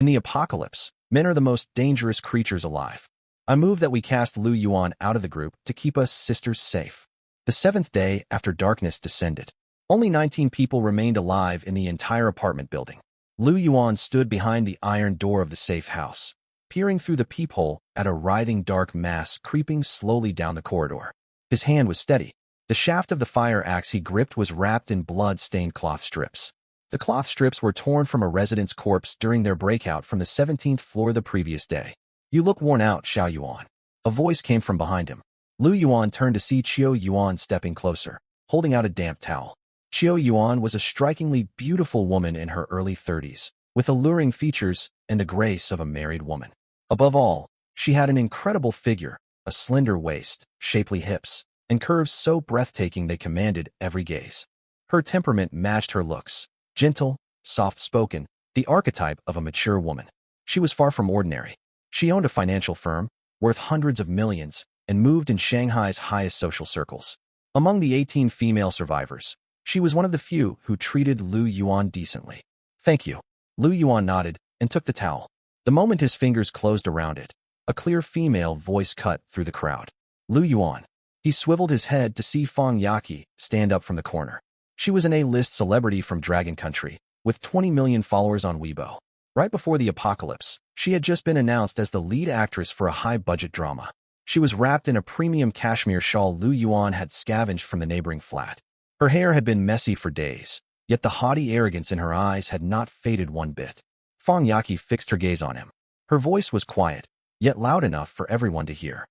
In the apocalypse, men are the most dangerous creatures alive. I move that we cast Lu Yuan out of the group to keep us sisters safe. The seventh day after darkness descended. Only 19 people remained alive in the entire apartment building. Lu Yuan stood behind the iron door of the safe house, peering through the peephole at a writhing dark mass creeping slowly down the corridor. His hand was steady. The shaft of the fire axe he gripped was wrapped in blood-stained cloth strips. The cloth strips were torn from a resident's corpse during their breakout from the 17th floor the previous day. "You look worn out, Xiao Yuan." A voice came from behind him. Lu Yuan turned to see Qiu Yuan stepping closer, holding out a damp towel. Qiu Yuan was a strikingly beautiful woman in her early 30s, with alluring features and the grace of a married woman. Above all, she had an incredible figure, a slender waist, shapely hips, and curves so breathtaking they commanded every gaze. Her temperament matched her looks, gentle, soft-spoken, the archetype of a mature woman. She was far from ordinary. She owned a financial firm, worth hundreds of millions, and moved in Shanghai's highest social circles. Among the 18 female survivors, she was one of the few who treated Lu Yuan decently. "Thank you." Lu Yuan nodded and took the towel. The moment his fingers closed around it, a clear female voice cut through the crowd. "Lu Yuan." He swiveled his head to see Fang Yaqi stand up from the corner. She was an A-list celebrity from Dragon Country, with 20 million followers on Weibo. Right before the apocalypse, she had just been announced as the lead actress for a high-budget drama. She was wrapped in a premium cashmere shawl Lu Yuan had scavenged from the neighboring flat. Her hair had been messy for days, yet the haughty arrogance in her eyes had not faded one bit. Fang Yaqi fixed her gaze on him. Her voice was quiet, yet loud enough for everyone to hear.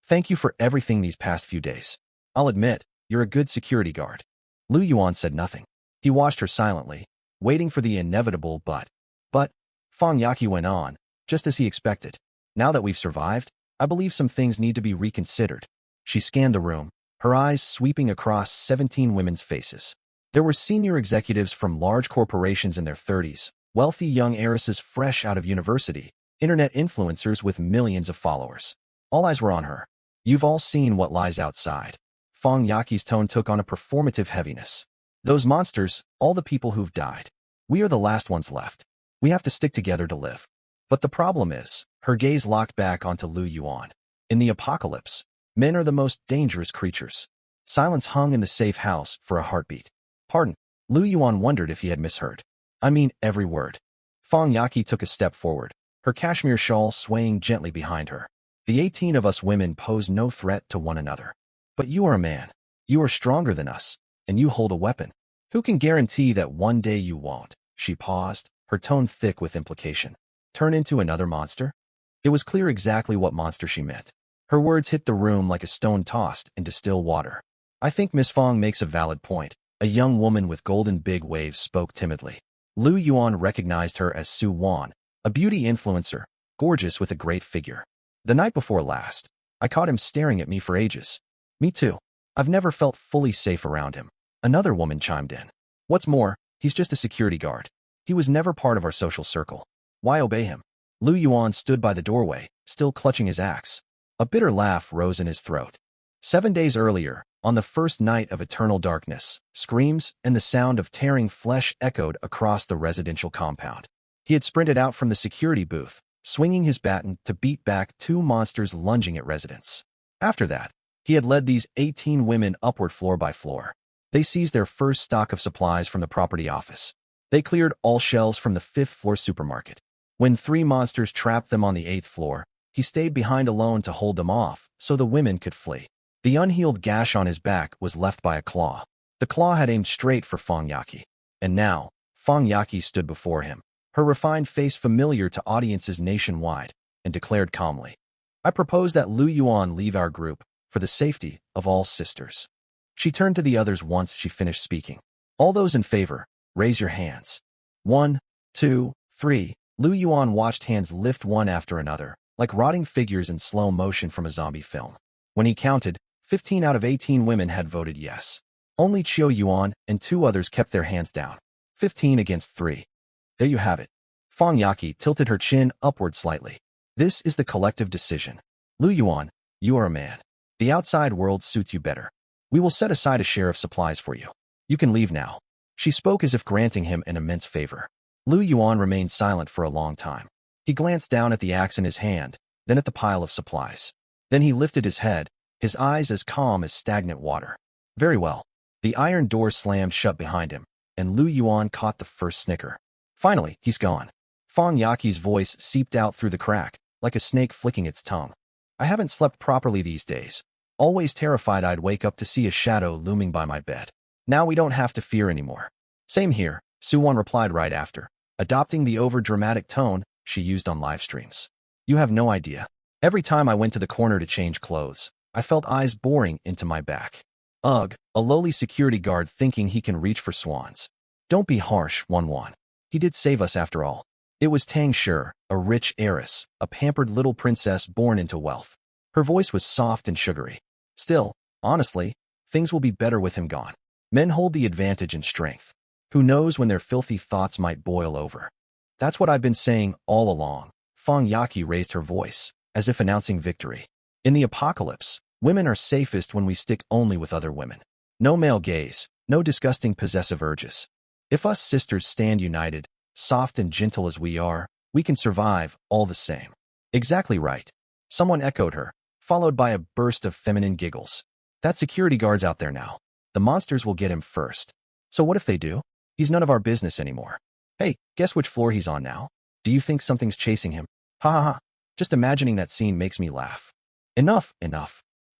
"Thank you for everything these past few days. I'll admit, you're a good security guard." Lu Yuan said nothing. He watched her silently, waiting for the inevitable but, Fang Yaqi went on, just as he expected. "Now that we've survived, I believe some things need to be reconsidered." She scanned the room, her eyes sweeping across 17 women's faces. There were senior executives from large corporations in their 30s, wealthy young heiresses fresh out of university, internet influencers with millions of followers. All eyes were on her. "You've all seen what lies outside." Fang Yaqi's tone took on a performative heaviness. "Those monsters, all the people who've died. We are the last ones left. We have to stick together to live. But the problem is," her gaze locked back onto Lu Yuan. "In the apocalypse, men are the most dangerous creatures." Silence hung in the safe house for a heartbeat. "Pardon." Lu Yuan wondered if he had misheard. "I mean every word." Fang Yaqi took a step forward, her cashmere shawl swaying gently behind her. "The 18 of us women pose no threat to one another. But you are a man. You are stronger than us, and you hold a weapon. Who can guarantee that one day you won't?" She paused, her tone thick with implication. "Turn into another monster?" It was clear exactly what monster she meant. Her words hit the room like a stone tossed into still water. "I think Miss Fang makes a valid point." A young woman with golden big waves spoke timidly. Lu Yuan recognized her as Su Wan, a beauty influencer, gorgeous with a great figure. "The night before last, I caught him staring at me for ages." "Me too. I've never felt fully safe around him." Another woman chimed in. "What's more, he's just a security guard. He was never part of our social circle. Why obey him?" Lu Yuan stood by the doorway, still clutching his axe. A bitter laugh rose in his throat. 7 days earlier, on the first night of eternal darkness, screams and the sound of tearing flesh echoed across the residential compound. He had sprinted out from the security booth, swinging his baton to beat back 2 monsters lunging at residents. After that, he had led these 18 women upward floor by floor. They seized their first stock of supplies from the property office. They cleared all shelves from the 5th-floor supermarket. When 3 monsters trapped them on the 8th floor, he stayed behind alone to hold them off so the women could flee. The unhealed gash on his back was left by a claw. The claw had aimed straight for Fang Yaqi. And now, Fang Yaqi stood before him, her refined face familiar to audiences nationwide, and declared calmly, "I propose that Lu Yuan leave our group for the safety of all sisters." She turned to the others once she finished speaking. "All those in favor, raise your hands." 1, 2, 3. Lu Yuan watched hands lift one after another, like rotting figures in slow motion from a zombie film. When he counted, 15 out of 18 women had voted yes. Only Qiu Yuan and 2 others kept their hands down. 15 against 3. There you have it. Fang Yaqi tilted her chin upward slightly. "This is the collective decision. Lu Yuan, you are a man. The outside world suits you better. We will set aside a share of supplies for you. You can leave now." She spoke as if granting him an immense favor. Lu Yuan remained silent for a long time. He glanced down at the axe in his hand, then at the pile of supplies. Then he lifted his head, his eyes as calm as stagnant water. Very well. The iron door slammed shut behind him, and Lu Yuan caught the first snicker. Finally, he's gone. Fang Yaqi's voice seeped out through the crack, like a snake flicking its tongue. I haven't slept properly these days. Always terrified I'd wake up to see a shadow looming by my bed. Now we don't have to fear anymore. Same here, Suwon replied right after, adopting the over-dramatic tone she used on live streams. You have no idea. Every time I went to the corner to change clothes, I felt eyes boring into my back. Ugh, a lowly security guard thinking he can reach for swans. Don't be harsh, Won. He did save us after all. It was Tang Shi, a rich heiress, a pampered little princess born into wealth. Her voice was soft and sugary. Still, honestly, things will be better with him gone. Men hold the advantage in strength. Who knows when their filthy thoughts might boil over. That's what I've been saying all along. Fang Yaqi raised her voice, as if announcing victory. In the apocalypse, women are safest when we stick only with other women. No male gaze, no disgusting possessive urges. If us sisters stand united, soft and gentle as we are, we can survive all the same. Exactly right. Someone echoed her, followed by a burst of feminine giggles. That security guard's out there now. The monsters will get him first. So what if they do? He's none of our business anymore. Hey, guess which floor he's on now? Do you think something's chasing him? Ha ha ha. Just imagining that scene makes me laugh. Enough.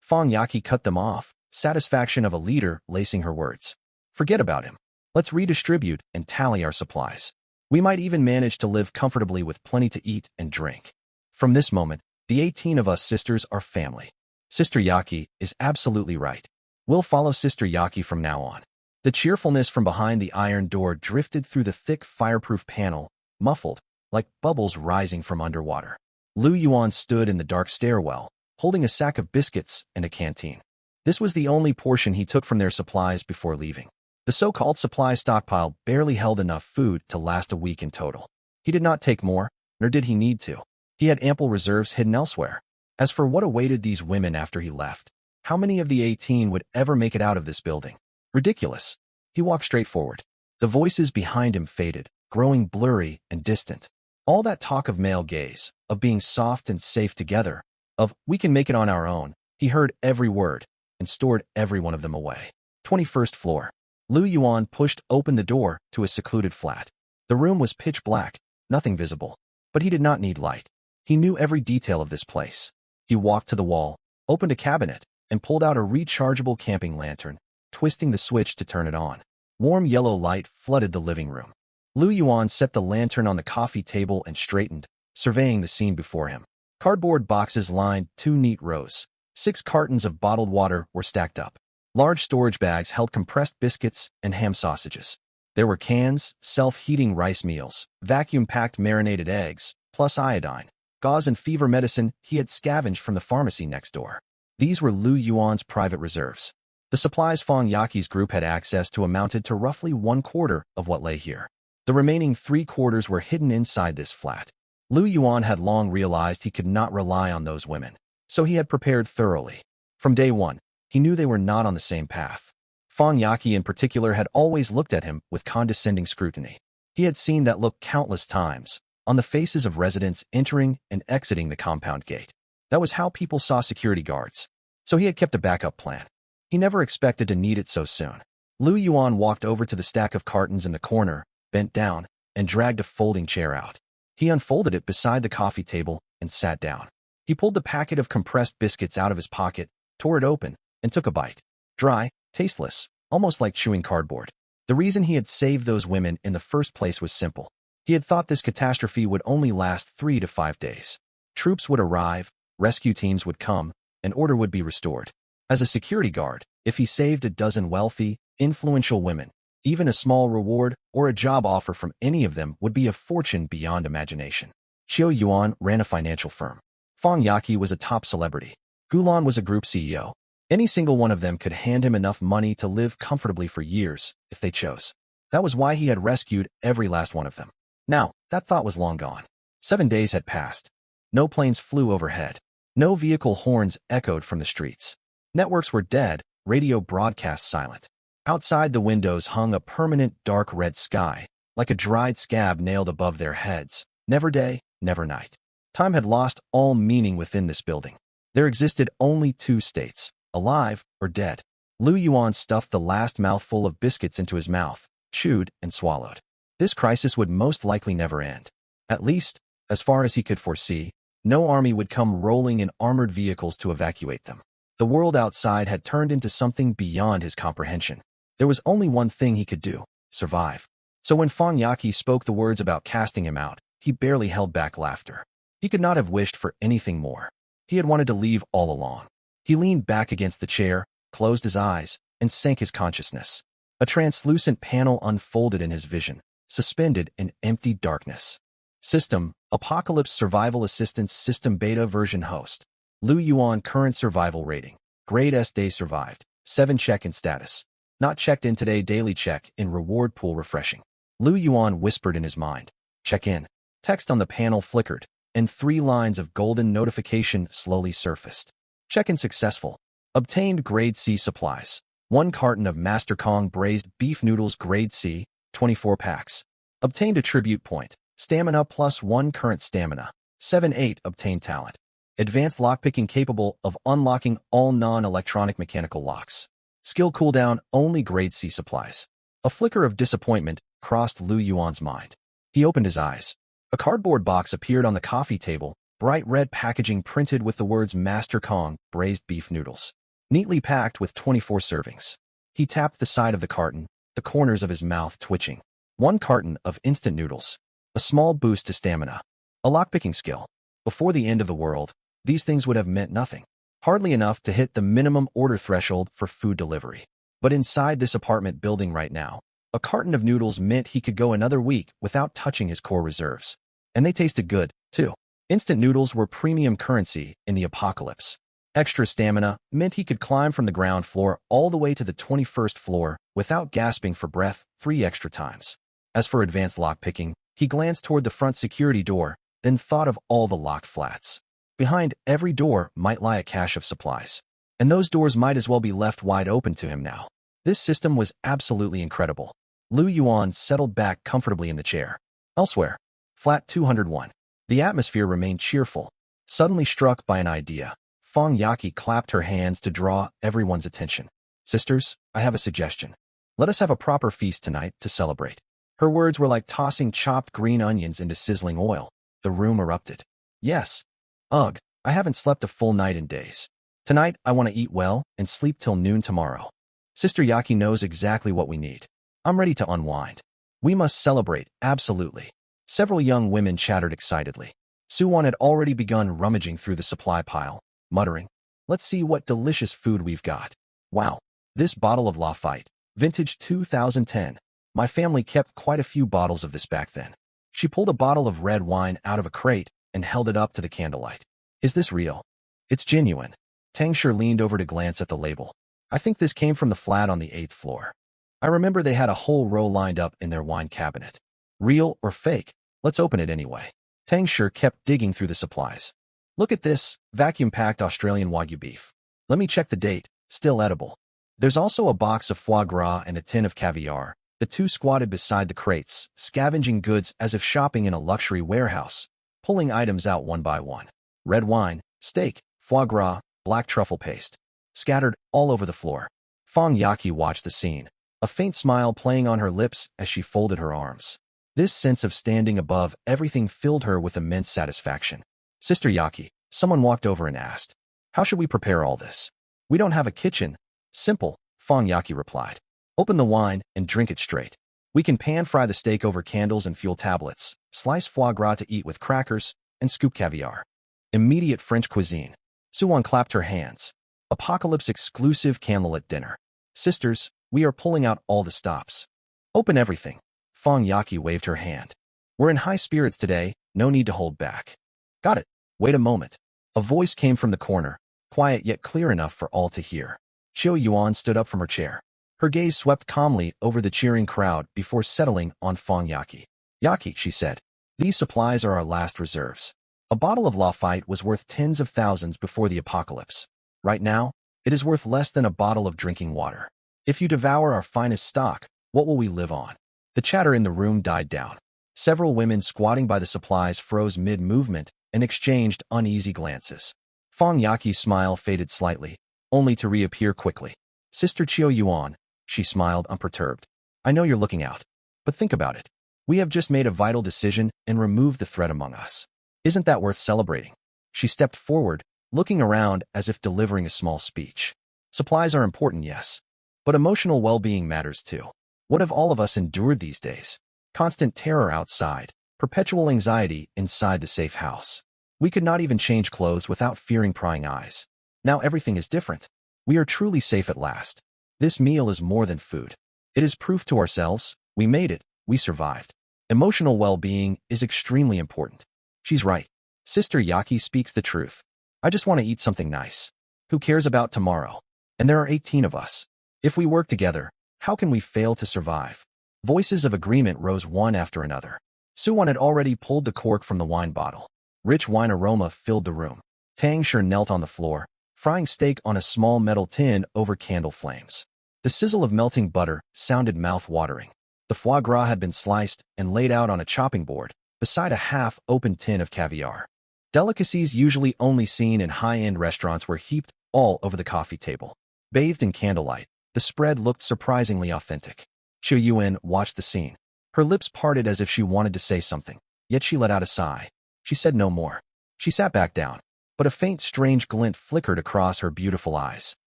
Fang Yaqi cut them off, satisfaction of a leader lacing her words. Forget about him. Let's redistribute and tally our supplies. We might even manage to live comfortably with plenty to eat and drink. From this moment, the 18 of us sisters are family. Sister Yaqi is absolutely right. We'll follow Sister Yaqi from now on. The cheerfulness from behind the iron door drifted through the thick fireproof panel, muffled, like bubbles rising from underwater. Lu Yuan stood in the dark stairwell, holding a sack of biscuits and a canteen. This was the only portion he took from their supplies before leaving. The so-called supply stockpile barely held enough food to last a week in total. He did not take more, nor did he need to. He had ample reserves hidden elsewhere. As for what awaited these women after he left, how many of the 18 would ever make it out of this building? Ridiculous. He walked straight forward. The voices behind him faded, growing blurry and distant. All that talk of male gaze, of being soft and safe together, of we can make it on our own, he heard every word and stored every one of them away. 21st floor. Lu Yuan pushed open the door to a secluded flat. The room was pitch black, nothing visible. But he did not need light. He knew every detail of this place. He walked to the wall, opened a cabinet, and pulled out a rechargeable camping lantern, twisting the switch to turn it on. Warm yellow light flooded the living room. Lu Yuan set the lantern on the coffee table and straightened, surveying the scene before him. Cardboard boxes lined 2 neat rows. 6 cartons of bottled water were stacked up. Large storage bags held compressed biscuits and ham sausages. There were cans, self-heating rice meals, vacuum-packed marinated eggs, plus iodine, gauze and fever medicine he had scavenged from the pharmacy next door. These were Lu Yuan's private reserves. The supplies Fang Yaqi's group had access to amounted to roughly 1/4 of what lay here. The remaining 3/4 were hidden inside this flat. Lu Yuan had long realized he could not rely on those women, so he had prepared thoroughly. From day one, he knew they were not on the same path. Fang Yaqi in particular had always looked at him with condescending scrutiny. He had seen that look countless times, on the faces of residents entering and exiting the compound gate. That was how people saw security guards. So he had kept a backup plan. He never expected to need it so soon. Lu Yuan walked over to the stack of cartons in the corner, bent down, and dragged a folding chair out. He unfolded it beside the coffee table and sat down. He pulled the packet of compressed biscuits out of his pocket, tore it open, and took a bite. Dry, tasteless, almost like chewing cardboard. The reason he had saved those women in the first place was simple. He had thought this catastrophe would only last 3 to 5 days. Troops would arrive, rescue teams would come, and order would be restored. As a security guard, if he saved a dozen wealthy, influential women, even a small reward or a job offer from any of them would be a fortune beyond imagination. Qiu Yuan ran a financial firm. Fang Yaqi was a top celebrity. Gulan was a group CEO. Any single one of them could hand him enough money to live comfortably for years, if they chose. That was why he had rescued every last one of them. Now, that thought was long gone. 7 days had passed. No planes flew overhead. No vehicle horns echoed from the streets. Networks were dead, radio broadcasts silent. Outside the windows hung a permanent dark red sky, like a dried scab nailed above their heads. Never day, never night. Time had lost all meaning within this building. There existed only two states, alive or dead. Lu Yuan stuffed the last mouthful of biscuits into his mouth, chewed and swallowed. This crisis would most likely never end. At least, as far as he could foresee, no army would come rolling in armored vehicles to evacuate them. The world outside had turned into something beyond his comprehension. There was only one thing he could do: survive. So when Fang Yaqi spoke the words about casting him out, he barely held back laughter. He could not have wished for anything more. He had wanted to leave all along. He leaned back against the chair, closed his eyes, and sank his consciousness. A translucent panel unfolded in his vision, suspended in empty darkness. System: Apocalypse Survival Assistance System Beta Version Host. Lu Yuan Current Survival Rating. Grade S. Day Survived. 7 Check-in Status. Not checked in today. Daily check in reward pool refreshing. Lu Yuan whispered in his mind. Check in. Text on the panel flickered, and 3 lines of golden notification slowly surfaced. Check-in successful. Obtained Grade C supplies. 1 carton of Master Kong braised beef noodles Grade C, 24 packs. Obtained attribute point. Stamina plus 1 current stamina. 7-8 obtained talent. Advanced lockpicking capable of unlocking all non-electronic mechanical locks. Skill cooldown only Grade C supplies. A flicker of disappointment crossed Lu Yuan's mind. He opened his eyes. A cardboard box appeared on the coffee table, bright red packaging printed with the words Master Kong braised beef noodles. Neatly packed with 24 servings. He tapped the side of the carton, the corners of his mouth twitching. 1 carton of instant noodles. A small boost to stamina. A lockpicking skill. Before the end of the world, these things would have meant nothing. Hardly enough to hit the minimum order threshold for food delivery. But inside this apartment building right now, a carton of noodles meant he could go another week without touching his core reserves. And they tasted good, too. Instant noodles were premium currency in the apocalypse. Extra stamina meant he could climb from the ground floor all the way to the 21st floor without gasping for breath 3 extra times. As for advanced lockpicking, he glanced toward the front security door, then thought of all the locked flats. Behind every door might lie a cache of supplies. And those doors might as well be left wide open to him now. This system was absolutely incredible. Lu Yuan settled back comfortably in the chair. Elsewhere, flat 201. The atmosphere remained cheerful. Suddenly struck by an idea, Fang Yaqi clapped her hands to draw everyone's attention. Sisters, I have a suggestion. Let us have a proper feast tonight to celebrate. Her words were like tossing chopped green onions into sizzling oil. The room erupted. Yes. Ugh, I haven't slept a full night in days. Tonight, I want to eat well and sleep till noon tomorrow. Sister Yaqi knows exactly what we need. I'm ready to unwind. We must celebrate, absolutely. Several young women chattered excitedly. Suwon had already begun rummaging through the supply pile, muttering, let's see what delicious food we've got. Wow, this bottle of Lafite, vintage 2010. My family kept quite a few bottles of this back then. She pulled a bottle of red wine out of a crate and held it up to the candlelight. Is this real? It's genuine. Tangshir leaned over to glance at the label. I think this came from the flat on the 8th floor. I remember they had a whole row lined up in their wine cabinet. Real or fake? Let's open it anyway. Tangshir kept digging through the supplies. Look at this, vacuum-packed Australian Wagyu beef. Let me check the date, still edible. There's also a box of foie gras and a tin of caviar. The two squatted beside the crates, scavenging goods as if shopping in a luxury warehouse, pulling items out one by one. Red wine, steak, foie gras, black truffle paste, scattered all over the floor. Fang Yaqi watched the scene, a faint smile playing on her lips as she folded her arms. This sense of standing above everything filled her with immense satisfaction. Sister Yaqi, someone walked over and asked, how should we prepare all this? We don't have a kitchen. Simple, Fang Yaqi replied. Open the wine and drink it straight. We can pan-fry the steak over candles and fuel tablets, slice foie gras to eat with crackers, and scoop caviar. Immediate French cuisine. Suwon clapped her hands. Apocalypse-exclusive candlelit dinner. Sisters, we are pulling out all the stops. Open everything. Fang Yaqi waved her hand. We're in high spirits today, no need to hold back. Got it. Wait a moment. A voice came from the corner, quiet yet clear enough for all to hear. Qiu Yuan stood up from her chair. Her gaze swept calmly over the cheering crowd before settling on Fang Yaqi. Yaqi, she said, these supplies are our last reserves. A bottle of Lafite was worth tens of thousands before the apocalypse. Right now, it is worth less than a bottle of drinking water. If you devour our finest stock, what will we live on? The chatter in the room died down. Several women squatting by the supplies froze mid-movement and exchanged uneasy glances. Fong Yaqi's smile faded slightly, only to reappear quickly. Sister Chiu Yuan, she smiled unperturbed. I know you're looking out, but think about it. We have just made a vital decision and removed the threat among us. Isn't that worth celebrating? She stepped forward, looking around as if delivering a small speech. Supplies are important, yes, but emotional well-being matters too. What have all of us endured these days? Constant terror outside, perpetual anxiety inside the safe house. We could not even change clothes without fearing prying eyes. Now everything is different. We are truly safe at last. This meal is more than food. It is proof to ourselves. We made it. We survived. Emotional well-being is extremely important. She's right. Sister Yaki speaks the truth. I just want to eat something nice. Who cares about tomorrow? And there are 18 of us. If we work together, how can we fail to survive? Voices of agreement rose one after another. Suwon had already pulled the cork from the wine bottle. Rich wine aroma filled the room. Tang Shi knelt on the floor, frying steak on a small metal tin over candle flames. The sizzle of melting butter sounded mouth-watering. The foie gras had been sliced and laid out on a chopping board, beside a half-open tin of caviar. Delicacies usually only seen in high-end restaurants were heaped all over the coffee table. Bathed in candlelight, the spread looked surprisingly authentic. Chiu Yuan watched the scene. Her lips parted as if she wanted to say something, yet she let out a sigh. She said no more. She sat back down, but a faint, strange glint flickered across her beautiful eyes.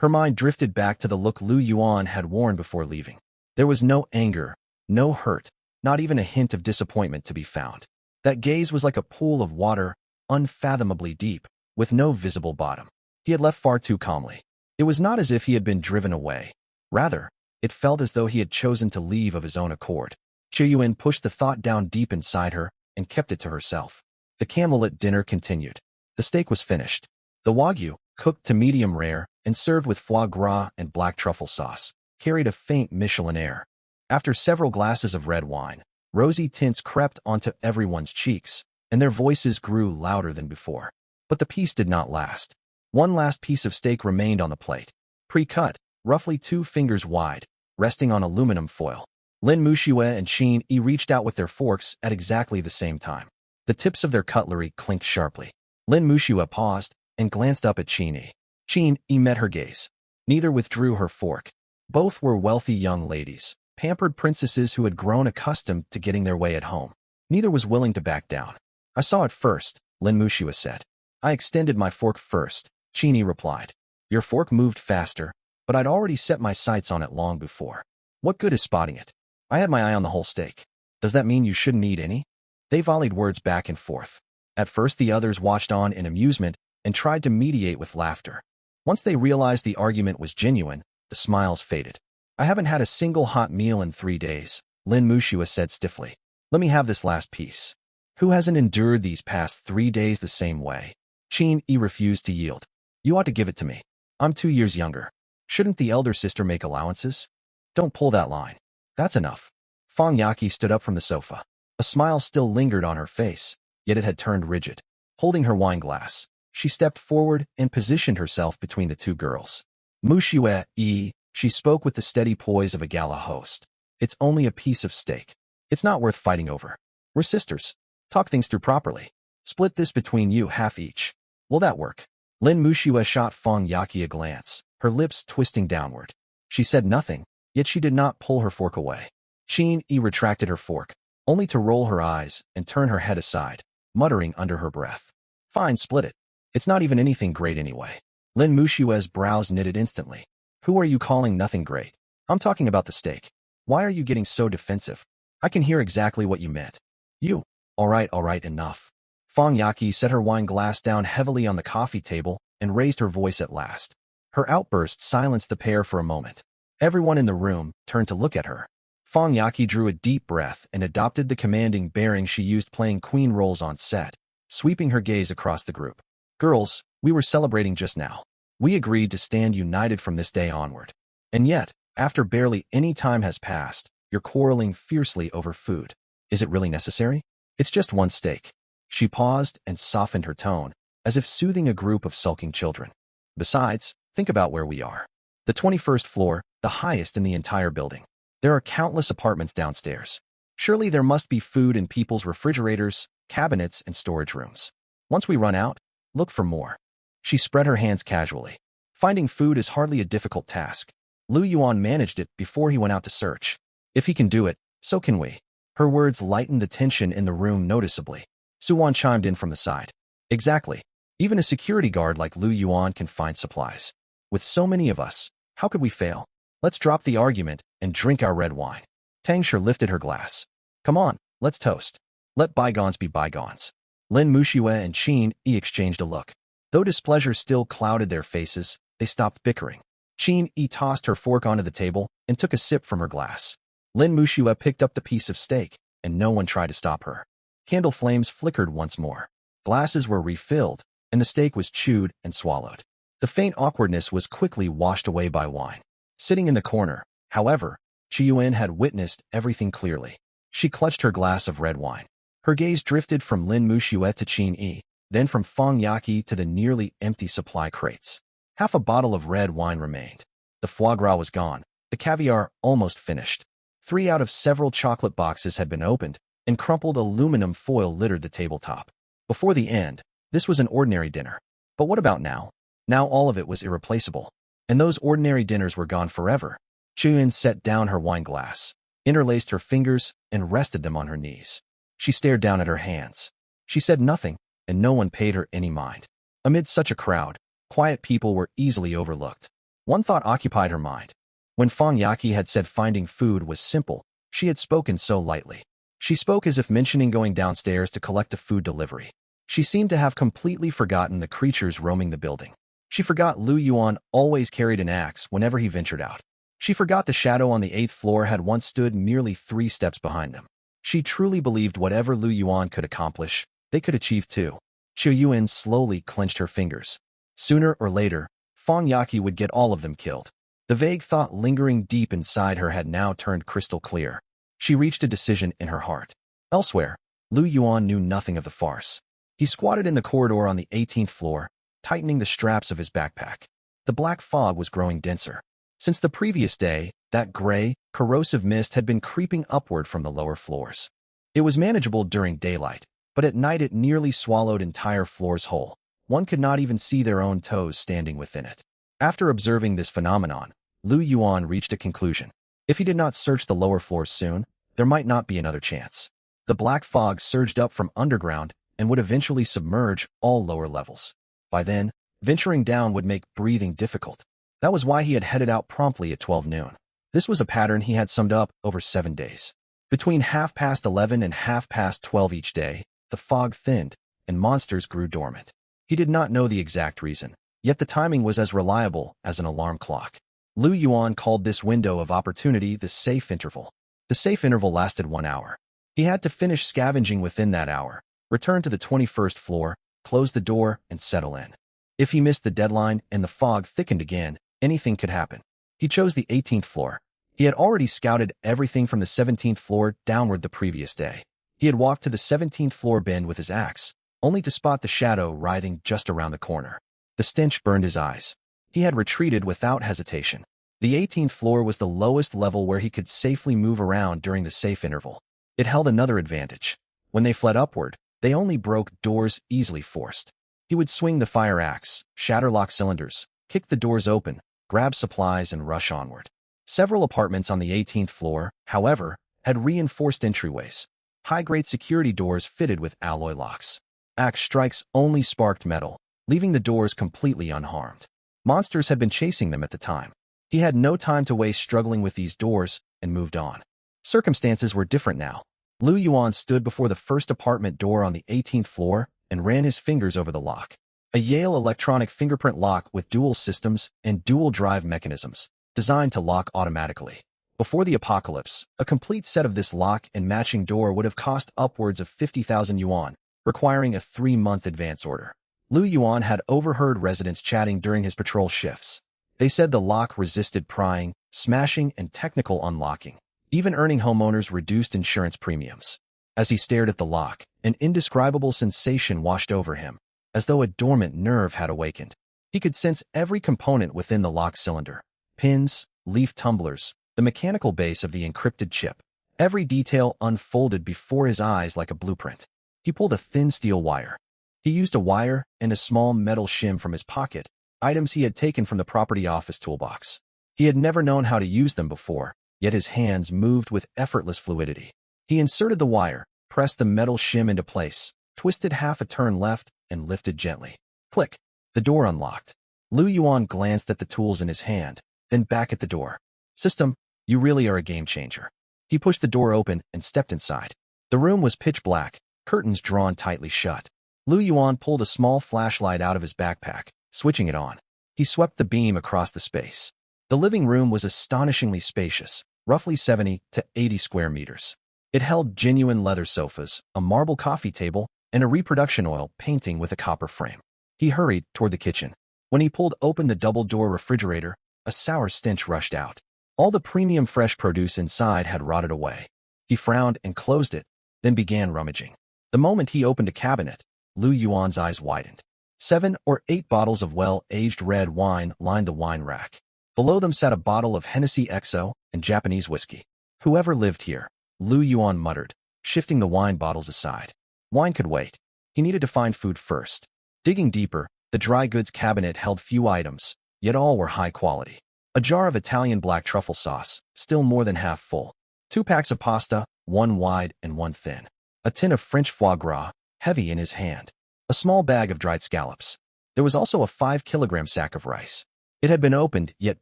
Her mind drifted back to the look Lu Yuan had worn before leaving. There was no anger, no hurt, not even a hint of disappointment to be found. That gaze was like a pool of water, unfathomably deep, with no visible bottom. He had left far too calmly. It was not as if he had been driven away. Rather, it felt as though he had chosen to leave of his own accord. Chiu Yuan pushed the thought down deep inside her and kept it to herself. The candlelit dinner continued. The steak was finished. The wagyu, cooked to medium rare and served with foie gras and black truffle sauce, carried a faint Michelin air. After several glasses of red wine, rosy tints crept onto everyone's cheeks, and their voices grew louder than before. But the peace did not last. One last piece of steak remained on the plate, pre-cut, roughly 2 fingers wide, resting on aluminum foil. Lin Muxue and Qin Yi reached out with their forks at exactly the same time. The tips of their cutlery clinked sharply. Lin Muxue paused and glanced up at Qin Yi. Qin Yi met her gaze. Neither withdrew her fork. Both were wealthy young ladies, pampered princesses who had grown accustomed to getting their way at home. Neither was willing to back down. I saw it first, Lin Muxue said. I extended my fork first, Qin Yi replied. Your fork moved faster, but I'd already set my sights on it long before. What good is spotting it? I had my eye on the whole steak. Does that mean you shouldn't eat any? They volleyed words back and forth. At first the others watched on in amusement and tried to mediate with laughter. Once they realized the argument was genuine, the smiles faded. I haven't had a single hot meal in 3 days, Lin Muxue said stiffly. Let me have this last piece. Who hasn't endured these past 3 days the same way? Qin Yi refused to yield. You ought to give it to me. I'm 2 years younger. Shouldn't the elder sister make allowances? Don't pull that line. That's enough. Fong Yaki stood up from the sofa. A smile still lingered on her face, yet it had turned rigid. Holding her wine glass, she stepped forward and positioned herself between the two girls. Muxue Yi, she spoke with the steady poise of a gala host. It's only a piece of steak. It's not worth fighting over. We're sisters. Talk things through properly. Split this between you half each. Will that work? Lin Muxue shot Fong Yaki a glance, her lips twisting downward. She said nothing, yet she did not pull her fork away. Qin Yi retracted her fork, only to roll her eyes and turn her head aside, muttering under her breath. Fine, split it. It's not even anything great anyway. Lin Muxue's brows knitted instantly. Who are you calling nothing great? I'm talking about the steak. Why are you getting so defensive? I can hear exactly what you meant. You. All right, enough. Fong Yaki set her wine glass down heavily on the coffee table and raised her voice at last. Her outburst silenced the pair for a moment. Everyone in the room turned to look at her. Fong Yaki drew a deep breath and adopted the commanding bearing she used playing queen roles on set, sweeping her gaze across the group. Girls, we were celebrating just now. We agreed to stand united from this day onward. And yet, after barely any time has passed, you're quarreling fiercely over food. Is it really necessary? It's just one steak. She paused and softened her tone, as if soothing a group of sulking children. Besides, think about where we are. The 21st floor, the highest in the entire building. There are countless apartments downstairs. Surely there must be food in people's refrigerators, cabinets, and storage rooms. Once we run out, look for more. She spread her hands casually. Finding food is hardly a difficult task. Lu Yuan managed it before he went out to search. If he can do it, so can we. Her words lightened the tension in the room noticeably. Suwan chimed in from the side. Exactly. Even a security guard like Lu Yuan can find supplies. With so many of us, how could we fail? Let's drop the argument and drink our red wine. Tang Shi lifted her glass. Come on, let's toast. Let bygones be bygones. Lin Muxiue and Qin Yi exchanged a look. Though displeasure still clouded their faces, they stopped bickering. Qin Yi tossed her fork onto the table and took a sip from her glass. Lin Muxiue picked up the piece of steak, and no one tried to stop her. Candle flames flickered once more. Glasses were refilled, and the steak was chewed and swallowed. The faint awkwardness was quickly washed away by wine. Sitting in the corner, however, Qiyuan had witnessed everything clearly. She clutched her glass of red wine. Her gaze drifted from Lin Muxiue to Qin Yi, then from Feng Yaqi to the nearly empty supply crates. Half a bottle of red wine remained. The foie gras was gone, the caviar almost finished. 3 out of several chocolate boxes had been opened, and crumpled aluminum foil littered the tabletop. Before the end, this was an ordinary dinner. But what about now? Now all of it was irreplaceable. And those ordinary dinners were gone forever. Qiyuan set down her wine glass, interlaced her fingers, and rested them on her knees. She stared down at her hands. She said nothing, and no one paid her any mind. Amid such a crowd, quiet people were easily overlooked. One thought occupied her mind. When Feng Yaqi had said finding food was simple, she had spoken so lightly. She spoke as if mentioning going downstairs to collect a food delivery. She seemed to have completely forgotten the creatures roaming the building. She forgot Lu Yuan always carried an axe whenever he ventured out. She forgot the shadow on the 8th floor had once stood merely 3 steps behind them. She truly believed whatever Lu Yuan could accomplish, they could achieve too. Qiyuan slowly clenched her fingers. Sooner or later, Feng Yaqi would get all of them killed. The vague thought lingering deep inside her had now turned crystal clear. She reached a decision in her heart. Elsewhere, Lu Yuan knew nothing of the farce. He squatted in the corridor on the 18th floor, tightening the straps of his backpack. The black fog was growing denser. Since the previous day, that gray, corrosive mist had been creeping upward from the lower floors. It was manageable during daylight, but at night it nearly swallowed entire floors whole. One could not even see their own toes standing within it. After observing this phenomenon, Lu Yuan reached a conclusion. If he did not search the lower floors soon, there might not be another chance. The black fog surged up from underground and would eventually submerge all lower levels. By then, venturing down would make breathing difficult. That was why he had headed out promptly at 12 noon. This was a pattern he had summed up over 7 days. Between 11:30 and 12:30 each day, the fog thinned, and monsters grew dormant. He did not know the exact reason, yet the timing was as reliable as an alarm clock. Lu Yuan called this window of opportunity the safe interval. The safe interval lasted 1 hour. He had to finish scavenging within that hour, return to the 21st floor, close the door, and settle in. If he missed the deadline and the fog thickened again, anything could happen. He chose the 18th floor. He had already scouted everything from the 17th floor downward the previous day. He had walked to the 17th floor bend with his axe, only to spot the shadow writhing just around the corner. The stench burned his eyes. He had retreated without hesitation. The 18th floor was the lowest level where he could safely move around during the safe interval. It held another advantage. When they fled upward, they only broke doors easily forced. He would swing the fire axe, shatter lock cylinders, kick the doors open, grab supplies, and rush onward. Several apartments on the 18th floor, however, had reinforced entryways. High-grade security doors fitted with alloy locks. Axe strikes only sparked metal, leaving the doors completely unharmed. Monsters had been chasing them at the time. He had no time to waste struggling with these doors and moved on. Circumstances were different now. Lu Yuan stood before the first apartment door on the 18th floor and ran his fingers over the lock. A Yale electronic fingerprint lock with dual systems and dual drive mechanisms, designed to lock automatically. Before the apocalypse, a complete set of this lock and matching door would have cost upwards of 50,000 yuan, requiring a 3-month advance order. Lu Yuan had overheard residents chatting during his patrol shifts. They said the lock resisted prying, smashing, and technical unlocking, even earning homeowners reduced insurance premiums. As he stared at the lock, an indescribable sensation washed over him, as though a dormant nerve had awakened. He could sense every component within the lock cylinder: pins, leaf tumblers, the mechanical base of the encrypted chip. Every detail unfolded before his eyes like a blueprint. He pulled a thin steel wire. He used a wire and a small metal shim from his pocket, items he had taken from the property office toolbox. He had never known how to use them before, yet his hands moved with effortless fluidity. He inserted the wire, pressed the metal shim into place, twisted half a turn left, and lifted gently. Click. The door unlocked. Lu Yuan glanced at the tools in his hand, then back at the door. System, you really are a game changer. He pushed the door open and stepped inside. The room was pitch black, curtains drawn tightly shut. Lu Yuan pulled a small flashlight out of his backpack, switching it on. He swept the beam across the space. The living room was astonishingly spacious, roughly 70 to 80 square meters. It held genuine leather sofas, a marble coffee table, and a reproduction oil painting with a copper frame. He hurried toward the kitchen. When he pulled open the double-door refrigerator, a sour stench rushed out. All the premium fresh produce inside had rotted away. He frowned and closed it, then began rummaging. The moment he opened a cabinet, Lu Yuan's eyes widened. 7 or 8 bottles of well-aged red wine lined the wine rack. Below them sat a bottle of Hennessy XO and Japanese whiskey. Whoever lived here, Lu Yuan muttered, shifting the wine bottles aside. Wine could wait. He needed to find food first. Digging deeper, the dry goods cabinet held few items, yet all were high quality. A jar of Italian black truffle sauce, still more than half full. 2 packs of pasta, 1 wide and 1 thin. A tin of French foie gras, heavy in his hand. A small bag of dried scallops. There was also a 5-kilogram sack of rice. It had been opened, yet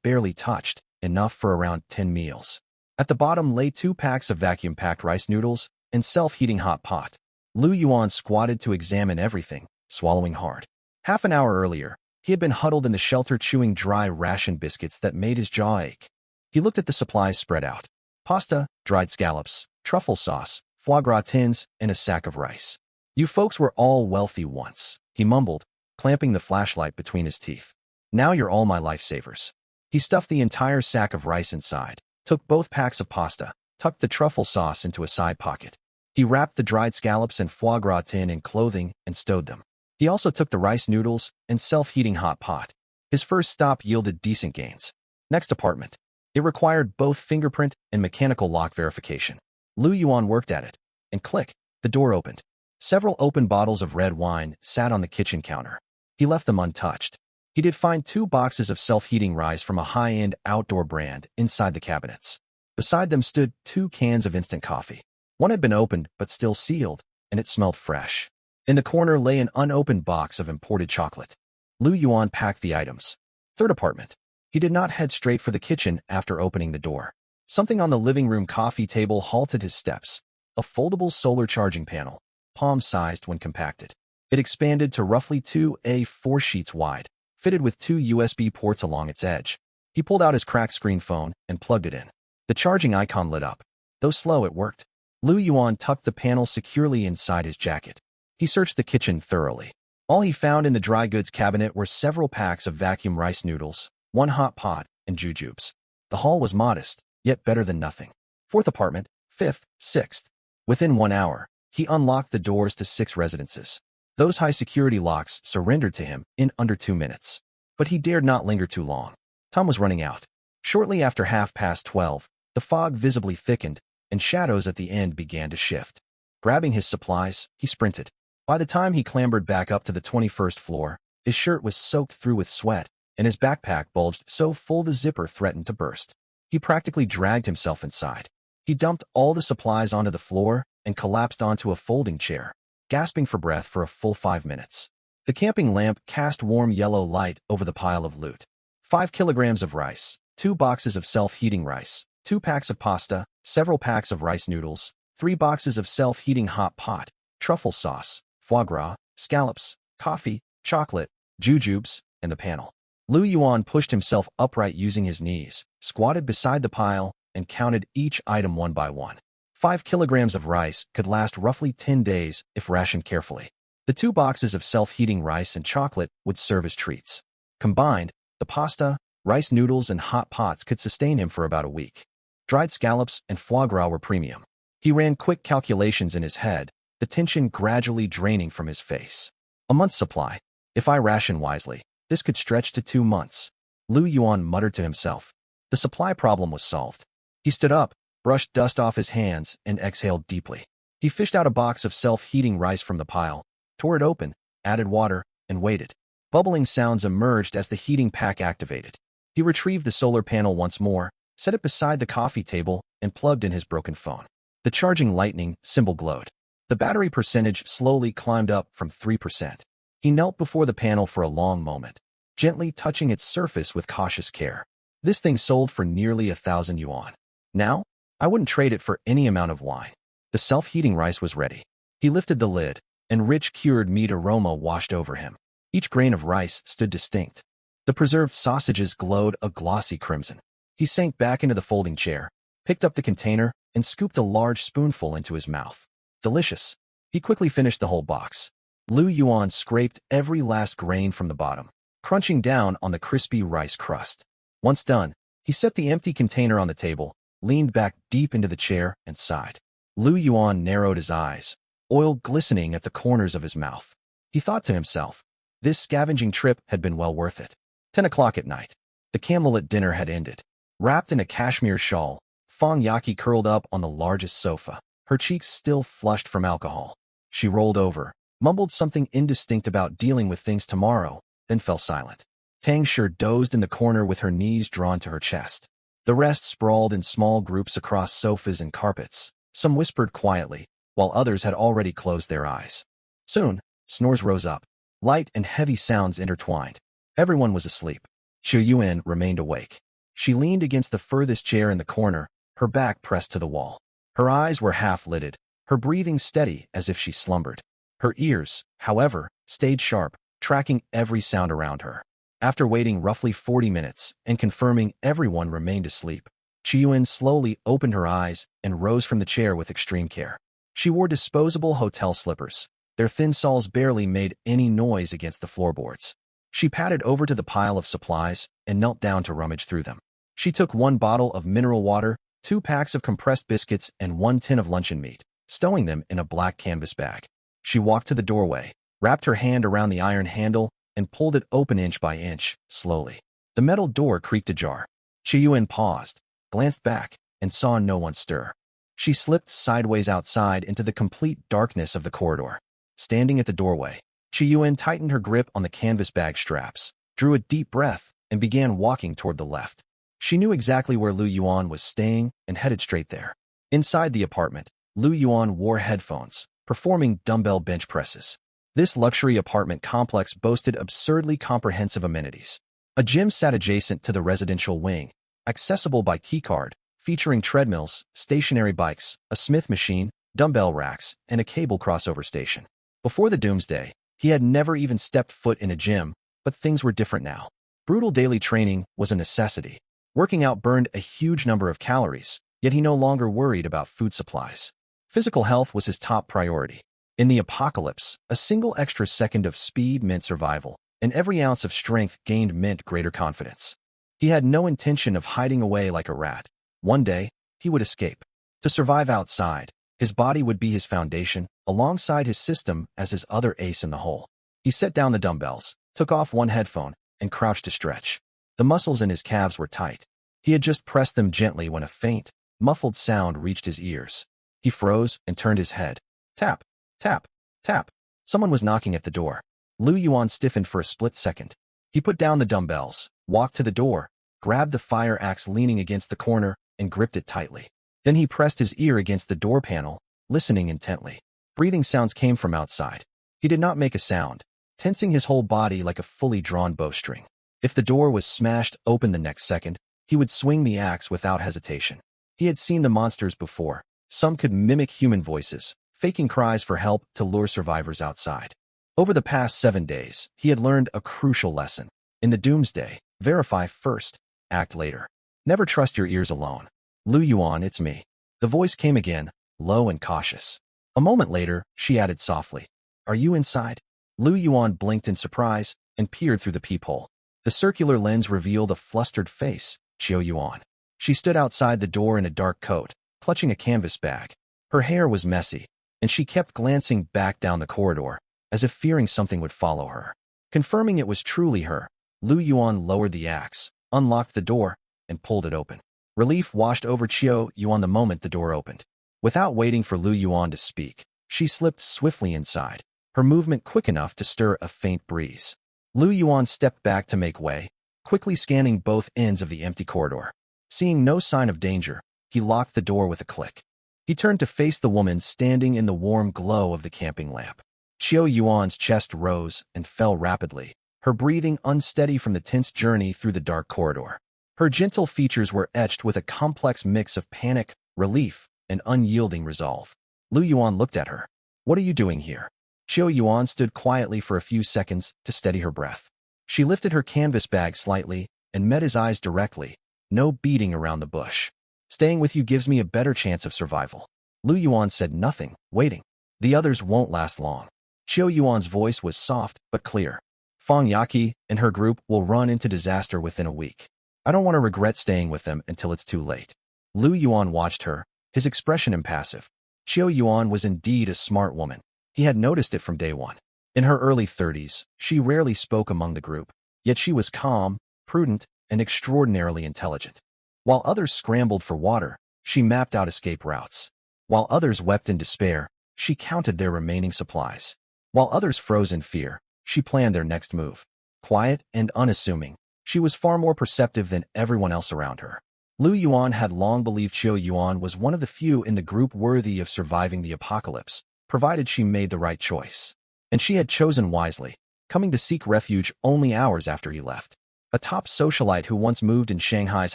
barely touched, enough for around 10 meals. At the bottom lay 2 packs of vacuum-packed rice noodles and self-heating hot pot. Lu Yuan squatted to examine everything, swallowing hard. Half an hour earlier, he had been huddled in the shelter chewing dry ration biscuits that made his jaw ache. He looked at the supplies spread out. Pasta, dried scallops, truffle sauce, foie gras tins, and a sack of rice. You folks were all wealthy once, he mumbled, clamping the flashlight between his teeth. Now you're all my lifesavers. He stuffed the entire sack of rice inside, took both packs of pasta, tucked the truffle sauce into a side pocket. He wrapped the dried scallops and foie gras tin in clothing and stowed them. He also took the rice noodles and self-heating hot pot. His first stop yielded decent gains. Next apartment. It required both fingerprint and mechanical lock verification. Lu Yuan worked at it, and click, the door opened. Several open bottles of red wine sat on the kitchen counter. He left them untouched. He did find 2 boxes of self-heating rice from a high-end outdoor brand inside the cabinets. Beside them stood 2 cans of instant coffee. One had been opened but still sealed, and it smelled fresh. In the corner lay an unopened box of imported chocolate. Lu Yuan packed the items. Third apartment. He did not head straight for the kitchen after opening the door. Something on the living room coffee table halted his steps. A foldable solar charging panel, palm-sized when compacted. It expanded to roughly 2 A4 sheets wide, fitted with 2 USB ports along its edge. He pulled out his cracked screen phone and plugged it in. The charging icon lit up. Though slow, it worked. Lu Yuan tucked the panel securely inside his jacket. He searched the kitchen thoroughly. All he found in the dry goods cabinet were several packs of vacuum rice noodles, 1 hot pot, and jujubes. The haul was modest, yet better than nothing. Fourth apartment, 5th, 6th. Within 1 hour, he unlocked the doors to 6 residences. Those high-security locks surrendered to him in under 2 minutes. But he dared not linger too long. Time was running out. Shortly after 12:30, the fog visibly thickened, and shadows at the end began to shift. Grabbing his supplies, he sprinted. By the time he clambered back up to the 21st floor, his shirt was soaked through with sweat, and his backpack bulged so full the zipper threatened to burst. He practically dragged himself inside. He dumped all the supplies onto the floor and collapsed onto a folding chair, gasping for breath for a full 5 minutes. The camping lamp cast warm yellow light over the pile of loot. 5 kilograms of rice, 2 boxes of self-heating rice, 2 packs of pasta, several packs of rice noodles, 3 boxes of self-heating hot pot, truffle sauce, foie gras, scallops, coffee, chocolate, jujubes, and the panel. Lu Yuan pushed himself upright using his knees, squatted beside the pile, and counted each item one by one. 5 kilograms of rice could last roughly 10 days if rationed carefully. The 2 boxes of self-heating rice and chocolate would serve as treats. Combined, the pasta, rice noodles, and hot pots could sustain him for about a week. Dried scallops and foie gras were premium. He ran quick calculations in his head, the tension gradually draining from his face. A month's supply. If I ration wisely, this could stretch to 2 months. Lu Yuan muttered to himself. The supply problem was solved. He stood up, brushed dust off his hands, and exhaled deeply. He fished out a box of self-heating rice from the pile, tore it open, added water, and waited. Bubbling sounds emerged as the heating pack activated. He retrieved the solar panel once more, set it beside the coffee table, and plugged in his broken phone. The charging lightning symbol glowed. The battery percentage slowly climbed up from 3%. He knelt before the panel for a long moment, gently touching its surface with cautious care. This thing sold for nearly 1,000 yuan. Now, I wouldn't trade it for any amount of wine. The self-heating rice was ready. He lifted the lid, and rich cured meat aroma washed over him. Each grain of rice stood distinct. The preserved sausages glowed a glossy crimson. He sank back into the folding chair, picked up the container, and scooped a large spoonful into his mouth. Delicious. He quickly finished the whole box. Lu Yuan scraped every last grain from the bottom, crunching down on the crispy rice crust. Once done, he set the empty container on the table, leaned back deep into the chair, and sighed. Lu Yuan narrowed his eyes, oil glistening at the corners of his mouth. He thought to himself, this scavenging trip had been well worth it. 10 o'clock at night. The candlelit dinner had ended. Wrapped in a cashmere shawl, Fang Yaki curled up on the largest sofa, her cheeks still flushed from alcohol. She rolled over, mumbled something indistinct about dealing with things tomorrow, then fell silent. Tang Shi dozed in the corner with her knees drawn to her chest. The rest sprawled in small groups across sofas and carpets. Some whispered quietly, while others had already closed their eyes. Soon, snores rose up. Light and heavy sounds intertwined. Everyone was asleep. Xu Yuan remained awake. She leaned against the furthest chair in the corner, her back pressed to the wall. Her eyes were half-lidded, her breathing steady as if she slumbered. Her ears, however, stayed sharp, tracking every sound around her. After waiting roughly 40 minutes and confirming everyone remained asleep, Chiyuan slowly opened her eyes and rose from the chair with extreme care. She wore disposable hotel slippers. Their thin soles barely made any noise against the floorboards. She padded over to the pile of supplies and knelt down to rummage through them. She took 1 bottle of mineral water, 2 packs of compressed biscuits, and 1 tin of luncheon meat, stowing them in a black canvas bag. She walked to the doorway, wrapped her hand around the iron handle, and pulled it open inch by inch, slowly. The metal door creaked ajar. Chiyuan paused, glanced back, and saw no one stir. She slipped sideways outside into the complete darkness of the corridor. Standing at the doorway, Chiyuan tightened her grip on the canvas bag straps, drew a deep breath, and began walking toward the left. She knew exactly where Lu Yuan was staying and headed straight there. Inside the apartment, Lu Yuan wore headphones, performing dumbbell bench presses. This luxury apartment complex boasted absurdly comprehensive amenities. A gym sat adjacent to the residential wing, accessible by keycard, featuring treadmills, stationary bikes, a Smith machine, dumbbell racks, and a cable crossover station. Before the doomsday, he had never even stepped foot in a gym, but things were different now. Brutal daily training was a necessity. Working out burned a huge number of calories, yet he no longer worried about food supplies. Physical health was his top priority. In the apocalypse, a single extra second of speed meant survival, and every ounce of strength gained meant greater confidence. He had no intention of hiding away like a rat. One day, he would escape. To survive outside, his body would be his foundation, alongside his system as his other ace in the hole. He set down the dumbbells, took off 1 headphone, and crouched to stretch. The muscles in his calves were tight. He had just pressed them gently when a faint, muffled sound reached his ears. He froze and turned his head. Tap, tap, tap. Someone was knocking at the door. Lu Yuan stiffened for a split second. He put down the dumbbells, walked to the door, grabbed the fire axe leaning against the corner, and gripped it tightly. Then he pressed his ear against the door panel, listening intently. Breathing sounds came from outside. He did not make a sound, tensing his whole body like a fully drawn bowstring. If the door was smashed open the next second, he would swing the axe without hesitation. He had seen the monsters before. Some could mimic human voices, faking cries for help to lure survivors outside. Over the past 7 days, he had learned a crucial lesson. In the doomsday, verify first, act later. Never trust your ears alone. Lu Yuan, it's me. The voice came again, low and cautious. A moment later, she added softly, Are you inside? Lu Yuan blinked in surprise and peered through the peephole. The circular lens revealed a flustered face, Qiu Yuan. She stood outside the door in a dark coat, clutching a canvas bag. Her hair was messy, and she kept glancing back down the corridor, as if fearing something would follow her. Confirming it was truly her, Lu Yuan lowered the axe, unlocked the door, and pulled it open. Relief washed over Qiao Yuan the moment the door opened. Without waiting for Lu Yuan to speak, she slipped swiftly inside, her movement quick enough to stir a faint breeze. Lu Yuan stepped back to make way, quickly scanning both ends of the empty corridor. Seeing no sign of danger, he locked the door with a click. He turned to face the woman standing in the warm glow of the camping lamp. Qiao Yuan's chest rose and fell rapidly, her breathing unsteady from the tense journey through the dark corridor. Her gentle features were etched with a complex mix of panic, relief, and unyielding resolve. Lu Yuan looked at her. "What are you doing here?" Qiao Yuan stood quietly for a few seconds to steady her breath. She lifted her canvas bag slightly and met his eyes directly, no beating around the bush. "Staying with you gives me a better chance of survival." Lu Yuan said nothing, waiting. "The others won't last long." Qiao Yuan's voice was soft but clear. "Fang Yaqi and her group will run into disaster within a week. I don't want to regret staying with them until it's too late." Lu Yuan watched her, his expression impassive. Qiao Yuan was indeed a smart woman. He had noticed it from day one. In her early 30s, she rarely spoke among the group, yet she was calm, prudent, and extraordinarily intelligent. While others scrambled for water, she mapped out escape routes. While others wept in despair, she counted their remaining supplies. While others froze in fear, she planned their next move. Quiet and unassuming, she was far more perceptive than everyone else around her. Lu Yuan had long believed Qiao Yuan was one of the few in the group worthy of surviving the apocalypse, provided she made the right choice. And she had chosen wisely, coming to seek refuge only hours after he left. A top socialite who once moved in Shanghai's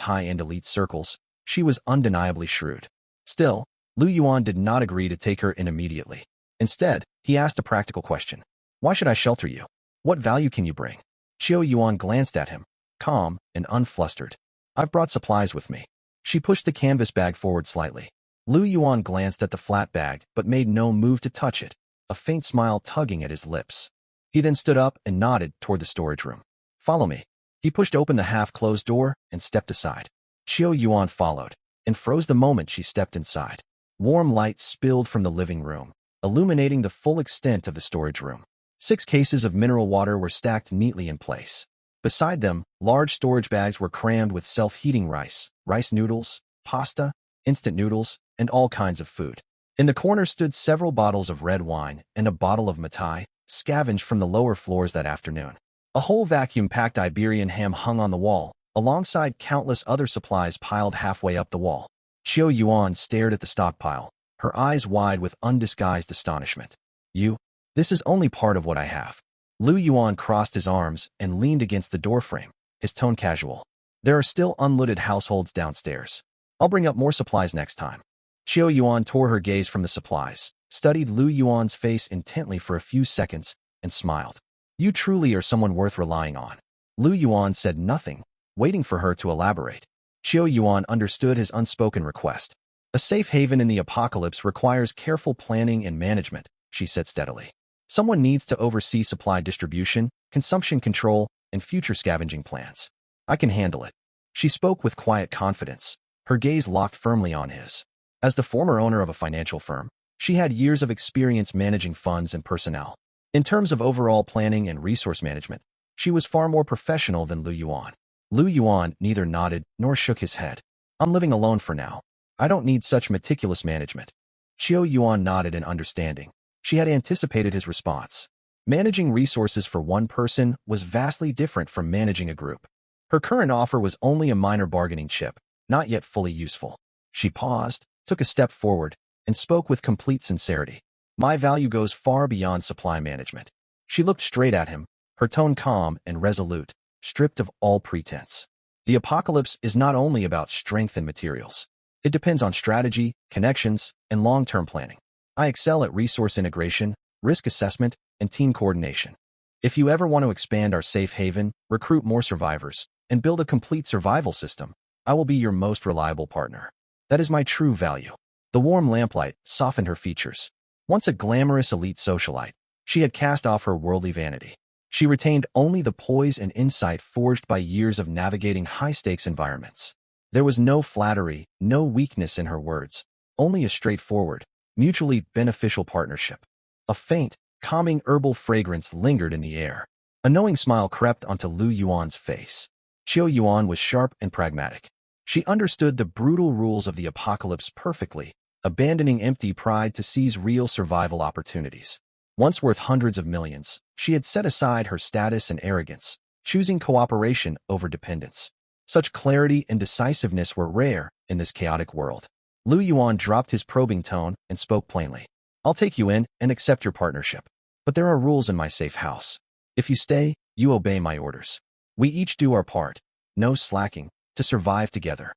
high-end elite circles, she was undeniably shrewd. Still, Lu Yuan did not agree to take her in immediately. Instead, he asked a practical question. "Why should I shelter you? What value can you bring?" Qiao Yuan glanced at him, calm and unflustered. "I've brought supplies with me." She pushed the canvas bag forward slightly. Lu Yuan glanced at the flat bag but made no move to touch it, a faint smile tugging at his lips. He then stood up and nodded toward the storage room. "Follow me." He pushed open the half-closed door and stepped aside. Qiao Yuan followed, and froze the moment she stepped inside. Warm light spilled from the living room, illuminating the full extent of the storage room. 6 cases of mineral water were stacked neatly in place. Beside them, large storage bags were crammed with self-heating rice noodles, pasta, instant noodles, and all kinds of food. In the corner stood several bottles of red wine and a bottle of matai, scavenged from the lower floors that afternoon. A whole vacuum-packed Iberian ham hung on the wall, alongside countless other supplies piled halfway up the wall. Qiao Yuan stared at the stockpile, her eyes wide with undisguised astonishment. This is only part of what I have." Lu Yuan crossed his arms and leaned against the doorframe, his tone casual. "There are still unlooted households downstairs. I'll bring up more supplies next time." Qiao Yuan tore her gaze from the supplies, studied Lu Yuan's face intently for a few seconds, and smiled. "You truly are someone worth relying on." Lu Yuan said nothing, waiting for her to elaborate. Qiao Yuan understood his unspoken request. "A safe haven in the apocalypse requires careful planning and management," she said steadily. "Someone needs to oversee supply distribution, consumption control, and future scavenging plans. I can handle it." She spoke with quiet confidence, her gaze locked firmly on his. As the former owner of a financial firm, she had years of experience managing funds and personnel. In terms of overall planning and resource management, she was far more professional than Lu Yuan. Lu Yuan neither nodded nor shook his head. "I'm living alone for now. I don't need such meticulous management." Qiao Yuan nodded in understanding. She had anticipated his response. Managing resources for one person was vastly different from managing a group. Her current offer was only a minor bargaining chip, not yet fully useful. She paused, took a step forward, and spoke with complete sincerity. "My value goes far beyond supply management." She looked straight at him, her tone calm and resolute, stripped of all pretense. "The apocalypse is not only about strength and materials. It depends on strategy, connections, and long-term planning. I excel at resource integration, risk assessment, and team coordination. If you ever want to expand our safe haven, recruit more survivors, and build a complete survival system, I will be your most reliable partner. That is my true value." The warm lamplight softened her features. Once a glamorous elite socialite, she had cast off her worldly vanity. She retained only the poise and insight forged by years of navigating high-stakes environments. There was no flattery, no weakness in her words, only a straightforward, mutually beneficial partnership. A faint, calming herbal fragrance lingered in the air. A knowing smile crept onto Lu Yuan's face. Qiao Yuan was sharp and pragmatic. She understood the brutal rules of the apocalypse perfectly, abandoning empty pride to seize real survival opportunities. Once worth hundreds of millions, she had set aside her status and arrogance, choosing cooperation over dependence. Such clarity and decisiveness were rare in this chaotic world. Lu Yuan dropped his probing tone and spoke plainly. I'll take you in and accept your partnership. But there are rules in my safe house. If you stay, you obey my orders. We each do our part, no slacking, to survive together.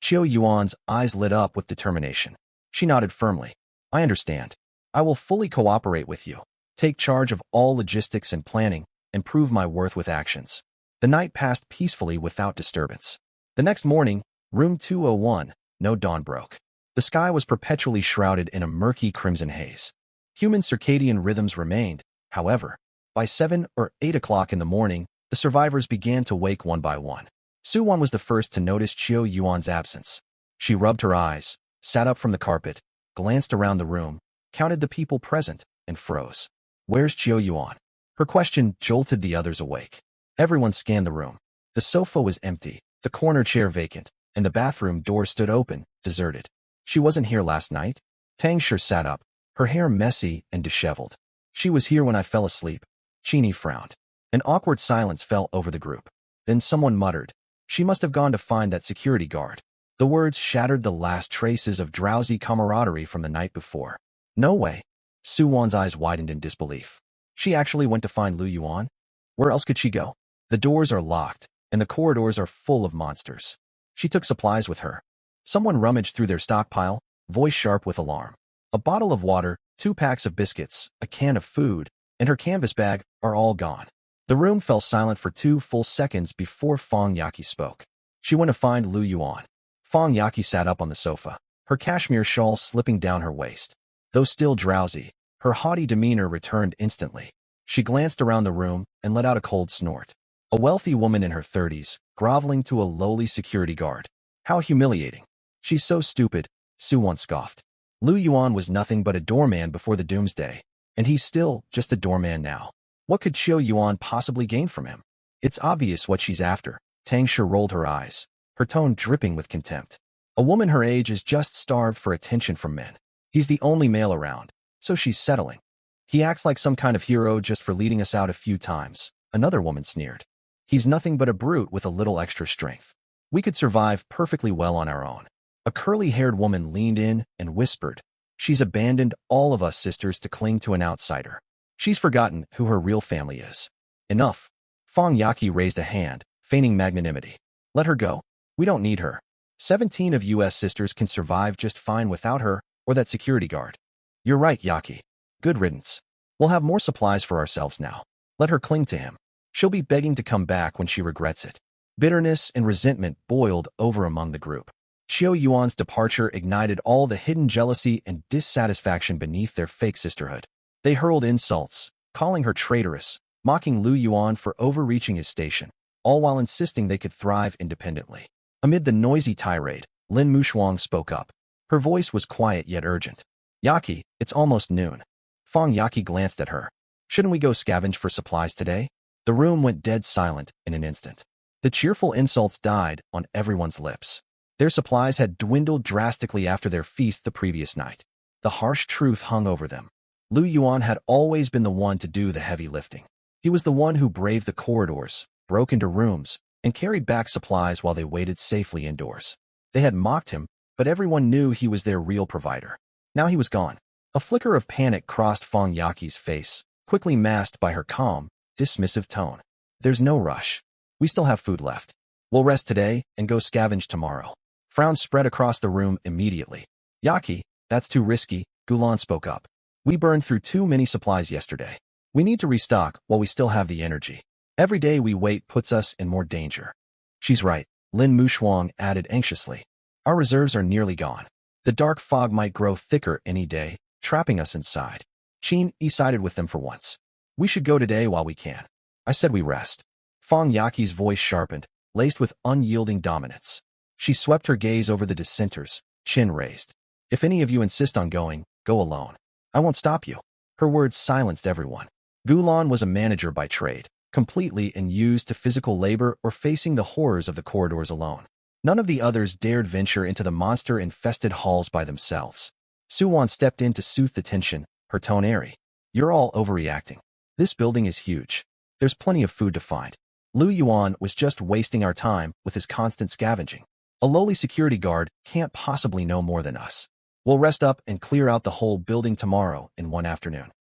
Qiu Yuan's eyes lit up with determination. She nodded firmly. I understand. I will fully cooperate with you, take charge of all logistics and planning, and prove my worth with actions. The night passed peacefully without disturbance. The next morning, room 201, no dawn broke. The sky was perpetually shrouded in a murky crimson haze. Human circadian rhythms remained, however. By 7 or 8 o'clock in the morning, the survivors began to wake one by one. Su-Wan was the first to notice Qiu Yuan's absence. She rubbed her eyes, sat up from the carpet, glanced around the room, counted the people present, and froze. Where's Qiu Yuan? Her question jolted the others awake. Everyone scanned the room. The sofa was empty, the corner chair vacant, and the bathroom door stood open, deserted. She wasn't here last night? Tang Shi sat up, her hair messy and disheveled. She was here when I fell asleep. Qini frowned. An awkward silence fell over the group. Then someone muttered, she must have gone to find that security guard. The words shattered the last traces of drowsy camaraderie from the night before. No way. Su-Wan's eyes widened in disbelief. She actually went to find Lu Yuan? Where else could she go? The doors are locked, and the corridors are full of monsters. She took supplies with her. Someone rummaged through their stockpile, voice sharp with alarm. A bottle of water, 2 packs of biscuits, a can of food, and her canvas bag are all gone. The room fell silent for 2 full seconds before Fong Yaqi spoke. She went to find Lu Yuan. Fong Yaqi sat up on the sofa, her cashmere shawl slipping down her waist. Though still drowsy, her haughty demeanor returned instantly. She glanced around the room and let out a cold snort. A wealthy woman in her 30s, groveling to a lowly security guard. How humiliating. She's so stupid, Su-Wan scoffed. Lu Yuan was nothing but a doorman before the doomsday, and he's still just a doorman now. What could Qiu Yuan possibly gain from him? It's obvious what she's after. Tang Shi rolled her eyes, her tone dripping with contempt. A woman her age is just starved for attention from men. He's the only male around, so she's settling. He acts like some kind of hero just for leading us out a few times, another woman sneered. He's nothing but a brute with a little extra strength. We could survive perfectly well on our own. A curly-haired woman leaned in and whispered, she's abandoned all of us sisters to cling to an outsider. She's forgotten who her real family is. Enough. Fong Yaqi raised a hand, feigning magnanimity. Let her go. We don't need her. 17 of U.S. sisters can survive just fine without her or that security guard. You're right, Yaqi. Good riddance. We'll have more supplies for ourselves now. Let her cling to him. She'll be begging to come back when she regrets it. Bitterness and resentment boiled over among the group. Qiu Yuan's departure ignited all the hidden jealousy and dissatisfaction beneath their fake sisterhood. They hurled insults, calling her traitorous, mocking Lu Yuan for overreaching his station, all while insisting they could thrive independently. Amid the noisy tirade, Lin Mushuang spoke up. Her voice was quiet yet urgent. Yaqi, it's almost noon. Fong Yaqi glanced at her. Shouldn't we go scavenge for supplies today? The room went dead silent in an instant. The cheerful insults died on everyone's lips. Their supplies had dwindled drastically after their feast the previous night. The harsh truth hung over them. Lu Yuan had always been the one to do the heavy lifting. He was the one who braved the corridors, broke into rooms, and carried back supplies while they waited safely indoors. They had mocked him, but everyone knew he was their real provider. Now he was gone. A flicker of panic crossed Fong Yaqi's face, quickly masked by her calm, dismissive tone. There's no rush. We still have food left. We'll rest today and go scavenge tomorrow. Frowns spread across the room immediately. Yaqi, that's too risky, Gulan spoke up. We burned through too many supplies yesterday. We need to restock while we still have the energy. Every day we wait puts us in more danger. She's right, Lin Mushuang added anxiously. Our reserves are nearly gone. The dark fog might grow thicker any day, trapping us inside. Qin sided with them for once. We should go today while we can. I said we rest. Fong Yaqi's voice sharpened, laced with unyielding dominance. She swept her gaze over the dissenters, chin raised. If any of you insist on going, go alone. I won't stop you. Her words silenced everyone. Gulan was a manager by trade, completely unused to physical labor or facing the horrors of the corridors alone. None of the others dared venture into the monster-infested halls by themselves. Suwon stepped in to soothe the tension, her tone airy. You're all overreacting. This building is huge. There's plenty of food to find. Lu Yuan was just wasting our time with his constant scavenging. A lowly security guard can't possibly know more than us. We'll rest up and clear out the whole building tomorrow in one afternoon.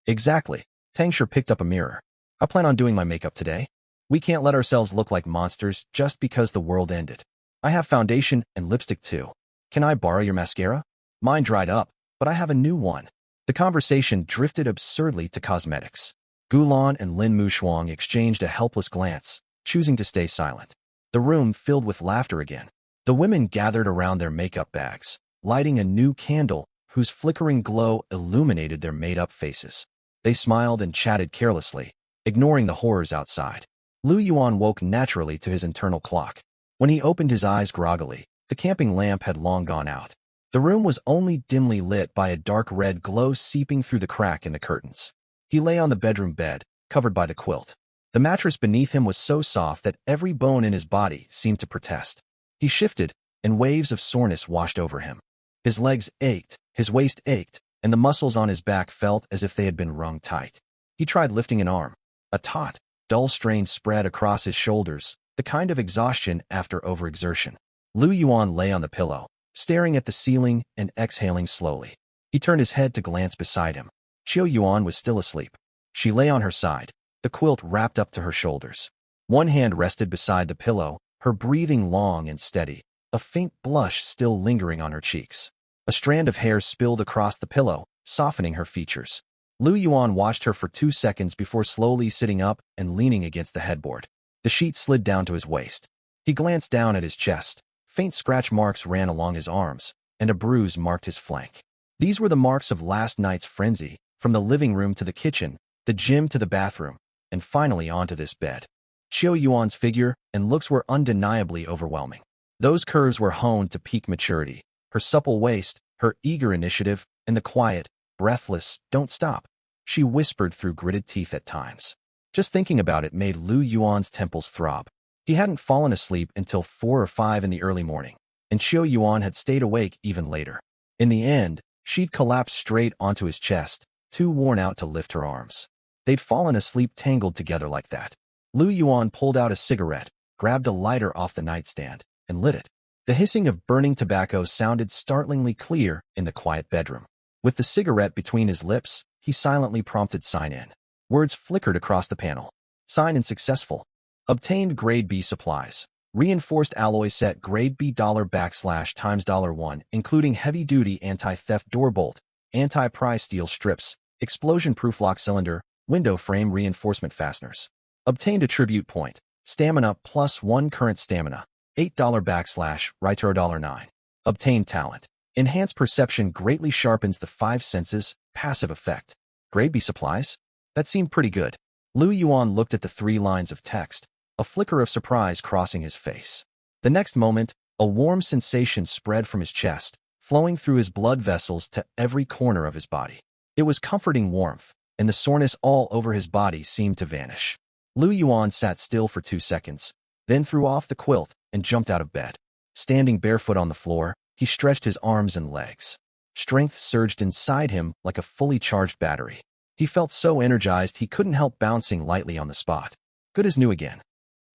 Exactly. Tangshur picked up a mirror. I plan on doing my makeup today. We can't let ourselves look like monsters just because the world ended. I have foundation and lipstick too. Can I borrow your mascara? Mine dried up, but I have a new one. The conversation drifted absurdly to cosmetics. Gulan and Lin Mushuang exchanged a helpless glance, choosing to stay silent. The room filled with laughter again. The women gathered around their makeup bags, lighting a new candle whose flickering glow illuminated their made-up faces. They smiled and chatted carelessly, ignoring the horrors outside. Lu Yuan woke naturally to his internal clock. When he opened his eyes groggily, the camping lamp had long gone out. The room was only dimly lit by a dark red glow seeping through the crack in the curtains. He lay on the bedroom bed, covered by the quilt. The mattress beneath him was so soft that every bone in his body seemed to protest. He shifted, and waves of soreness washed over him. His legs ached, his waist ached, and the muscles on his back felt as if they had been wrung tight. He tried lifting an arm. A taut, dull strain spread across his shoulders, the kind of exhaustion after overexertion. Lu Yuan lay on the pillow, staring at the ceiling and exhaling slowly. He turned his head to glance beside him. Chiu Yuan was still asleep. She lay on her side, the quilt wrapped up to her shoulders. One hand rested beside the pillow, her breathing long and steady, a faint blush still lingering on her cheeks. A strand of hair spilled across the pillow, softening her features. Lu Yuan watched her for 2 seconds before slowly sitting up and leaning against the headboard. The sheet slid down to his waist. He glanced down at his chest. Faint scratch marks ran along his arms, and a bruise marked his flank. These were the marks of last night's frenzy, from the living room to the kitchen, the gym to the bathroom, and finally onto this bed. Chiu Yuan's figure and looks were undeniably overwhelming. Those curves were honed to peak maturity. Her supple waist, her eager initiative, and the quiet, breathless, "Don't stop," she whispered through gritted teeth at times. Just thinking about it made Lu Yuan's temples throb. He hadn't fallen asleep until 4 or 5 in the early morning, and Chiu Yuan had stayed awake even later. In the end, she'd collapsed straight onto his chest, too worn out to lift her arms. They'd fallen asleep tangled together like that. Lu Yuan pulled out a cigarette, grabbed a lighter off the nightstand, and lit it. The hissing of burning tobacco sounded startlingly clear in the quiet bedroom. With the cigarette between his lips, he silently prompted sign in. Words flickered across the panel. Sign in successful. Obtained grade B supplies. Reinforced alloy set grade B $\$ $1, including heavy-duty anti-theft door bolt, anti-pry steel strips, explosion-proof lock cylinder, window frame reinforcement fasteners. Obtained attribute point. Stamina +1 current stamina. $8 / Riter $9. Obtained talent. Enhanced perception greatly sharpens the 5 senses. Passive effect. Grade B supplies? That seemed pretty good. Lu Yuan looked at the 3 lines of text, a flicker of surprise crossing his face. The next moment, a warm sensation spread from his chest, flowing through his blood vessels to every corner of his body. It was comforting warmth, and the soreness all over his body seemed to vanish. Lu Yuan sat still for 2 seconds, then threw off the quilt and jumped out of bed. Standing barefoot on the floor, he stretched his arms and legs. Strength surged inside him like a fully charged battery. He felt so energized he couldn't help bouncing lightly on the spot. Good as new again.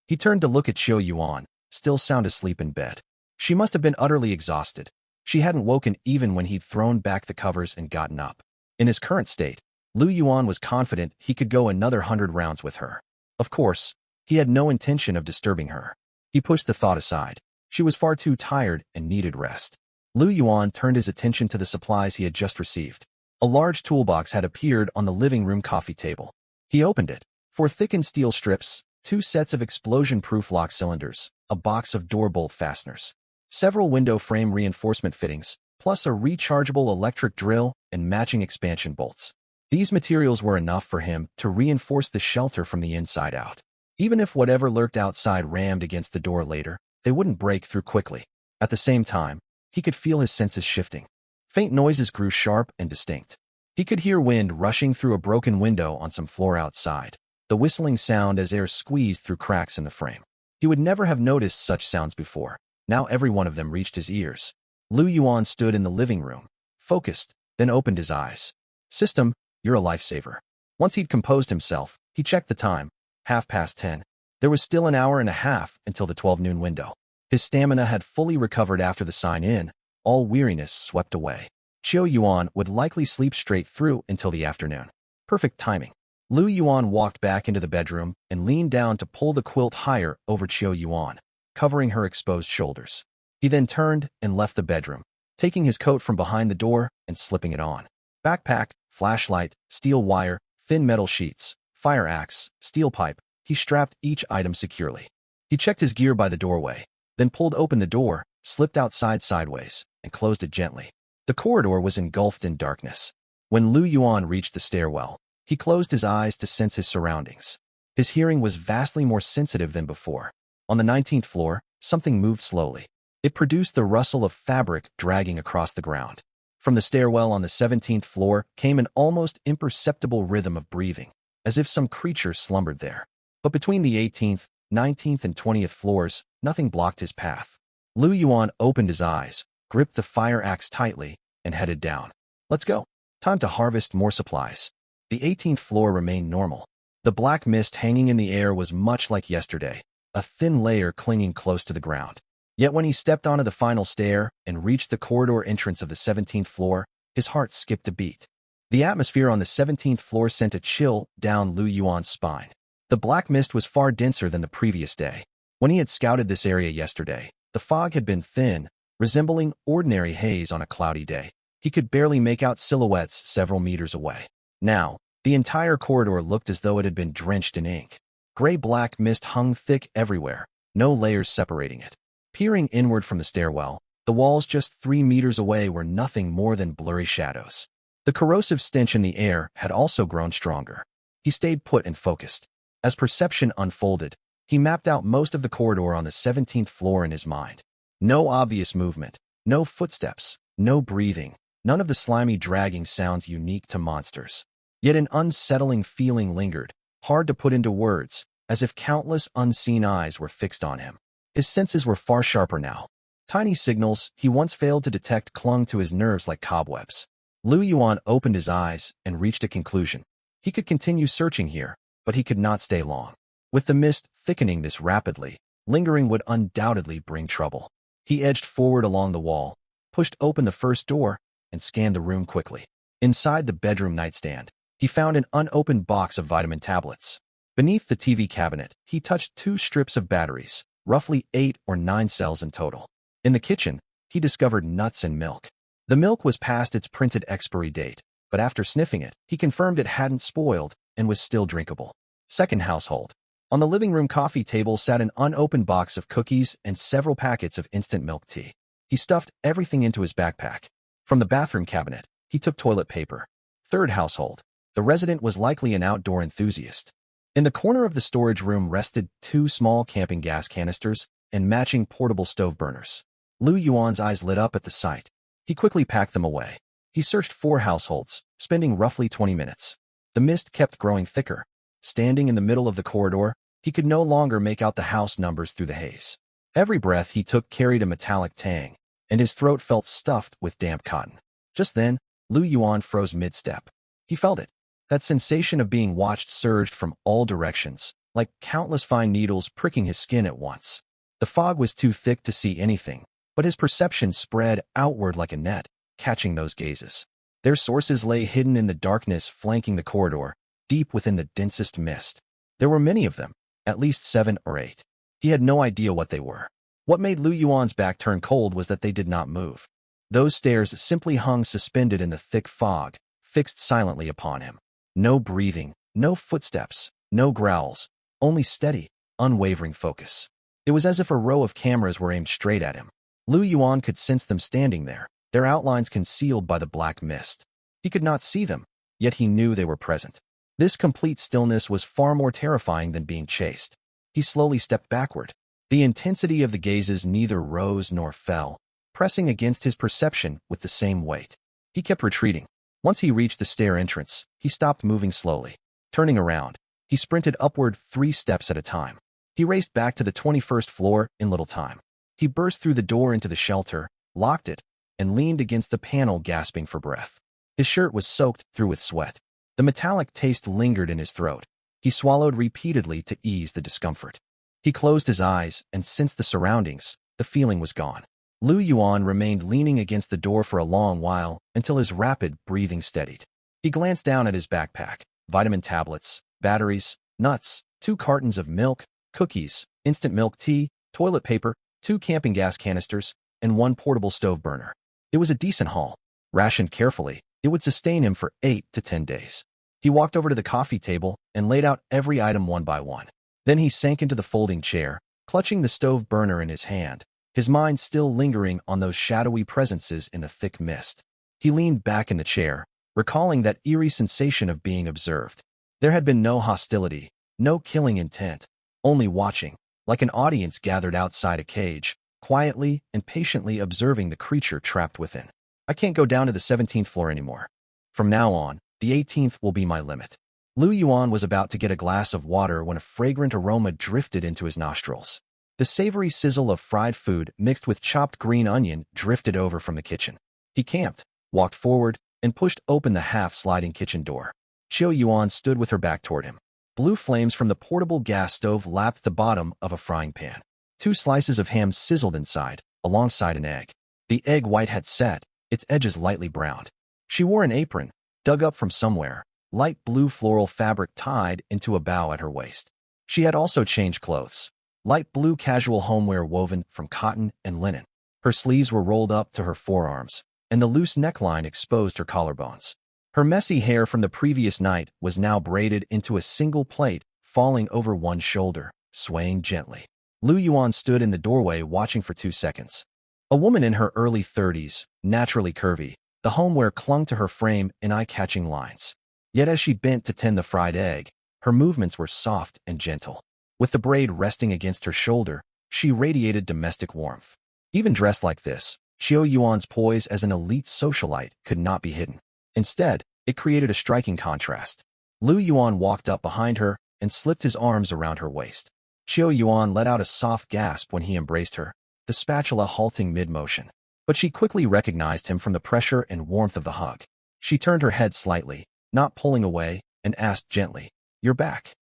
He turned to look at Chiu Yuan, still sound asleep in bed. She must have been utterly exhausted. She hadn't woken even when he'd thrown back the covers and gotten up. In his current state, Lu Yuan was confident he could go another 100 rounds with her. Of course, he had no intention of disturbing her. He pushed the thought aside. She was far too tired and needed rest. Lu Yuan turned his attention to the supplies he had just received. A large toolbox had appeared on the living room coffee table. He opened it. 4 thickened steel strips, 2 sets of explosion-proof lock cylinders, a box of door bolt fasteners, several window frame reinforcement fittings, plus a rechargeable electric drill and matching expansion bolts. These materials were enough for him to reinforce the shelter from the inside out. Even if whatever lurked outside rammed against the door later, they wouldn't break through quickly. At the same time, he could feel his senses shifting. Faint noises grew sharp and distinct. He could hear wind rushing through a broken window on some floor outside, the whistling sound as air squeezed through cracks in the frame. He would never have noticed such sounds before. Now every one of them reached his ears. Lu Yuan stood in the living room, focused, then opened his eyes. System, you're a lifesaver. Once he'd composed himself, he checked the time, 10:30. There was still an hour and a half until the 12 noon window. His stamina had fully recovered after the sign-in, all weariness swept away. Chiu Yuan would likely sleep straight through until the afternoon. Perfect timing. Lu Yuan walked back into the bedroom and leaned down to pull the quilt higher over Chiu Yuan, covering her exposed shoulders. He then turned and left the bedroom, taking his coat from behind the door and slipping it on. Backpack, flashlight, steel wire, thin metal sheets, fire axe, steel pipe. He strapped each item securely. He checked his gear by the doorway, then pulled open the door, slipped outside sideways, and closed it gently. The corridor was engulfed in darkness. When Lu Yuan reached the stairwell, he closed his eyes to sense his surroundings. His hearing was vastly more sensitive than before. On the 19th floor, something moved slowly. It produced the rustle of fabric dragging across the ground. From the stairwell on the 17th floor came an almost imperceptible rhythm of breathing, as if some creature slumbered there. But between the 18th, 19th, and 20th floors, nothing blocked his path. Lu Yuan opened his eyes, gripped the fire axe tightly, and headed down. Let's go. Time to harvest more supplies. The 18th floor remained normal. The black mist hanging in the air was much like yesterday, a thin layer clinging close to the ground. Yet when he stepped onto the final stair and reached the corridor entrance of the 17th floor, his heart skipped a beat. The atmosphere on the 17th floor sent a chill down Lu Yuan's spine. The black mist was far denser than the previous day. When he had scouted this area yesterday, the fog had been thin, resembling ordinary haze on a cloudy day. He could barely make out silhouettes several meters away. Now, the entire corridor looked as though it had been drenched in ink. Gray-black mist hung thick everywhere, no layers separating it. Peering inward from the stairwell, the walls just 3 meters away were nothing more than blurry shadows. The corrosive stench in the air had also grown stronger. He stayed put and focused. As perception unfolded, he mapped out most of the corridor on the 17th floor in his mind. No obvious movement, no footsteps, no breathing, none of the slimy dragging sounds unique to monsters. Yet an unsettling feeling lingered, hard to put into words, as if countless unseen eyes were fixed on him. His senses were far sharper now. Tiny signals he once failed to detect clung to his nerves like cobwebs. Lu Yuan opened his eyes and reached a conclusion. He could continue searching here, but he could not stay long. With the mist thickening this rapidly, lingering would undoubtedly bring trouble. He edged forward along the wall, pushed open the first door, and scanned the room quickly. Inside the bedroom nightstand, he found an unopened box of vitamin tablets. Beneath the TV cabinet, he touched 2 strips of batteries, roughly 8 or 9 cells in total. In the kitchen, he discovered nuts and milk. The milk was past its printed expiry date, but after sniffing it, he confirmed it hadn't spoiled and was still drinkable. Second household. On the living room coffee table sat an unopened box of cookies and several packets of instant milk tea. He stuffed everything into his backpack. From the bathroom cabinet, he took toilet paper. Third household. The resident was likely an outdoor enthusiast. In the corner of the storage room rested 2 small camping gas canisters and matching portable stove burners. Lu Yuan's eyes lit up at the sight. He quickly packed them away. He searched 4 households, spending roughly 20 minutes. The mist kept growing thicker. Standing in the middle of the corridor, he could no longer make out the house numbers through the haze. Every breath he took carried a metallic tang, and his throat felt stuffed with damp cotton. Just then, Lu Yuan froze mid-step. He felt it. That sensation of being watched surged from all directions, like countless fine needles pricking his skin at once. The fog was too thick to see anything, but his perception spread outward like a net, catching those gazes. Their sources lay hidden in the darkness flanking the corridor, deep within the densest mist. There were many of them, at least 7 or 8. He had no idea what they were. What made Lu Yuan's back turn cold was that they did not move. Those stairs simply hung suspended in the thick fog, fixed silently upon him. No breathing, no footsteps, no growls, only steady, unwavering focus. It was as if a row of cameras were aimed straight at him. Lu Yuan could sense them standing there, their outlines concealed by the black mist. He could not see them, yet he knew they were present. This complete stillness was far more terrifying than being chased. He slowly stepped backward. The intensity of the gazes neither rose nor fell, pressing against his perception with the same weight. He kept retreating. Once he reached the stair entrance, he stopped moving slowly. Turning around, he sprinted upward 3 steps at a time. He raced back to the 21st floor in little time. He burst through the door into the shelter, locked it, and leaned against the panel gasping for breath. His shirt was soaked through with sweat. The metallic taste lingered in his throat. He swallowed repeatedly to ease the discomfort. He closed his eyes and sensed the surroundings. The feeling was gone. Lu Yuan remained leaning against the door for a long while until his rapid breathing steadied. He glanced down at his backpack. Vitamin tablets, batteries, nuts, 2 cartons of milk, cookies, instant milk tea, toilet paper, 2 camping gas canisters, and 1 portable stove burner. It was a decent haul. Rationed carefully, it would sustain him for 8 to 10 days. He walked over to the coffee table and laid out every item one by one. Then he sank into the folding chair, clutching the stove burner in his hand, his mind still lingering on those shadowy presences in the thick mist. He leaned back in the chair, recalling that eerie sensation of being observed. There had been no hostility, no killing intent, only watching, like an audience gathered outside a cage, quietly and patiently observing the creature trapped within. I can't go down to the 17th floor anymore. From now on, the 18th will be my limit. Lu Yuan was about to get a glass of water when a fragrant aroma drifted into his nostrils. The savory sizzle of fried food mixed with chopped green onion drifted over from the kitchen. He camped, walked forward, and pushed open the half-sliding kitchen door. Qiu Yuan stood with her back toward him. Blue flames from the portable gas stove lapped the bottom of a frying pan. 2 slices of ham sizzled inside, alongside an egg. The egg white had set, its edges lightly browned. She wore an apron, dug up from somewhere, light blue floral fabric tied into a bow at her waist. She had also changed clothes. Light blue casual homeware woven from cotton and linen. Her sleeves were rolled up to her forearms, and the loose neckline exposed her collarbones. Her messy hair from the previous night was now braided into a single plait, falling over one shoulder, swaying gently. Lu Yuan stood in the doorway watching for 2 seconds. A woman in her early 30s, naturally curvy, the homeware clung to her frame in eye-catching lines. Yet as she bent to tend the fried egg, her movements were soft and gentle. With the braid resting against her shoulder, she radiated domestic warmth. Even dressed like this, Qiu Yuan's poise as an elite socialite could not be hidden. Instead, it created a striking contrast. Lu Yuan walked up behind her and slipped his arms around her waist. Qiu Yuan let out a soft gasp when he embraced her, the spatula halting mid-motion. But she quickly recognized him from the pressure and warmth of the hug. She turned her head slightly, not pulling away, and asked gently, "You're back.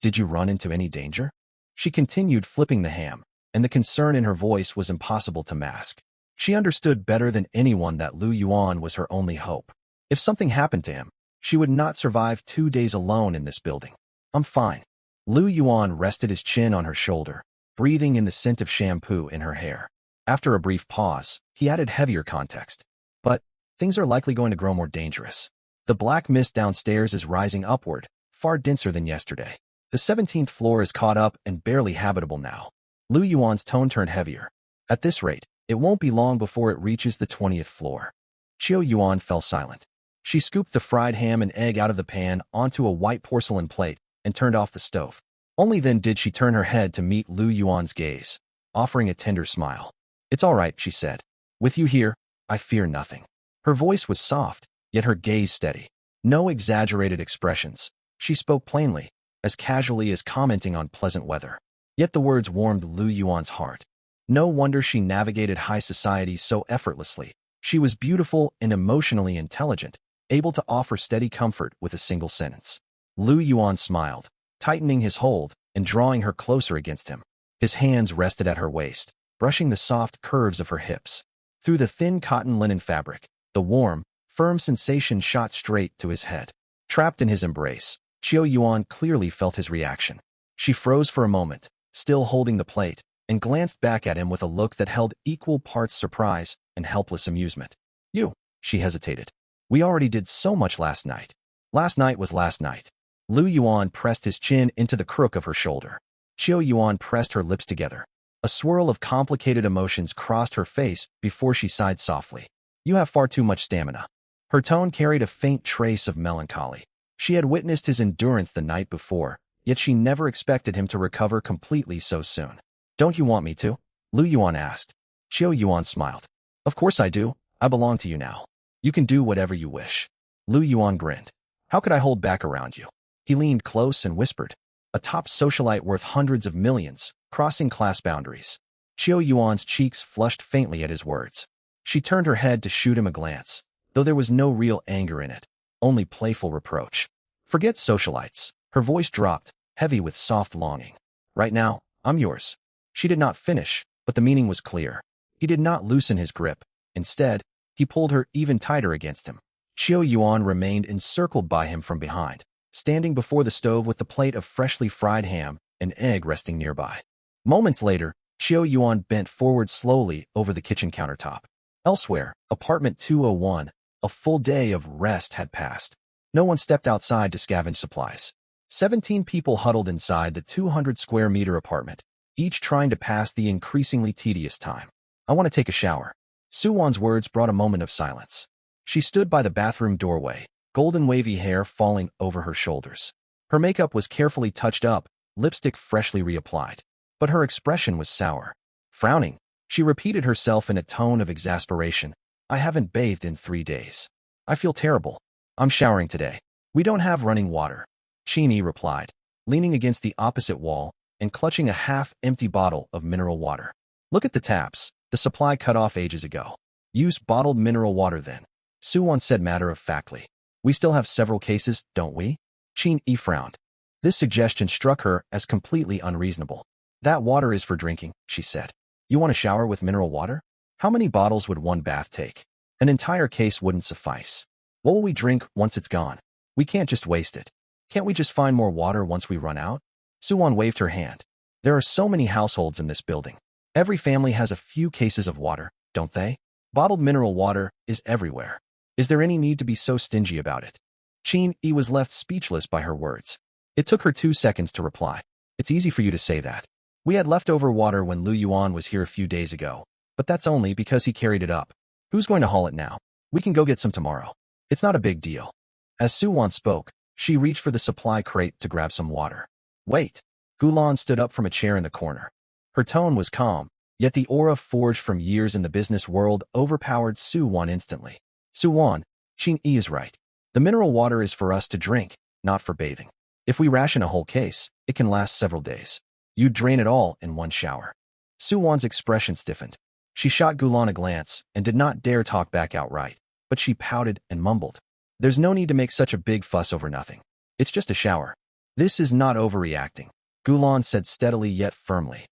Did you run into any danger?" She continued flipping the ham, and the concern in her voice was impossible to mask. She understood better than anyone that Lu Yuan was her only hope. If something happened to him, she would not survive 2 days alone in this building. "I'm fine." Lu Yuan rested his chin on her shoulder, breathing in the scent of shampoo in her hair. After a brief pause, he added heavier context. "But things are likely going to grow more dangerous. The black mist downstairs is rising upward, far denser than yesterday. The 17th floor is caught up and barely habitable now." Lu Yuan's tone turned heavier. "At this rate, it won't be long before it reaches the 20th floor." Qiu Yuan fell silent. She scooped the fried ham and egg out of the pan onto a white porcelain plate and turned off the stove. Only then did she turn her head to meet Lu Yuan's gaze, offering a tender smile. "It's all right," she said. "With you here, I fear nothing." Her voice was soft, yet her gaze steady. No exaggerated expressions. She spoke plainly, as casually as commenting on pleasant weather. Yet the words warmed Lu Yuan's heart. No wonder she navigated high society so effortlessly. She was beautiful and emotionally intelligent, able to offer steady comfort with a single sentence. Lu Yuan smiled, tightening his hold and drawing her closer against him. His hands rested at her waist, brushing the soft curves of her hips. Through the thin cotton linen fabric, the warm, firm sensation shot straight to his head. Trapped in his embrace, Qiu Yuan clearly felt his reaction. She froze for a moment, still holding the plate, and glanced back at him with a look that held equal parts surprise and helpless amusement. "You," she hesitated. "We already did so much last night." "Last night was last night." Lu Yuan pressed his chin into the crook of her shoulder. Qiu Yuan pressed her lips together. A swirl of complicated emotions crossed her face before she sighed softly. "You have far too much stamina." Her tone carried a faint trace of melancholy. She had witnessed his endurance the night before, yet she never expected him to recover completely so soon. "Don't you want me to?" Lu Yuan asked. Qiu Yuan smiled. "Of course I do. I belong to you now. You can do whatever you wish." Lu Yuan grinned. "How could I hold back around you?" He leaned close and whispered, "A top socialite worth hundreds of millions, crossing class boundaries. Qiu Yuan's cheeks flushed faintly at his words. She turned her head to shoot him a glance, though there was no real anger in it, only playful reproach. Forget socialites. Her voice dropped, heavy with soft longing. Right now, I'm yours. She did not finish, but the meaning was clear. He did not loosen his grip. Instead, he pulled her even tighter against him. Qiu Yuan remained encircled by him from behind, standing before the stove with the plate of freshly fried ham and egg resting nearby. Moments later, Qiu Yuan bent forward slowly over the kitchen countertop. Elsewhere, apartment 201, a full day of rest had passed. No one stepped outside to scavenge supplies. 17 people huddled inside the 200-square-meter apartment, each trying to pass the increasingly tedious time. I want to take a shower. Suwon's words brought a moment of silence. She stood by the bathroom doorway, golden wavy hair falling over her shoulders. Her makeup was carefully touched up, lipstick freshly reapplied. But her expression was sour. Frowning, she repeated herself in a tone of exasperation. I haven't bathed in 3 days. I feel terrible. I'm showering today. We don't have running water. Qin replied, leaning against the opposite wall and clutching a half-empty bottle of mineral water. Look at the taps. The supply cut off ages ago. Use bottled mineral water then. Suwon said matter-of-factly. We still have several cases, don't we? Qin frowned. This suggestion struck her as completely unreasonable. That water is for drinking, she said. You want to shower with mineral water? How many bottles would one bath take? An entire case wouldn't suffice. What will we drink once it's gone? We can't just waste it. Can't we just find more water once we run out? Suwon waved her hand. There are so many households in this building. Every family has a few cases of water, don't they? Bottled mineral water is everywhere. Is there any need to be so stingy about it? Qin was left speechless by her words. It took her 2 seconds to reply. It's easy for you to say that. We had leftover water when Lu Yuan was here a few days ago, but that's only because he carried it up. Who's going to haul it now? We can go get some tomorrow. It's not a big deal. As Suwon spoke, she reached for the supply crate to grab some water. Wait. Gulan stood up from a chair in the corner. Her tone was calm, yet the aura forged from years in the business world overpowered Suwon instantly. Suwon, Qin is right. The mineral water is for us to drink, not for bathing. If we ration a whole case, it can last several days. You'd drain it all in one shower. Suwon's expression stiffened. She shot Gulan a glance and did not dare talk back outright, but she pouted and mumbled. There's no need to make such a big fuss over nothing. It's just a shower. This is not overreacting, Gulan said steadily yet firmly.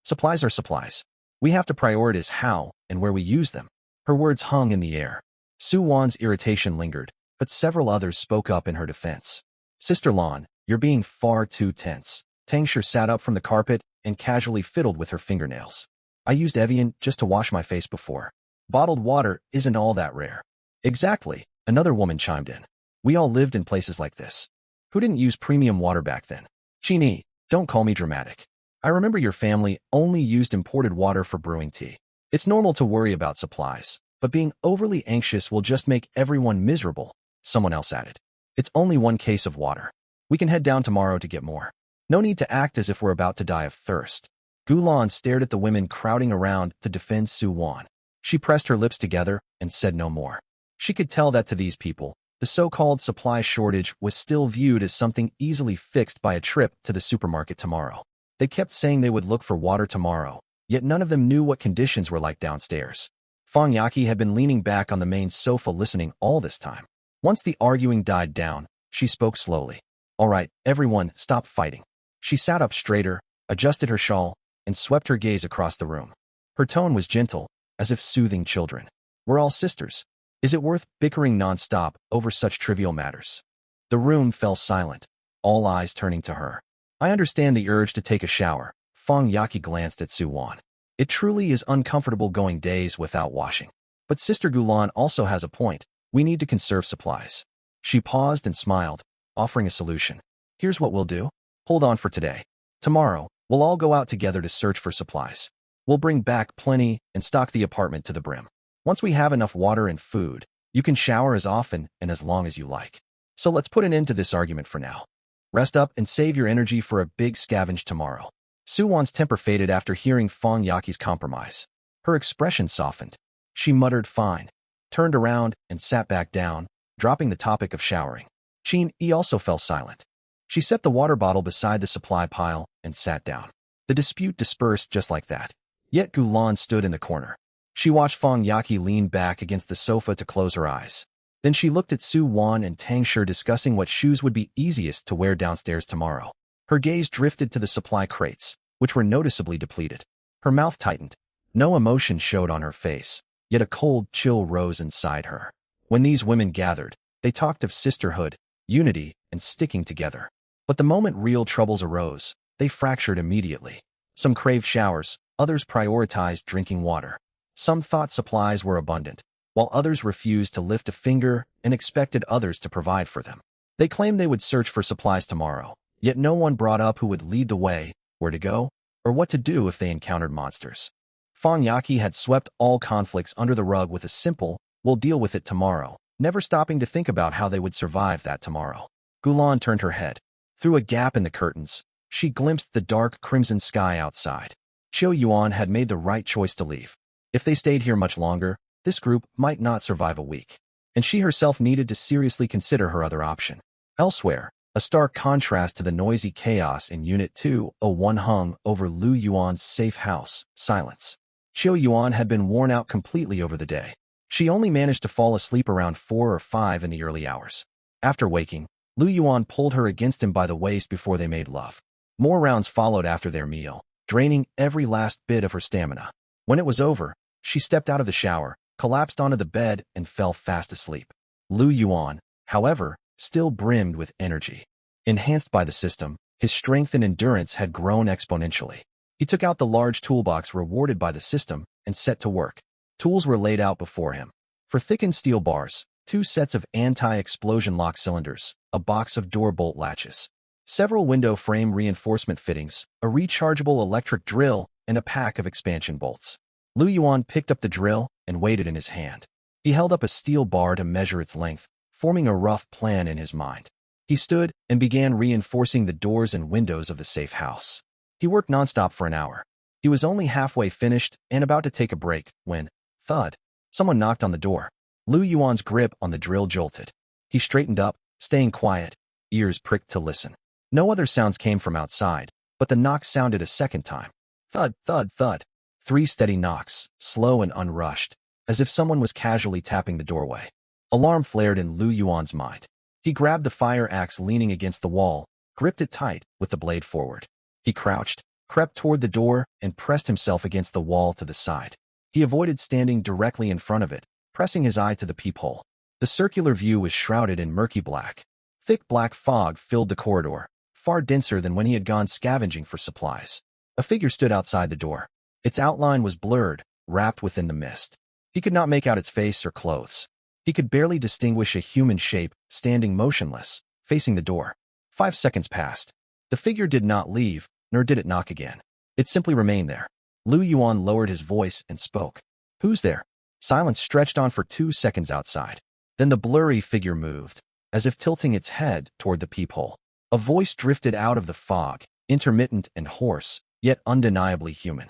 Supplies are supplies. We have to prioritize how and where we use them. Her words hung in the air. Suwon's irritation lingered, but several others spoke up in her defense. Sister Lan, you're being far too tense. Tangshur sat up from the carpet and casually fiddled with her fingernails. I used Evian just to wash my face before. Bottled water isn't all that rare. Exactly, another woman chimed in. We all lived in places like this. Who didn't use premium water back then? Qin, don't call me dramatic. I remember your family only used imported water for brewing tea. It's normal to worry about supplies, but being overly anxious will just make everyone miserable, someone else added. It's only one case of water. We can head down tomorrow to get more. No need to act as if we're about to die of thirst. Gulan stared at the women crowding around to defend Suwon. She pressed her lips together and said no more. She could tell that to these people, the so-called supply shortage was still viewed as something easily fixed by a trip to the supermarket tomorrow. They kept saying they would look for water tomorrow, yet none of them knew what conditions were like downstairs. Fang Yaqi had been leaning back on the main sofa listening all this time. Once the arguing died down, she spoke slowly. All right, everyone, stop fighting. She sat up straighter, adjusted her shawl, and swept her gaze across the room. Her tone was gentle, as if soothing children. We're all sisters. Is it worth bickering non-stop over such trivial matters? The room fell silent, all eyes turning to her. I understand the urge to take a shower. Fang Yaqi glanced at Suwon. It truly is uncomfortable going days without washing. But Sister Gulan also has a point. We need to conserve supplies. She paused and smiled, offering a solution. Here's what we'll do. Hold on for today. Tomorrow, we'll all go out together to search for supplies. We'll bring back plenty and stock the apartment to the brim. Once we have enough water and food, you can shower as often and as long as you like. So let's put an end to this argument for now. Rest up and save your energy for a big scavenge tomorrow. Suwon's temper faded after hearing Fang Yaqi's compromise. Her expression softened. She muttered fine, turned around and sat back down, dropping the topic of showering. Qin also fell silent. She set the water bottle beside the supply pile and sat down. The dispute dispersed just like that. Yet Gulan stood in the corner. She watched Fang Yaqi lean back against the sofa to close her eyes. Then she looked at Su Wan and Tang Shi discussing what shoes would be easiest to wear downstairs tomorrow. Her gaze drifted to the supply crates, which were noticeably depleted. Her mouth tightened. No emotion showed on her face, yet a cold chill rose inside her. When these women gathered, they talked of sisterhood, unity, and sticking together. But the moment real troubles arose, they fractured immediately. Some craved showers, others prioritized drinking water. Some thought supplies were abundant, while others refused to lift a finger and expected others to provide for them. They claimed they would search for supplies tomorrow, yet no one brought up who would lead the way, where to go, or what to do if they encountered monsters. Fang Yaqi had swept all conflicts under the rug with a simple, "We'll deal with it tomorrow," never stopping to think about how they would survive that tomorrow. Gulan turned her head. Through a gap in the curtains, she glimpsed the dark crimson sky outside. Qiu Yuan had made the right choice to leave. If they stayed here much longer, this group might not survive a week, and she herself needed to seriously consider her other option. Elsewhere, a stark contrast to the noisy chaos in Unit 201 hung over Lu Yuan's safe house, silence. Qiu Yuan had been worn out completely over the day. She only managed to fall asleep around 4 or 5 in the early hours. After waking, Lu Yuan pulled her against him by the waist before they made love. More rounds followed after their meal, draining every last bit of her stamina. When it was over, she stepped out of the shower, collapsed onto the bed, and fell fast asleep. Lu Yuan, however, still brimmed with energy. Enhanced by the system, his strength and endurance had grown exponentially. He took out the large toolbox rewarded by the system and set to work. Tools were laid out before him. For thickened steel bars, 2 sets of anti-explosion lock cylinders, a box of door bolt latches, several window frame reinforcement fittings, a rechargeable electric drill, and a pack of expansion bolts. Lu Yuan picked up the drill and weighed it in his hand. He held up a steel bar to measure its length, forming a rough plan in his mind. He stood and began reinforcing the doors and windows of the safe house. He worked nonstop for an hour. He was only halfway finished and about to take a break when, thud, someone knocked on the door. Lu Yuan's grip on the drill jolted. He straightened up, staying quiet, ears pricked to listen. No other sounds came from outside, but the knock sounded a second time. Thud, thud, thud. 3 steady knocks, slow and unrushed, as if someone was casually tapping the doorway. Alarm flared in Lu Yuan's mind. He grabbed the fire axe leaning against the wall, gripped it tight, with the blade forward. He crouched, crept toward the door, and pressed himself against the wall to the side. He avoided standing directly in front of it, pressing his eye to the peephole. The circular view was shrouded in murky black. Thick black fog filled the corridor, far denser than when he had gone scavenging for supplies. A figure stood outside the door. Its outline was blurred, wrapped within the mist. He could not make out its face or clothes. He could barely distinguish a human shape, standing motionless, facing the door. 5 seconds passed. The figure did not leave, nor did it knock again. It simply remained there. Lu Yuan lowered his voice and spoke. "Who's there?" Silence stretched on for 2 seconds outside. Then the blurry figure moved, as if tilting its head toward the peephole. A voice drifted out of the fog, intermittent and hoarse, yet undeniably human.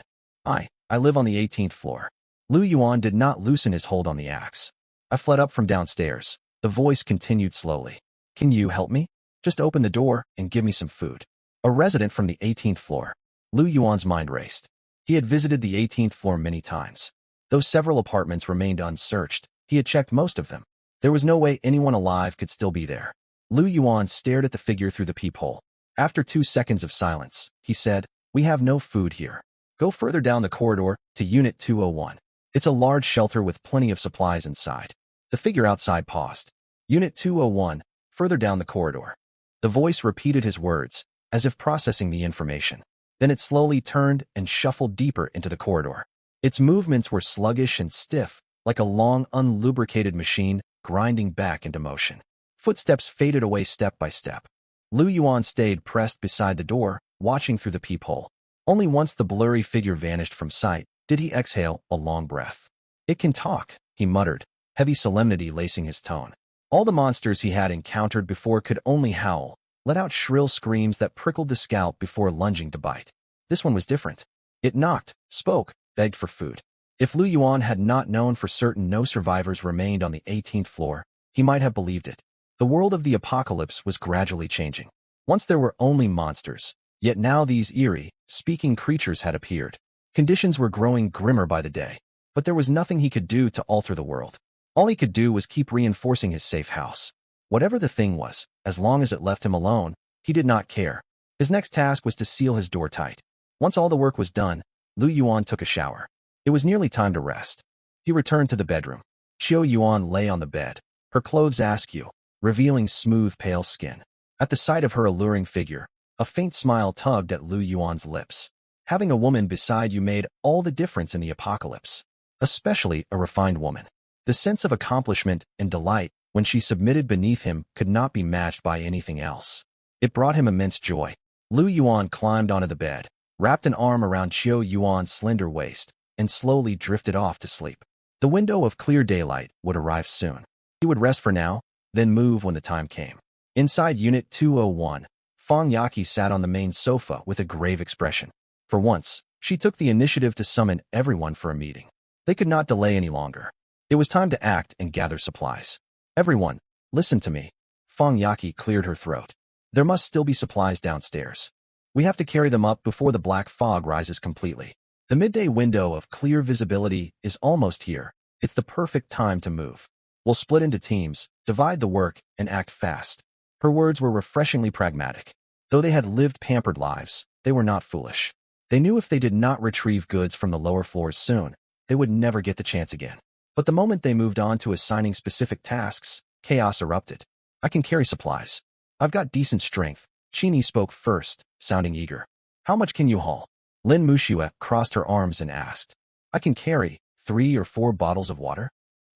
I live on the 18th floor." Lu Yuan did not loosen his hold on the axe. "I fled up from downstairs." The voice continued slowly. "Can you help me? Just open the door and give me some food." A resident from the 18th floor. Lu Yuan's mind raced. He had visited the 18th floor many times. Though several apartments remained unsearched, he had checked most of them. There was no way anyone alive could still be there. Lu Yuan stared at the figure through the peephole. After 2 seconds of silence, he said, "We have no food here. Go further down the corridor to Unit 201. It's a large shelter with plenty of supplies inside." The figure outside paused. "Unit 201, further down the corridor." The voice repeated his words, as if processing the information. Then it slowly turned and shuffled deeper into the corridor. Its movements were sluggish and stiff, like a long, unlubricated machine grinding back into motion. Footsteps faded away step by step. Lu Yuan stayed pressed beside the door, watching through the peephole. Only once the blurry figure vanished from sight did he exhale a long breath. "It can talk," he muttered, heavy solemnity lacing his tone. All the monsters he had encountered before could only howl, let out shrill screams that prickled the scalp before lunging to bite. This one was different. It knocked, spoke, begged for food. If Lu Yuan had not known for certain no survivors remained on the 18th floor, he might have believed it. The world of the apocalypse was gradually changing. Once there were only monsters, yet now these eerie, speaking creatures had appeared. Conditions were growing grimmer by the day, but there was nothing he could do to alter the world. All he could do was keep reinforcing his safe house. Whatever the thing was, as long as it left him alone, he did not care. His next task was to seal his door tight. Once all the work was done, Lu Yuan took a shower. It was nearly time to rest. He returned to the bedroom. Xiao Yuan lay on the bed, her clothes askew, revealing smooth, pale skin. At the sight of her alluring figure, a faint smile tugged at Lu Yuan's lips. Having a woman beside you made all the difference in the apocalypse, especially a refined woman. The sense of accomplishment and delight when she submitted beneath him could not be matched by anything else. It brought him immense joy. Lu Yuan climbed onto the bed, wrapped an arm around Xiao Yuan's slender waist, and slowly drifted off to sleep. The window of clear daylight would arrive soon. He would rest for now, then move when the time came. Inside Unit 201, Fang Yaqi sat on the main sofa with a grave expression. For once, she took the initiative to summon everyone for a meeting. They could not delay any longer. It was time to act and gather supplies. Everyone, listen to me. Fang Yaqi cleared her throat. There must still be supplies downstairs. We have to carry them up before the black fog rises completely. The midday window of clear visibility is almost here. It's the perfect time to move. We'll split into teams, divide the work, and act fast. Her words were refreshingly pragmatic. Though they had lived pampered lives, they were not foolish. They knew if they did not retrieve goods from the lower floors soon, they would never get the chance again. But the moment they moved on to assigning specific tasks, chaos erupted. I can carry supplies. I've got decent strength. Chini spoke first, sounding eager. How much can you haul? Lin Muxue crossed her arms and asked. I can carry 3 or 4 bottles of water.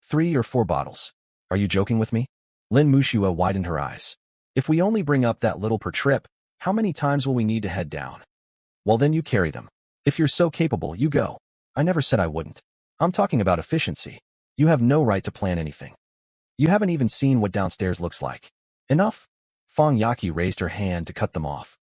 3 or 4 bottles. Are you joking with me? Lin Muxue widened her eyes. If we only bring up that little per trip, how many times will we need to head down? Well, then you carry them. If you're so capable, you go. I never said I wouldn't. I'm talking about efficiency. You have no right to plan anything. You haven't even seen what downstairs looks like. Enough? Fang Yaqi raised her hand to cut them off.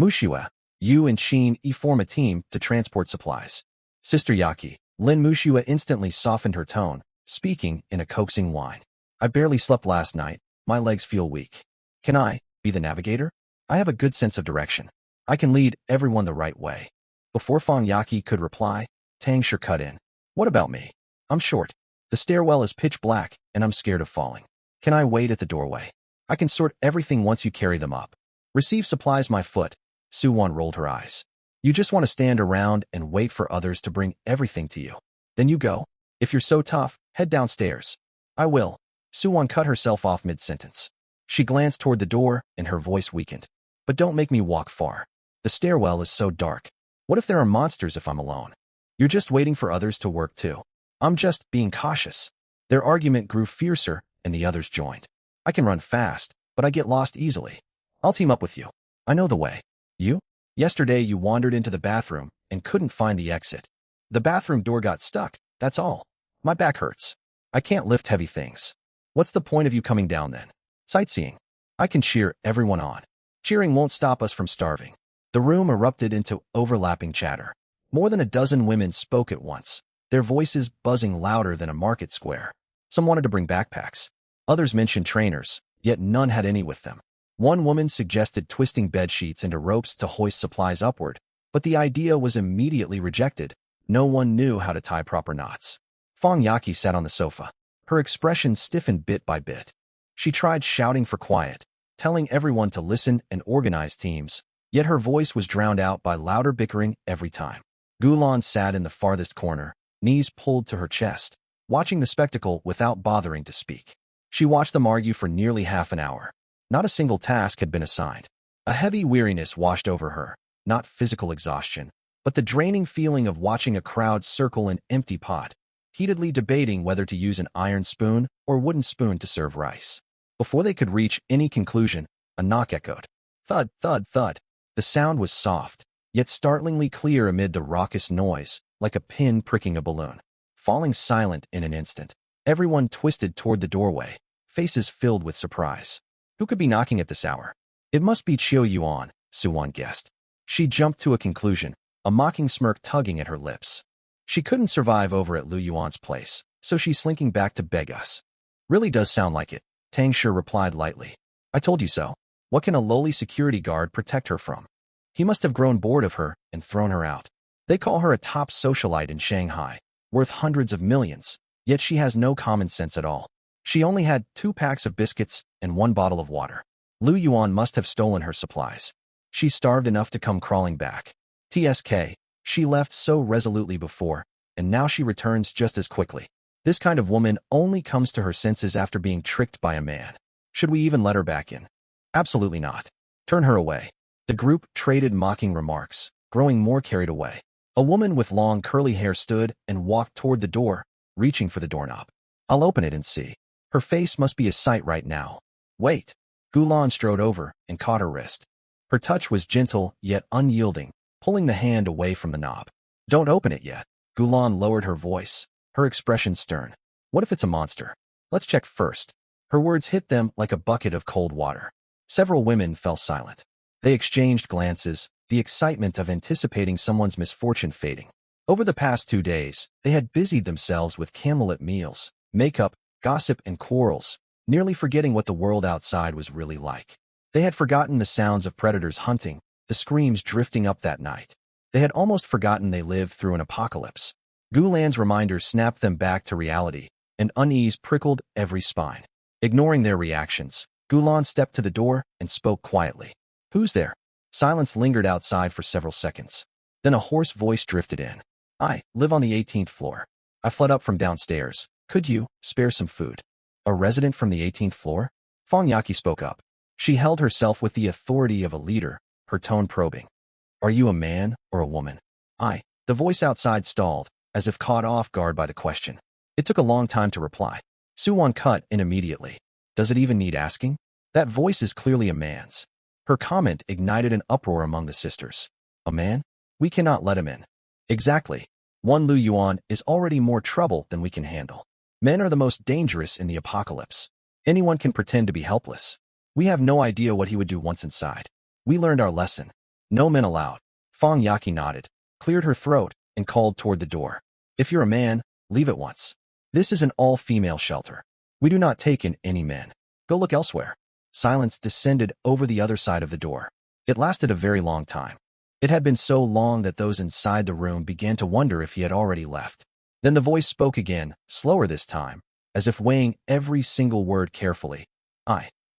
Muxue, you and Qin form a team to transport supplies. Sister Yaqi, Lin Muxue instantly softened her tone, speaking in a coaxing whine. I barely slept last night. My legs feel weak. Can I be the navigator? I have a good sense of direction. I can lead everyone the right way. Before Fang Yaqi could reply, Tang Shi cut in. What about me? I'm short. The stairwell is pitch black, and I'm scared of falling. Can I wait at the doorway? I can sort everything once you carry them up. Receive supplies my foot. Suwon rolled her eyes. You just want to stand around and wait for others to bring everything to you. Then you go. If you're so tough, head downstairs. I will. Suwon cut herself off mid-sentence. She glanced toward the door, and her voice weakened. But don't make me walk far. The stairwell is so dark. What if there are monsters if I'm alone? You're just waiting for others to work too. I'm just being cautious. Their argument grew fiercer, and the others joined. I can run fast, but I get lost easily. I'll team up with you. I know the way. You? Yesterday you wandered into the bathroom and couldn't find the exit. The bathroom door got stuck, that's all. My back hurts. I can't lift heavy things. What's the point of you coming down then? Sightseeing. I can cheer everyone on. Cheering won't stop us from starving. The room erupted into overlapping chatter. More than a dozen women spoke at once, their voices buzzing louder than a market square. Some wanted to bring backpacks. Others mentioned trainers, yet none had any with them. One woman suggested twisting bed sheets into ropes to hoist supplies upward, but the idea was immediately rejected. No one knew how to tie proper knots. Fang Yaqi sat on the sofa. Her expression stiffened bit by bit. She tried shouting for quiet, telling everyone to listen and organize teams, yet her voice was drowned out by louder bickering every time. Gulan sat in the farthest corner, knees pulled to her chest, watching the spectacle without bothering to speak. She watched them argue for nearly half an hour. Not a single task had been assigned. A heavy weariness washed over her, not physical exhaustion, but the draining feeling of watching a crowd circle an empty pot, heatedly debating whether to use an iron spoon or wooden spoon to serve rice. Before they could reach any conclusion, a knock echoed. Thud, thud, thud. The sound was soft, yet startlingly clear amid the raucous noise, like a pin pricking a balloon. Falling silent in an instant, everyone twisted toward the doorway, faces filled with surprise. Who could be knocking at this hour? It must be Xiao Yuan, Suwon guessed. She jumped to a conclusion, a mocking smirk tugging at her lips. She couldn't survive over at Lu Yuan's place, so she's slinking back to beg us. Really does sound like it, Tang Shi replied lightly. I told you so. What can a lowly security guard protect her from? He must have grown bored of her and thrown her out. They call her a top socialite in Shanghai, worth hundreds of millions, yet she has no common sense at all. She only had 2 packs of biscuits and 1 bottle of water. Lu Yuan must have stolen her supplies. She starved enough to come crawling back. TSK, she left so resolutely before, and now she returns just as quickly. This kind of woman only comes to her senses after being tricked by a man. Should we even let her back in? Absolutely not. Turn her away. The group traded mocking remarks, growing more carried away. A woman with long curly hair stood and walked toward the door, reaching for the doorknob. I'll open it and see. Her face must be a sight right now. Wait. Gulan strode over and caught her wrist. Her touch was gentle yet unyielding, pulling the hand away from the knob. Don't open it yet. Gulan lowered her voice, her expression stern. What if it's a monster? Let's check first. Her words hit them like a bucket of cold water. Several women fell silent. They exchanged glances, the excitement of anticipating someone's misfortune fading. Over the past 2 days, they had busied themselves with candlelit meals, makeup, gossip, and quarrels, nearly forgetting what the world outside was really like. They had forgotten the sounds of predators hunting, the screams drifting up that night. They had almost forgotten they lived through an apocalypse. Gulan's reminder snapped them back to reality, and unease prickled every spine. Ignoring their reactions, Gulan stepped to the door and spoke quietly. Who's there? Silence lingered outside for several seconds. Then a hoarse voice drifted in. I live on the 18th floor. I fled up from downstairs. Could you spare some food? A resident from the 18th floor? Fang Yaki spoke up. She held herself with the authority of a leader, her tone probing. Are you a man or a woman? The voice outside stalled, as if caught off guard by the question. It took a long time to reply. Suwon cut in immediately. Does it even need asking? That voice is clearly a man's. Her comment ignited an uproar among the sisters. A man? We cannot let him in. Exactly. One Lu Yuan is already more trouble than we can handle. Men are the most dangerous in the apocalypse. Anyone can pretend to be helpless. We have no idea what he would do once inside. We learned our lesson. No men allowed. Fang Yaki nodded, cleared her throat, and called toward the door. If you're a man, leave at once. This is an all-female shelter. We do not take in any men. Go look elsewhere. Silence descended over the other side of the door. It lasted a very long time. It had been so long that those inside the room began to wonder if he had already left. Then the voice spoke again, slower this time, as if weighing every single word carefully.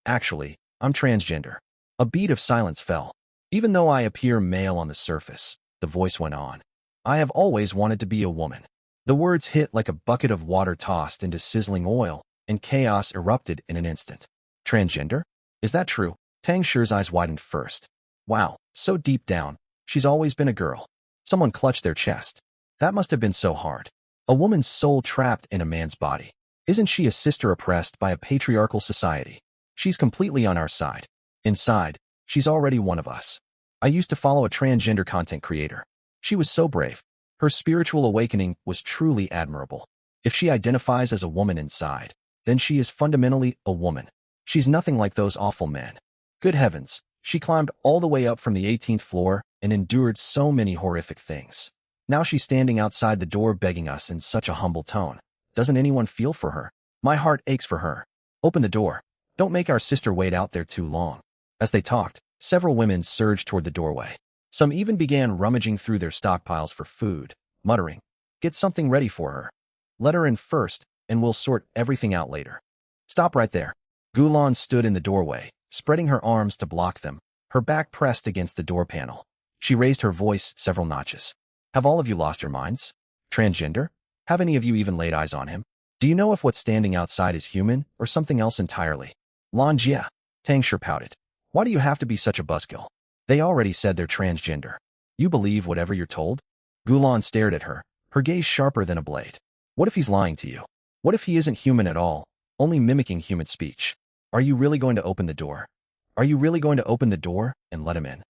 Actually, I'm transgender. A beat of silence fell. Even though I appear male on the surface, the voice went on. I have always wanted to be a woman. The words hit like a bucket of water tossed into sizzling oil, and chaos erupted in an instant. Transgender? Is that true? Tang Shi's eyes widened first. Wow, so deep down, she's always been a girl. Someone clutched their chest. That must have been so hard. A woman's soul trapped in a man's body. Isn't she a sister oppressed by a patriarchal society? She's completely on our side. Inside, she's already one of us. I used to follow a transgender content creator. She was so brave. Her spiritual awakening was truly admirable. If she identifies as a woman inside, then she is fundamentally a woman. She's nothing like those awful men. Good heavens, she climbed all the way up from the 18th floor and endured so many horrific things. Now she's standing outside the door begging us in such a humble tone. Doesn't anyone feel for her? My heart aches for her. Open the door. Don't make our sister wait out there too long. As they talked, several women surged toward the doorway. Some even began rummaging through their stockpiles for food, muttering, "Get something ready for her. Let her in first, and we'll sort everything out later." Stop right there. Gulan stood in the doorway, spreading her arms to block them, her back pressed against the door panel. She raised her voice several notches. Have all of you lost your minds? Transgender? Have any of you even laid eyes on him? Do you know if what's standing outside is human or something else entirely? Lan Jia. Tang Shi pouted. Why do you have to be such a buzzkill? They already said they're transgender. You believe whatever you're told? Gulan stared at her, her gaze sharper than a blade. What if he's lying to you? What if he isn't human at all, only mimicking human speech? Are you really going to open the door? Are you really going to open the door and let him in?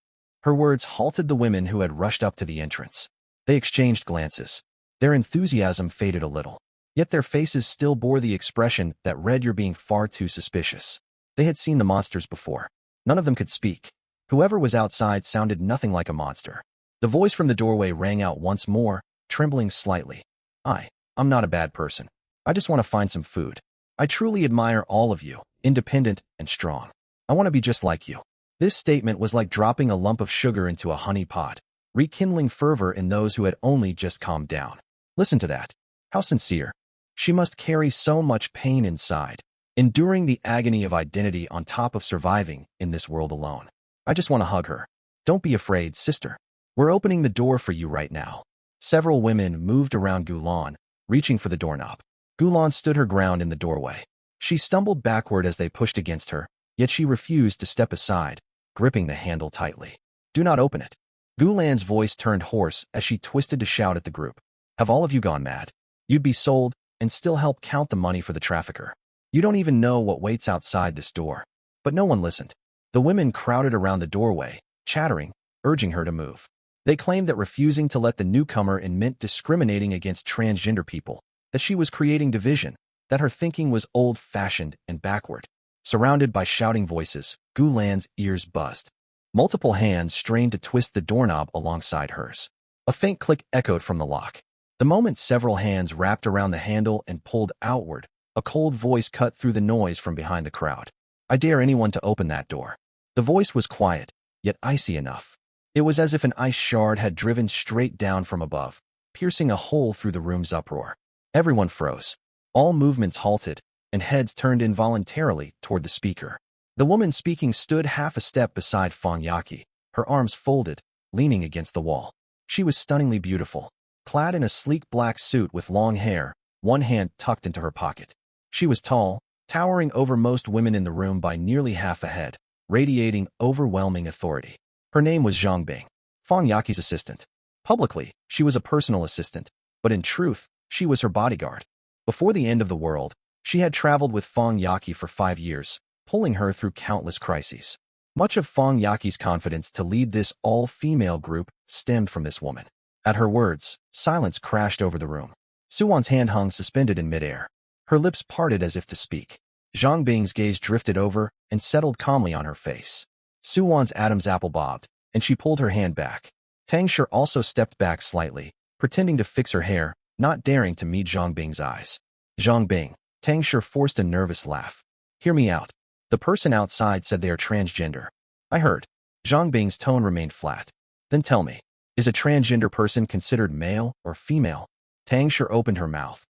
Her words halted the women who had rushed up to the entrance. They exchanged glances. Their enthusiasm faded a little. Yet their faces still bore the expression that read, "You're being far too suspicious." They had seen the monsters before. None of them could speak. Whoever was outside sounded nothing like a monster. The voice from the doorway rang out once more, trembling slightly. I'm not a bad person. I just want to find some food. I truly admire all of you, independent and strong. I want to be just like you. This statement was like dropping a lump of sugar into a honey pot. rekindling fervor in those who had only just calmed down. Listen to that. How sincere. She must carry so much pain inside, enduring the agony of identity on top of surviving in this world alone. I just want to hug her. Don't be afraid, sister. We're opening the door for you right now. Several women moved around Gulan, reaching for the doorknob. Gulan stood her ground in the doorway. She stumbled backward as they pushed against her, yet she refused to step aside, gripping the handle tightly. Do not open it. Gulan's voice turned hoarse as she twisted to shout at the group. Have all of you gone mad? You'd be sold and still help count the money for the trafficker. You don't even know what waits outside this door. But no one listened. The women crowded around the doorway, chattering, urging her to move. They claimed that refusing to let the newcomer in meant discriminating against transgender people, that she was creating division, that her thinking was old-fashioned and backward. Surrounded by shouting voices, Gulan's ears buzzed. Multiple hands strained to twist the doorknob alongside hers. A faint click echoed from the lock. The moment several hands wrapped around the handle and pulled outward, a cold voice cut through the noise from behind the crowd. I dare anyone to open that door. The voice was quiet, yet icy enough. It was as if an ice shard had driven straight down from above, piercing a hole through the room's uproar. Everyone froze. All movements halted, and heads turned involuntarily toward the speaker. The woman speaking stood half a step beside Fong Yaki, her arms folded, leaning against the wall. She was stunningly beautiful, clad in a sleek black suit with long hair, one hand tucked into her pocket. She was tall, towering over most women in the room by nearly half a head, radiating overwhelming authority. Her name was Zhang Bing, Fong Yaki's assistant. Publicly, she was a personal assistant, but in truth, she was her bodyguard. Before the end of the world, she had traveled with Fong Yaki for 5 years, pulling her through countless crises. Much of Fong Yaki's confidence to lead this all-female group stemmed from this woman. At her words, silence crashed over the room. Suwon's hand hung suspended in midair. Her lips parted as if to speak. Zhang Bing's gaze drifted over and settled calmly on her face. Suwon's Adam's apple bobbed, and she pulled her hand back. Tang Shi also stepped back slightly, pretending to fix her hair, not daring to meet Zhang Bing's eyes. Zhang Bing, Tang Shi forced a nervous laugh. Hear me out. The person outside said they are transgender. I heard. Zhang Bing's tone remained flat. Then tell me, is a transgender person considered male or female? Tang Shi opened her mouth.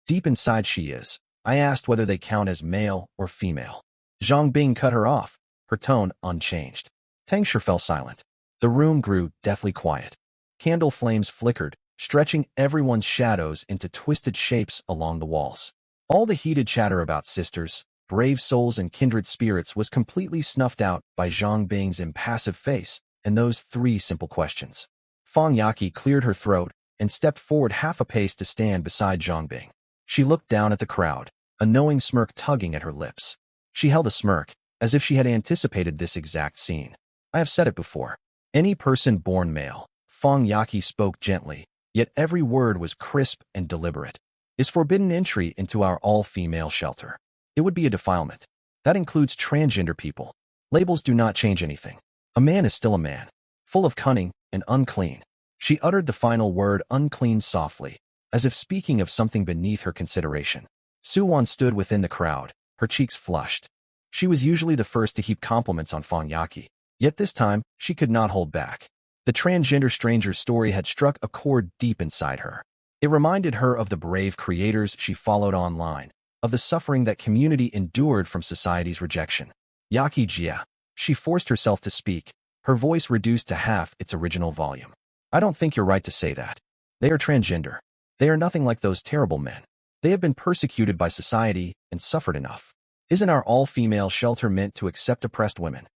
Deep inside she is. I asked whether they count as male or female. Zhang Bing cut her off, her tone unchanged. Tang Shi fell silent. The room grew deathly quiet. Candle flames flickered, stretching everyone's shadows into twisted shapes along the walls. All the heated chatter about sisters, brave souls and kindred spirits was completely snuffed out by Zhang Bing's impassive face and those 3 simple questions. Fong Yaki cleared her throat and stepped forward half a pace to stand beside Zhang Bing. She looked down at the crowd, a knowing smirk tugging at her lips. She held a smirk, as if she had anticipated this exact scene. I have said it before. Any person born male, Fong Yaki spoke gently, yet every word was crisp and deliberate, is forbidden entry into our all-female shelter. It would be a defilement. That includes transgender people. Labels do not change anything. A man is still a man, full of cunning and unclean. She uttered the final word unclean softly, as if speaking of something beneath her consideration. Suwon stood within the crowd, her cheeks flushed. She was usually the first to heap compliments on Fong Yaki, yet this time she could not hold back. The transgender stranger's story had struck a chord deep inside her. It reminded her of the brave creators she followed online, of the suffering that community endured from society's rejection. Yaki Jia. She forced herself to speak, her voice reduced to half its original volume. I don't think you're right to say that. They are transgender. They are nothing like those terrible men. They have been persecuted by society and suffered enough. Isn't our all-female shelter meant to accept oppressed women?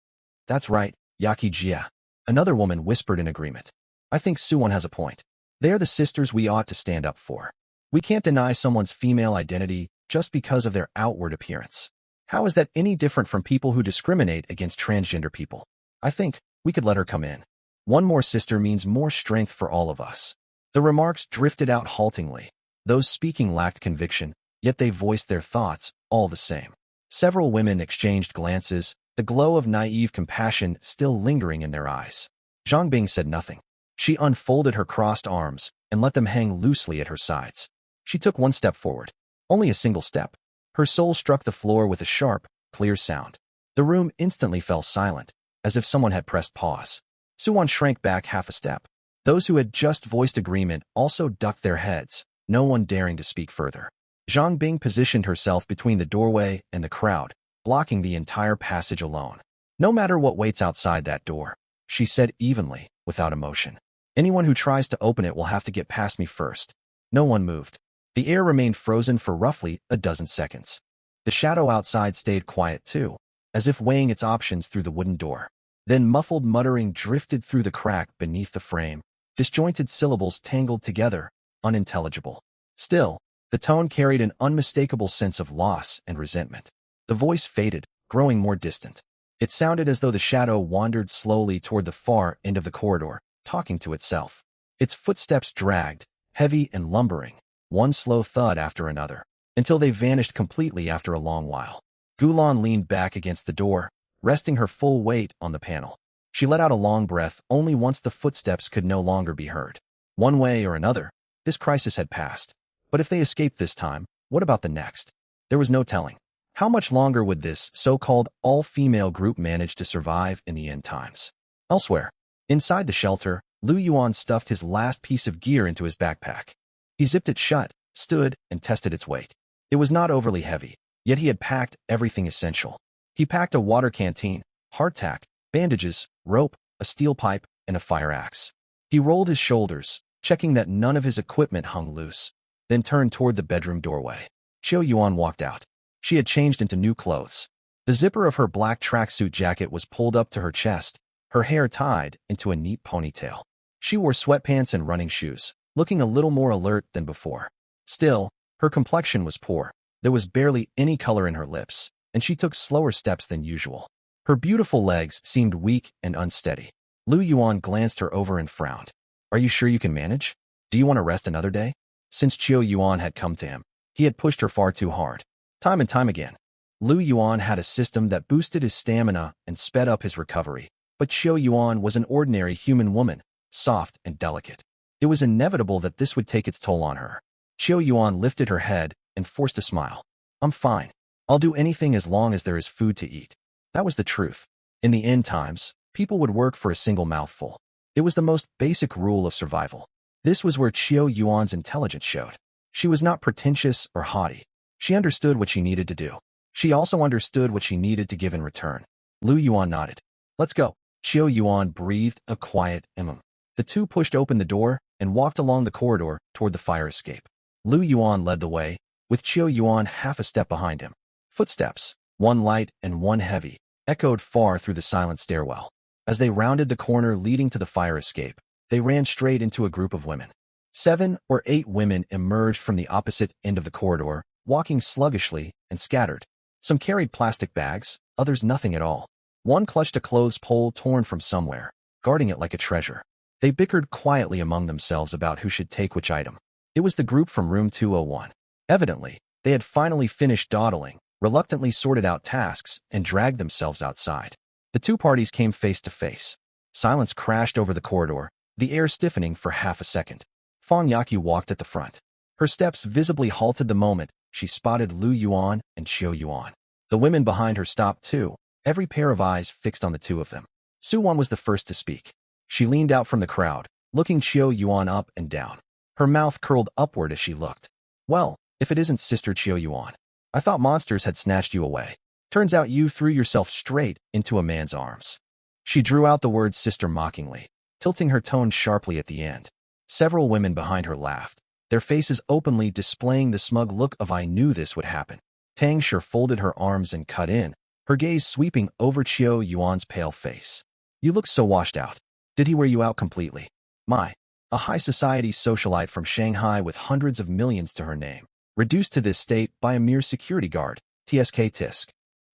That's right, Yaki Jia. Another woman whispered in agreement. I think Suwon has a point. They are the sisters we ought to stand up for. We can't deny someone's female identity just because of their outward appearance. How is that any different from people who discriminate against transgender people? I think we could let her come in. One more sister means more strength for all of us. The remarks drifted out haltingly. Those speaking lacked conviction, yet they voiced their thoughts all the same. Several women exchanged glances, the glow of naive compassion still lingering in their eyes. Zhang Bing said nothing. She unfolded her crossed arms and let them hang loosely at her sides. She took one step forward. Only a single step. Her sole struck the floor with a sharp, clear sound. The room instantly fell silent, as if someone had pressed pause. Suwon shrank back half a step. Those who had just voiced agreement also ducked their heads, no one daring to speak further. Zhang Bing positioned herself between the doorway and the crowd, blocking the entire passage alone. No matter what waits outside that door, she said evenly, without emotion. Anyone who tries to open it will have to get past me first. No one moved. The air remained frozen for roughly a dozen seconds. The shadow outside stayed quiet too, as if weighing its options through the wooden door. Then muffled muttering drifted through the crack beneath the frame, disjointed syllables tangled together, unintelligible. Still, the tone carried an unmistakable sense of loss and resentment. The voice faded, growing more distant. It sounded as though the shadow wandered slowly toward the far end of the corridor, talking to itself. Its footsteps dragged, heavy and lumbering, one slow thud after another, until they vanished completely after a long while. Gulan leaned back against the door, resting her full weight on the panel. She let out a long breath only once the footsteps could no longer be heard. One way or another, this crisis had passed. But if they escaped this time, what about the next? There was no telling. How much longer would this so-called all-female group manage to survive in the end times? Elsewhere, inside the shelter, Lu Yuan stuffed his last piece of gear into his backpack. He zipped it shut, stood, and tested its weight. It was not overly heavy, yet he had packed everything essential. He packed a water canteen, hardtack, bandages, rope, a steel pipe, and a fire axe. He rolled his shoulders, checking that none of his equipment hung loose, then turned toward the bedroom doorway. Qiu Yuan walked out. She had changed into new clothes. The zipper of her black tracksuit jacket was pulled up to her chest, her hair tied into a neat ponytail. She wore sweatpants and running shoes, looking a little more alert than before. Still, her complexion was poor. There was barely any color in her lips, and she took slower steps than usual. Her beautiful legs seemed weak and unsteady. Lu Yuan glanced her over and frowned. Are you sure you can manage? Do you want to rest another day? Since Qiu Yuan had come to him, he had pushed her far too hard. Time and time again. Lu Yuan had a system that boosted his stamina and sped up his recovery, but Qiu Yuan was an ordinary human woman, soft and delicate. It was inevitable that this would take its toll on her. Qiu Yuan lifted her head and forced a smile. I'm fine. I'll do anything as long as there is food to eat. That was the truth. In the end times, people would work for a single mouthful. It was the most basic rule of survival. This was where Qiu Yuan's intelligence showed. She was not pretentious or haughty. She understood what she needed to do. She also understood what she needed to give in return. Lu Yuan nodded. Let's go. Qiu Yuan breathed a quiet The two pushed open the door and walked along the corridor toward the fire escape. Lu Yuan led the way, with Qiu Yuan half a step behind him. Footsteps, one light and one heavy, echoed far through the silent stairwell. As they rounded the corner leading to the fire escape, they ran straight into a group of women. 7 or 8 women emerged from the opposite end of the corridor, walking sluggishly and scattered. Some carried plastic bags, others nothing at all. One clutched a clothes pole torn from somewhere, guarding it like a treasure. They bickered quietly among themselves about who should take which item. It was the group from room 201. Evidently, they had finally finished dawdling, reluctantly sorted out tasks, and dragged themselves outside. The two parties came face to face. Silence crashed over the corridor, the air stiffening for half a second. Fang Yaqi walked at the front. Her steps visibly halted the moment she spotted Lu Yuan and Qiu Yuan. The women behind her stopped too, every pair of eyes fixed on the two of them. Suwon was the first to speak. She leaned out from the crowd, looking Qiu Yuan up and down. Her mouth curled upward as she looked. Well, if it isn't Sister Qiu Yuan. I thought monsters had snatched you away. Turns out you threw yourself straight into a man's arms. She drew out the word sister mockingly, tilting her tone sharply at the end. Several women behind her laughed, their faces openly displaying the smug look of I knew this would happen. Tang Shi folded her arms and cut in, her gaze sweeping over Qiu Yuan's pale face. You look so washed out. Did he wear you out completely? My, a high society socialite from Shanghai with hundreds of millions to her name, reduced to this state by a mere security guard, TSK Tisk.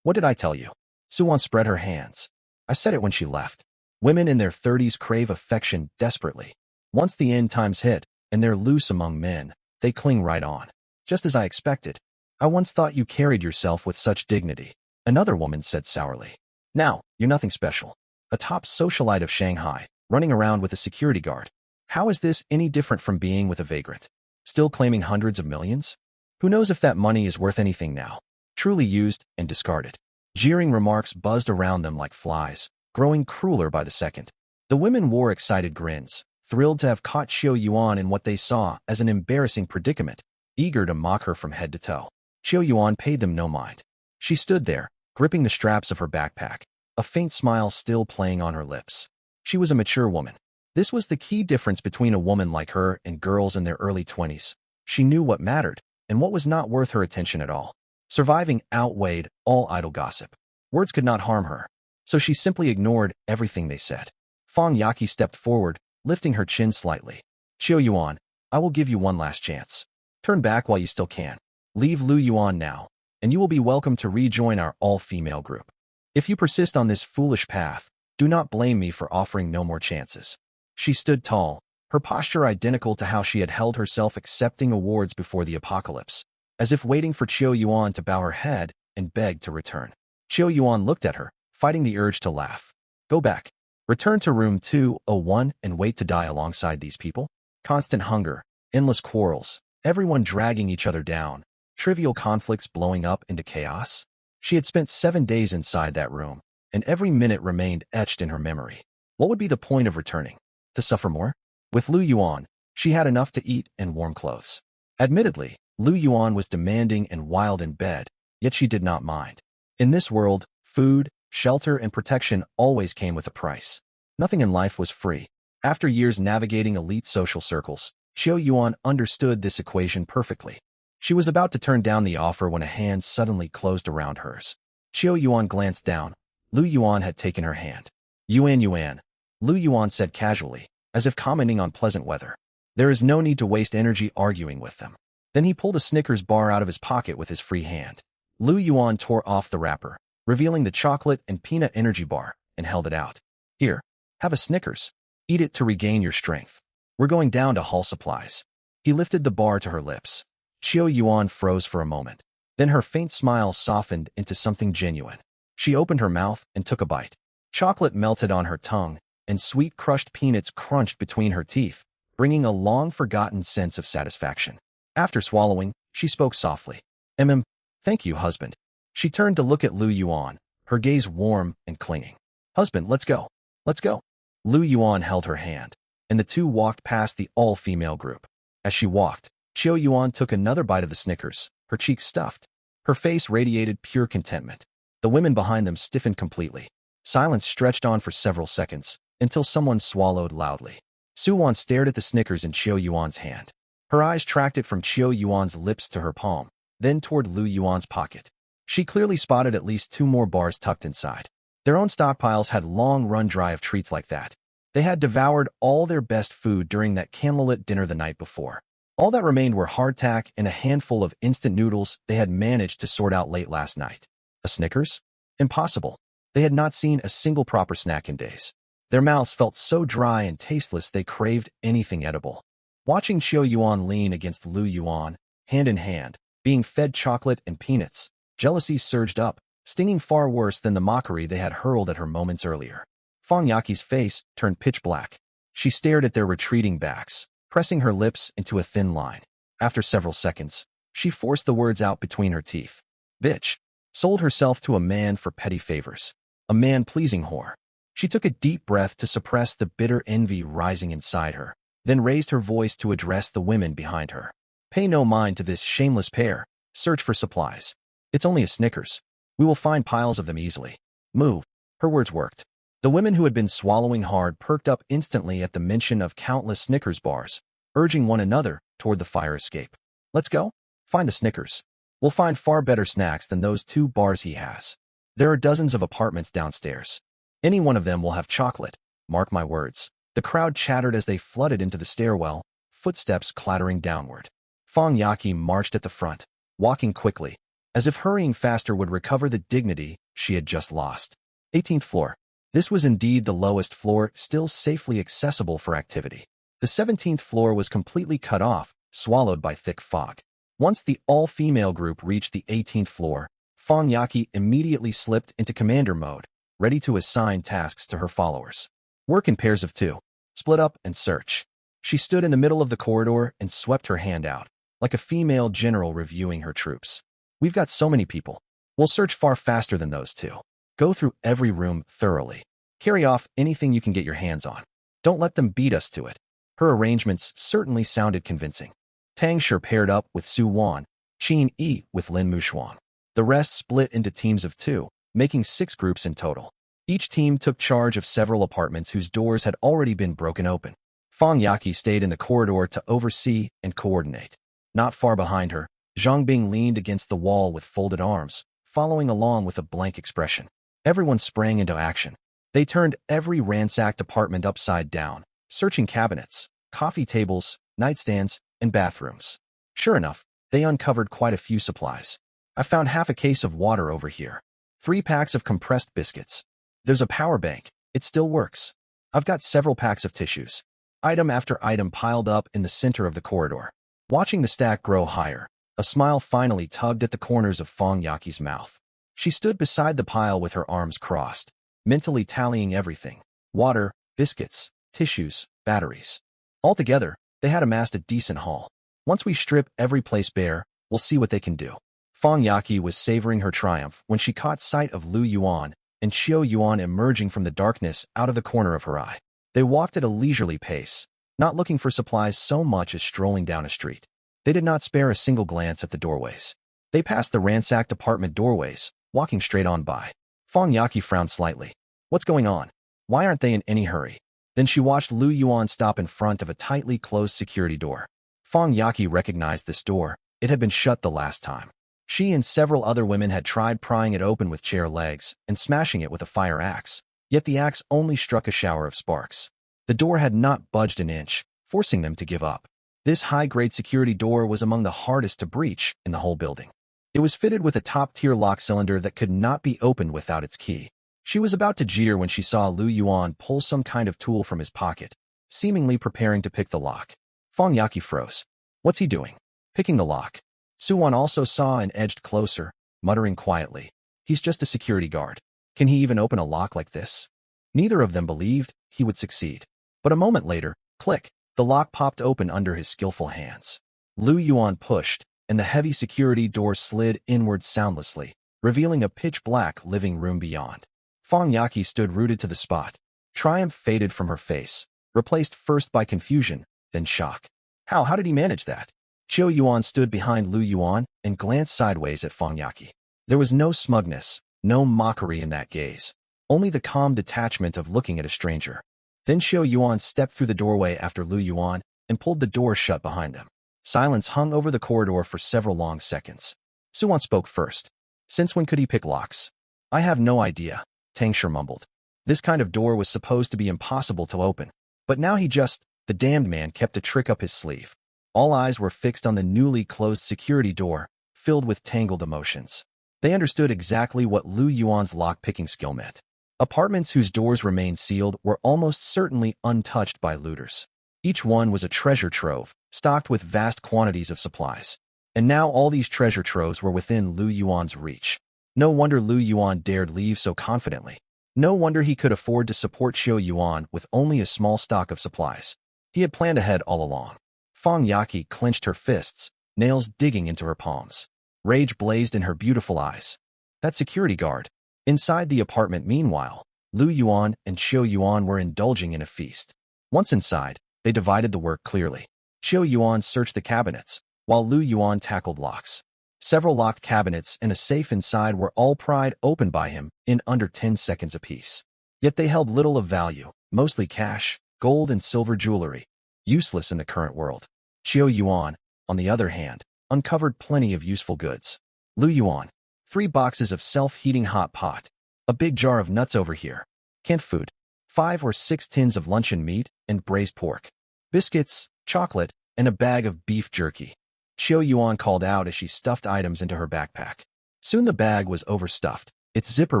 What did I tell you? Suwon spread her hands. I said it when she left. Women in their 30s crave affection desperately. Once the end times hit, and they're loose among men, they cling right on. Just as I expected. I once thought you carried yourself with such dignity, another woman said sourly. Now, you're nothing special. A top socialite of Shanghai, running around with a security guard. How is this any different from being with a vagrant? Still claiming hundreds of millions? Who knows if that money is worth anything now? Truly used and discarded. Jeering remarks buzzed around them like flies, growing crueler by the second. The women wore excited grins, thrilled to have caught Xiao Yuan in what they saw as an embarrassing predicament, eager to mock her from head to toe. Xiao Yuan paid them no mind. She stood there, gripping the straps of her backpack, a faint smile still playing on her lips. She was a mature woman. This was the key difference between a woman like her and girls in their early 20s. She knew what mattered and what was not worth her attention at all. Surviving outweighed all idle gossip. Words could not harm her, so she simply ignored everything they said. Fang Yaqi stepped forward, lifting her chin slightly. Xiao Yuan, I will give you one last chance. Turn back while you still can. Leave Lu Yuan now, and you will be welcome to rejoin our all-female group. If you persist on this foolish path, do not blame me for offering no more chances. She stood tall, her posture identical to how she had held herself accepting awards before the apocalypse, as if waiting for Xiao Yuan to bow her head and beg to return. Xiao Yuan looked at her, fighting the urge to laugh. Go back. Return to room 201 and wait to die alongside these people? Constant hunger, endless quarrels, everyone dragging each other down, trivial conflicts blowing up into chaos. She had spent 7 days inside that room, and every minute remained etched in her memory. What would be the point of returning? To suffer more? With Lu Yuan, she had enough to eat and warm clothes. Admittedly, Lu Yuan was demanding and wild in bed, yet she did not mind. In this world, food, shelter, and protection always came with a price. Nothing in life was free. After years navigating elite social circles, Xiao Yuan understood this equation perfectly. She was about to turn down the offer when a hand suddenly closed around hers. Xiao Yuan glanced down. Lu Yuan had taken her hand. Yuan, Lu Yuan said casually, as if commenting on pleasant weather. There is no need to waste energy arguing with them. Then he pulled a Snickers bar out of his pocket with his free hand. Lu Yuan tore off the wrapper, revealing the chocolate and peanut energy bar, and held it out. Here, have a Snickers. Eat it to regain your strength. We're going down to hall supplies. He lifted the bar to her lips. Xiao Yuan froze for a moment. Then her faint smile softened into something genuine. She opened her mouth and took a bite. Chocolate melted on her tongue, and sweet crushed peanuts crunched between her teeth, bringing a long-forgotten sense of satisfaction. After swallowing, she spoke softly. Thank you, husband. She turned to look at Lu Yuan, her gaze warm and clinging. Husband, let's go. Let's go. Lu Yuan held her hand, and the two walked past the all-female group. As she walked, Xiao Yuan took another bite of the Snickers, her cheeks stuffed. Her face radiated pure contentment. The women behind them stiffened completely. Silence stretched on for several seconds, until someone swallowed loudly. Suwon stared at the Snickers in Xiao Yuan's hand. Her eyes tracked it from Xiao Yuan's lips to her palm, then toward Lu Yuan's pocket. She clearly spotted at least 2 more bars tucked inside. Their own stockpiles had long run dry of treats like that. They had devoured all their best food during that candlelit dinner the night before. All that remained were hardtack and a handful of instant noodles they had managed to sort out late last night. A Snickers? Impossible. They had not seen a single proper snack in days. Their mouths felt so dry and tasteless they craved anything edible. Watching Xiao Yuan lean against Lu Yuan, hand in hand, being fed chocolate and peanuts, jealousy surged up, stinging far worse than the mockery they had hurled at her moments earlier. Fang Yaqi's face turned pitch black. She stared at their retreating backs, pressing her lips into a thin line. After several seconds, she forced the words out between her teeth. Bitch. Sold herself to a man for petty favors. A man-pleasing whore. She took a deep breath to suppress the bitter envy rising inside her, then raised her voice to address the women behind her. Pay no mind to this shameless pair. Search for supplies. It's only a Snickers. We will find piles of them easily. Move. Her words worked. The women who had been swallowing hard perked up instantly at the mention of countless Snickers bars, urging one another toward the fire escape. Let's go. Find the Snickers. We'll find far better snacks than those 2 bars he has. There are dozens of apartments downstairs. Any one of them will have chocolate. Mark my words. The crowd chattered as they flooded into the stairwell, footsteps clattering downward. Fang Yaqi marched at the front, walking quickly, as if hurrying faster would recover the dignity she had just lost. 18th floor. This was indeed the lowest floor, still safely accessible for activity. The 17th floor was completely cut off, swallowed by thick fog. Once the all-female group reached the 18th floor, Fang Yaqi immediately slipped into commander mode, ready to assign tasks to her followers. Work in pairs of 2. Split up and search. She stood in the middle of the corridor and swept her hand out, like a female general reviewing her troops. We've got so many people. We'll search far faster than those 2. Go through every room thoroughly. Carry off anything you can get your hands on. Don't let them beat us to it. Her arrangements certainly sounded convincing. Tang Shi paired up with Su Wan, Qin Yi with Lin Mushuang. The rest split into teams of 2, making 6 groups in total. Each team took charge of several apartments whose doors had already been broken open. Fang Yaqi stayed in the corridor to oversee and coordinate. Not far behind her, Zhang Bing leaned against the wall with folded arms, following along with a blank expression. Everyone sprang into action. They turned every ransacked apartment upside down, searching cabinets, coffee tables, nightstands, and bathrooms. Sure enough, they uncovered quite a few supplies. I found half a case of water over here. 3 packs of compressed biscuits. There's a power bank. It still works. I've got several packs of tissues. Item after item piled up in the center of the corridor. Watching the stack grow higher, a smile finally tugged at the corners of Fang Yaqi's mouth. She stood beside the pile with her arms crossed, mentally tallying everything. Water, biscuits, tissues, batteries. Altogether, they had amassed a decent haul. Once we strip every place bare, we'll see what they can do. Fang Yaqi was savoring her triumph when she caught sight of Lu Yuan and Xiao Yuan emerging from the darkness out of the corner of her eye. They walked at a leisurely pace, not looking for supplies so much as strolling down a street. They did not spare a single glance at the doorways. They passed the ransacked apartment doorways, walking straight on by. Fang Yaqi frowned slightly. What's going on? Why aren't they in any hurry? Then she watched Lu Yuan stop in front of a tightly closed security door. Fang Yaqi recognized this door. It had been shut the last time. She and several other women had tried prying it open with chair legs and smashing it with a fire axe, yet the axe only struck a shower of sparks. The door had not budged an inch, forcing them to give up. This high-grade security door was among the hardest to breach in the whole building. It was fitted with a top-tier lock cylinder that could not be opened without its key. She was about to jeer when she saw Lu Yuan pull some kind of tool from his pocket, seemingly preparing to pick the lock. Fang Yaqi froze. What's he doing? Picking the lock. Su Wan also saw and edged closer, muttering quietly. He's just a security guard. Can he even open a lock like this? Neither of them believed he would succeed. But a moment later, click, the lock popped open under his skillful hands. Lu Yuan pushed, and the heavy security door slid inward soundlessly, revealing a pitch-black living room beyond. Fang Yaqi stood rooted to the spot. Triumph faded from her face, replaced first by confusion, then shock. How did he manage that? Xiao Yuan stood behind Lu Yuan and glanced sideways at Fang Yaqi. There was no smugness, no mockery in that gaze, only the calm detachment of looking at a stranger. Then Xiao Yuan stepped through the doorway after Lu Yuan and pulled the door shut behind them. Silence hung over the corridor for several long seconds. Su Wan spoke first. Since when could he pick locks? I have no idea, Tang Shi mumbled. This kind of door was supposed to be impossible to open, but now the damned man kept a trick up his sleeve. All eyes were fixed on the newly closed security door, filled with tangled emotions. They understood exactly what Lu Yuan's lock-picking skill meant. Apartments whose doors remained sealed were almost certainly untouched by looters. Each one was a treasure trove, stocked with vast quantities of supplies. And now all these treasure troves were within Lu Yuan's reach. No wonder Lu Yuan dared leave so confidently. No wonder he could afford to support Xiao Yuan with only a small stock of supplies. He had planned ahead all along. Fang Yaqi clenched her fists, nails digging into her palms. Rage blazed in her beautiful eyes. That security guard. Inside the apartment, meanwhile, Lu Yuan and Xiao Yuan were indulging in a feast. Once inside, they divided the work clearly. Xiao Yuan searched the cabinets, while Lu Yuan tackled locks. Several locked cabinets and a safe inside were all pried open by him in under 10 seconds apiece. Yet they held little of value, mostly cash, gold and silver jewelry, useless in the current world. Xiao Yuan, on the other hand, uncovered plenty of useful goods. Lu Yuan, 3 boxes of self-heating hot pot, a big jar of nuts over here, canned food, 5 or 6 tins of luncheon meat and braised pork, biscuits, chocolate, and a bag of beef jerky. Xiao Yuan called out as she stuffed items into her backpack. Soon the bag was overstuffed, its zipper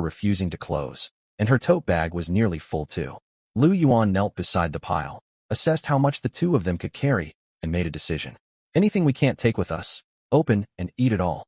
refusing to close, and her tote bag was nearly full too. Lu Yuan knelt beside the pile, assessed how much the two of them could carry, and made a decision. Anything we can't take with us, open and eat it all.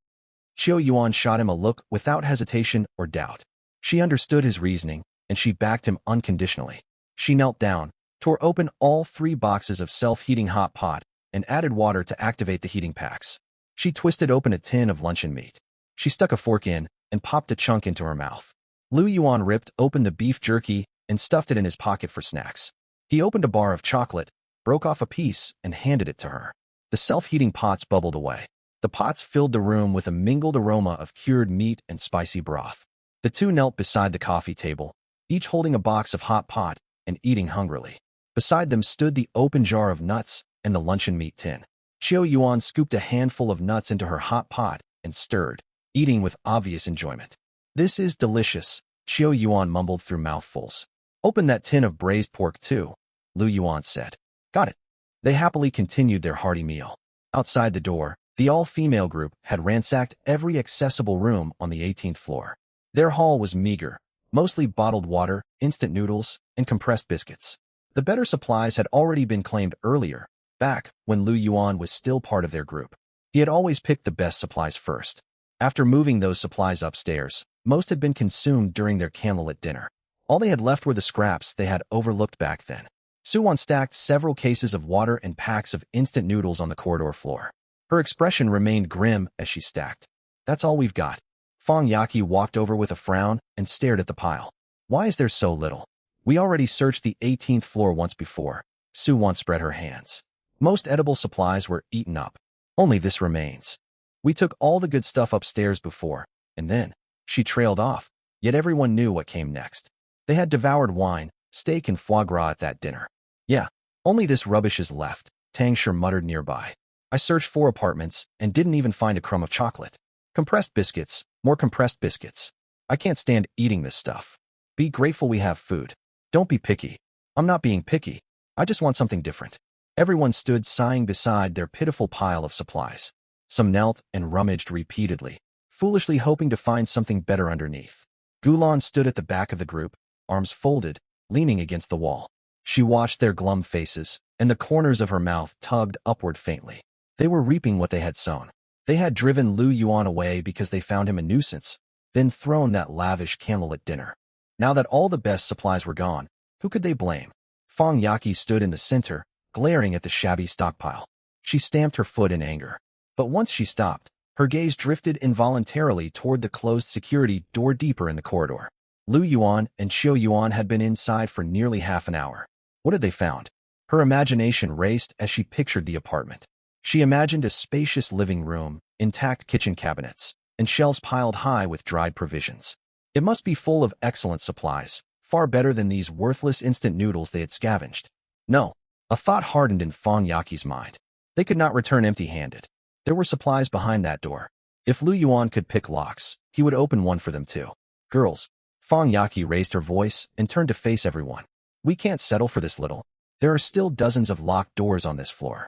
Xiao Yuan shot him a look without hesitation or doubt. She understood his reasoning, and she backed him unconditionally. She knelt down, tore open all 3 boxes of self-heating hot pot, and added water to activate the heating packs. She twisted open a tin of luncheon meat. She stuck a fork in and popped a chunk into her mouth. Lu Yuan ripped open the beef jerky and stuffed it in his pocket for snacks. He opened a bar of chocolate, broke off a piece, and handed it to her. The self-heating pots bubbled away. The pots filled the room with a mingled aroma of cured meat and spicy broth. The two knelt beside the coffee table, each holding a box of hot pot and eating hungrily. Beside them stood the open jar of nuts and the luncheon meat tin. Xiao Yuan scooped a handful of nuts into her hot pot and stirred, eating with obvious enjoyment. "This is delicious," Xiao Yuan mumbled through mouthfuls. "Open that tin of braised pork too," Lu Yuan said. "Got it." They happily continued their hearty meal. Outside the door, the all-female group had ransacked every accessible room on the 18th floor. Their haul was meager, mostly bottled water, instant noodles, and compressed biscuits. The better supplies had already been claimed earlier, back when Lu Yuan was still part of their group. He had always picked the best supplies first. After moving those supplies upstairs, most had been consumed during their candlelit dinner. All they had left were the scraps they had overlooked back then. Suwon stacked several cases of water and packs of instant noodles on the corridor floor. Her expression remained grim as she stacked. "That's all we've got." Fong Yaki walked over with a frown and stared at the pile. "Why is there so little? We already searched the 18th floor once before." Suwon spread her hands. "Most edible supplies were eaten up. Only this remains. We took all the good stuff upstairs before, and then..." She trailed off, yet everyone knew what came next. They had devoured wine, steak, and foie gras at that dinner. "Yeah, only this rubbish is left," Tangshur muttered nearby. "I searched 4 apartments and didn't even find a crumb of chocolate. Compressed biscuits, more compressed biscuits. I can't stand eating this stuff. Be grateful we have food. Don't be picky." "I'm not being picky. I just want something different." Everyone stood sighing beside their pitiful pile of supplies. Some knelt and rummaged repeatedly, foolishly hoping to find something better underneath. Gulan stood at the back of the group, arms folded, leaning against the wall. She watched their glum faces, and the corners of her mouth tugged upward faintly. They were reaping what they had sown. They had driven Lu Yuan away because they found him a nuisance, then thrown that lavish candlelit dinner. Now that all the best supplies were gone, who could they blame? Fong Yaki stood in the center, glaring at the shabby stockpile. She stamped her foot in anger. But once she stopped, her gaze drifted involuntarily toward the closed security door deeper in the corridor. Lu Yuan and Xiao Yuan had been inside for nearly half an hour. What had they found? Her imagination raced as she pictured the apartment. She imagined a spacious living room, intact kitchen cabinets, and shelves piled high with dried provisions. It must be full of excellent supplies, far better than these worthless instant noodles they had scavenged. No, a thought hardened in Fong Yaki's mind. They could not return empty-handed. There were supplies behind that door. If Lu Yuan could pick locks, he would open one for them too. "Girls," Fong Yaki raised her voice and turned to face everyone. "We can't settle for this little. There are still dozens of locked doors on this floor.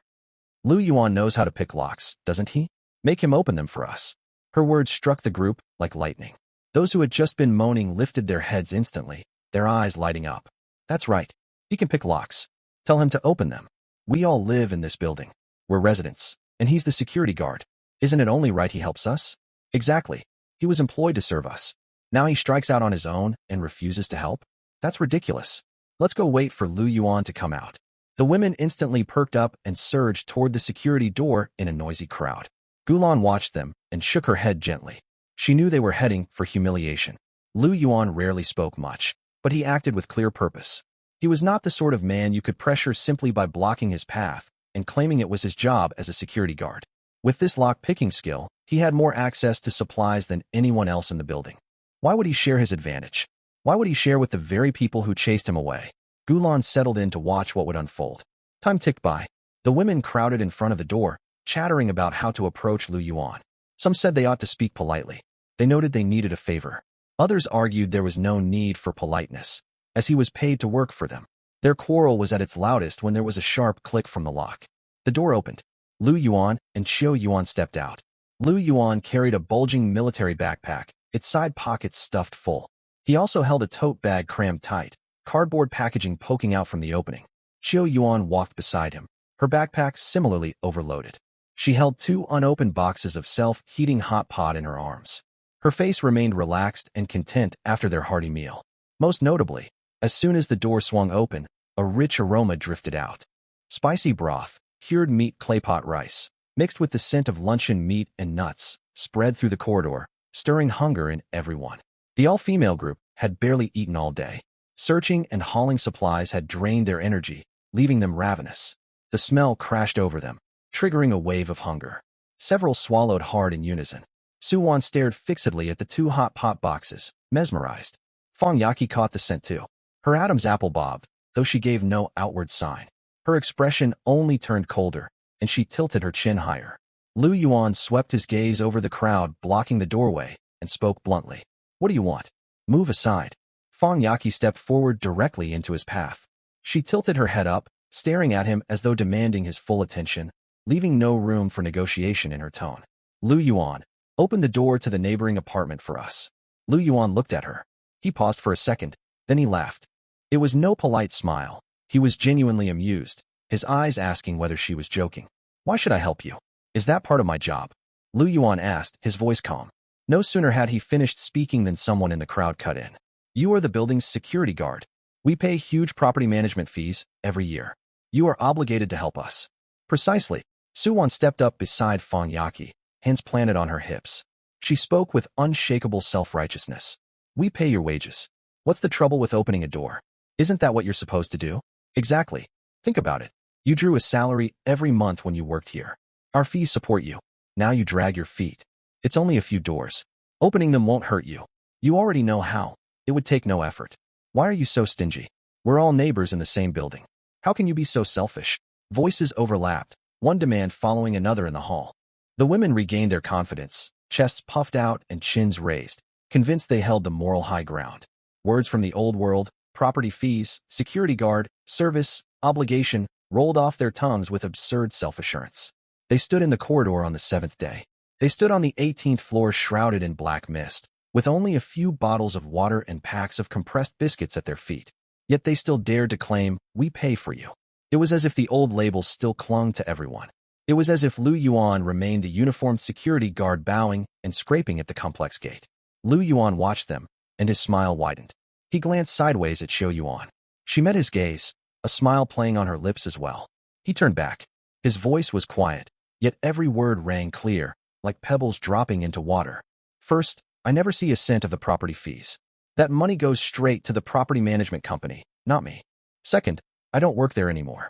Lu Yuan knows how to pick locks, doesn't he? Make him open them for us." Her words struck the group like lightning. Those who had just been moaning lifted their heads instantly, their eyes lighting up. "That's right. He can pick locks. Tell him to open them. We all live in this building. We're residents, and he's the security guard. Isn't it only right he helps us?" "Exactly. He was employed to serve us. Now he strikes out on his own and refuses to help? That's ridiculous. Let's go wait for Lu Yuan to come out." The women instantly perked up and surged toward the security door in a noisy crowd. Gulan watched them and shook her head gently. She knew they were heading for humiliation. Lu Yuan rarely spoke much, but he acted with clear purpose. He was not the sort of man you could pressure simply by blocking his path and claiming it was his job as a security guard. With this lock-picking skill, he had more access to supplies than anyone else in the building. Why would he share his advantage? Why would he share with the very people who chased him away? Gulan settled in to watch what would unfold. Time ticked by. The women crowded in front of the door, chattering about how to approach Lu Yuan. Some said they ought to speak politely. They noted they needed a favor. Others argued there was no need for politeness, as he was paid to work for them. Their quarrel was at its loudest when there was a sharp click from the lock. The door opened. Lu Yuan and Xiao Yuan stepped out. Lu Yuan carried a bulging military backpack, its side pockets stuffed full. He also held a tote bag crammed tight, cardboard packaging poking out from the opening. Xiao Yuan walked beside him, her backpack similarly overloaded. She held 2 unopened boxes of self-heating hot pot in her arms. Her face remained relaxed and content after their hearty meal. Most notably, as soon as the door swung open, a rich aroma drifted out. Spicy broth, cured meat claypot rice, mixed with the scent of luncheon meat and nuts, spread through the corridor, stirring hunger in everyone. The all-female group, had barely eaten all day. Searching and hauling supplies had drained their energy, leaving them ravenous. The smell crashed over them, triggering a wave of hunger. Several swallowed hard in unison. Suwon stared fixedly at the two hot pot boxes, mesmerized. Fong Yaki caught the scent too. Her Adam's apple bobbed, though she gave no outward sign. Her expression only turned colder, and she tilted her chin higher. Lu Yuan swept his gaze over the crowd blocking the doorway and spoke bluntly. What do you want? Move aside. Fong Yaki stepped forward directly into his path. She tilted her head up, staring at him as though demanding his full attention, leaving no room for negotiation in her tone. Lu Yuan, open the door to the neighboring apartment for us. Lu Yuan looked at her. He paused for a second, then he laughed. It was no polite smile. He was genuinely amused, his eyes asking whether she was joking. Why should I help you? Is that part of my job? Lu Yuan asked, his voice calm. No sooner had he finished speaking than someone in the crowd cut in. You are the building's security guard. We pay huge property management fees every year. You are obligated to help us. Precisely. Suwon stepped up beside Fong Yaki, hands planted on her hips. She spoke with unshakable self-righteousness. We pay your wages. What's the trouble with opening a door? Isn't that what you're supposed to do? Exactly. Think about it. You drew a salary every month when you worked here. Our fees support you. Now you drag your feet. It's only a few doors. Opening them won't hurt you. You already know how. It would take no effort. Why are you so stingy? We're all neighbors in the same building. How can you be so selfish? Voices overlapped, one demand following another in the hall. The women regained their confidence, chests puffed out and chins raised, convinced they held the moral high ground. Words from the old world, property fees, security guard, service, obligation, rolled off their tongues with absurd self-assurance. They stood in the corridor on the 7th day. They stood on the 18th floor shrouded in black mist, with only a few bottles of water and packs of compressed biscuits at their feet. Yet they still dared to claim, we pay for you. It was as if the old labels still clung to everyone. It was as if Lu Yuan remained the uniformed security guard bowing and scraping at the complex gate. Lu Yuan watched them, and his smile widened. He glanced sideways at Xiao Yuan. She met his gaze, a smile playing on her lips as well. He turned back. His voice was quiet, yet every word rang clear, like pebbles dropping into water. First, I never see a cent of the property fees. That money goes straight to the property management company, not me. Second, I don't work there anymore.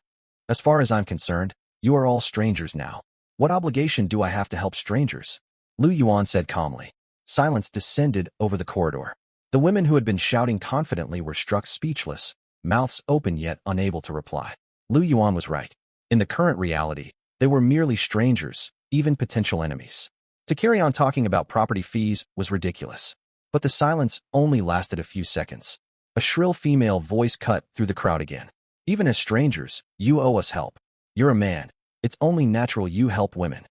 As far as I'm concerned, you are all strangers now. What obligation do I have to help strangers? Lu Yuan said calmly. Silence descended over the corridor. The women who had been shouting confidently were struck speechless, mouths open yet unable to reply. Lu Yuan was right. In the current reality, they were merely strangers, even potential enemies. To carry on talking about property fees was ridiculous. But the silence only lasted a few seconds. A shrill female voice cut through the crowd again. Even as strangers, you owe us help. You're a man. It's only natural you help women.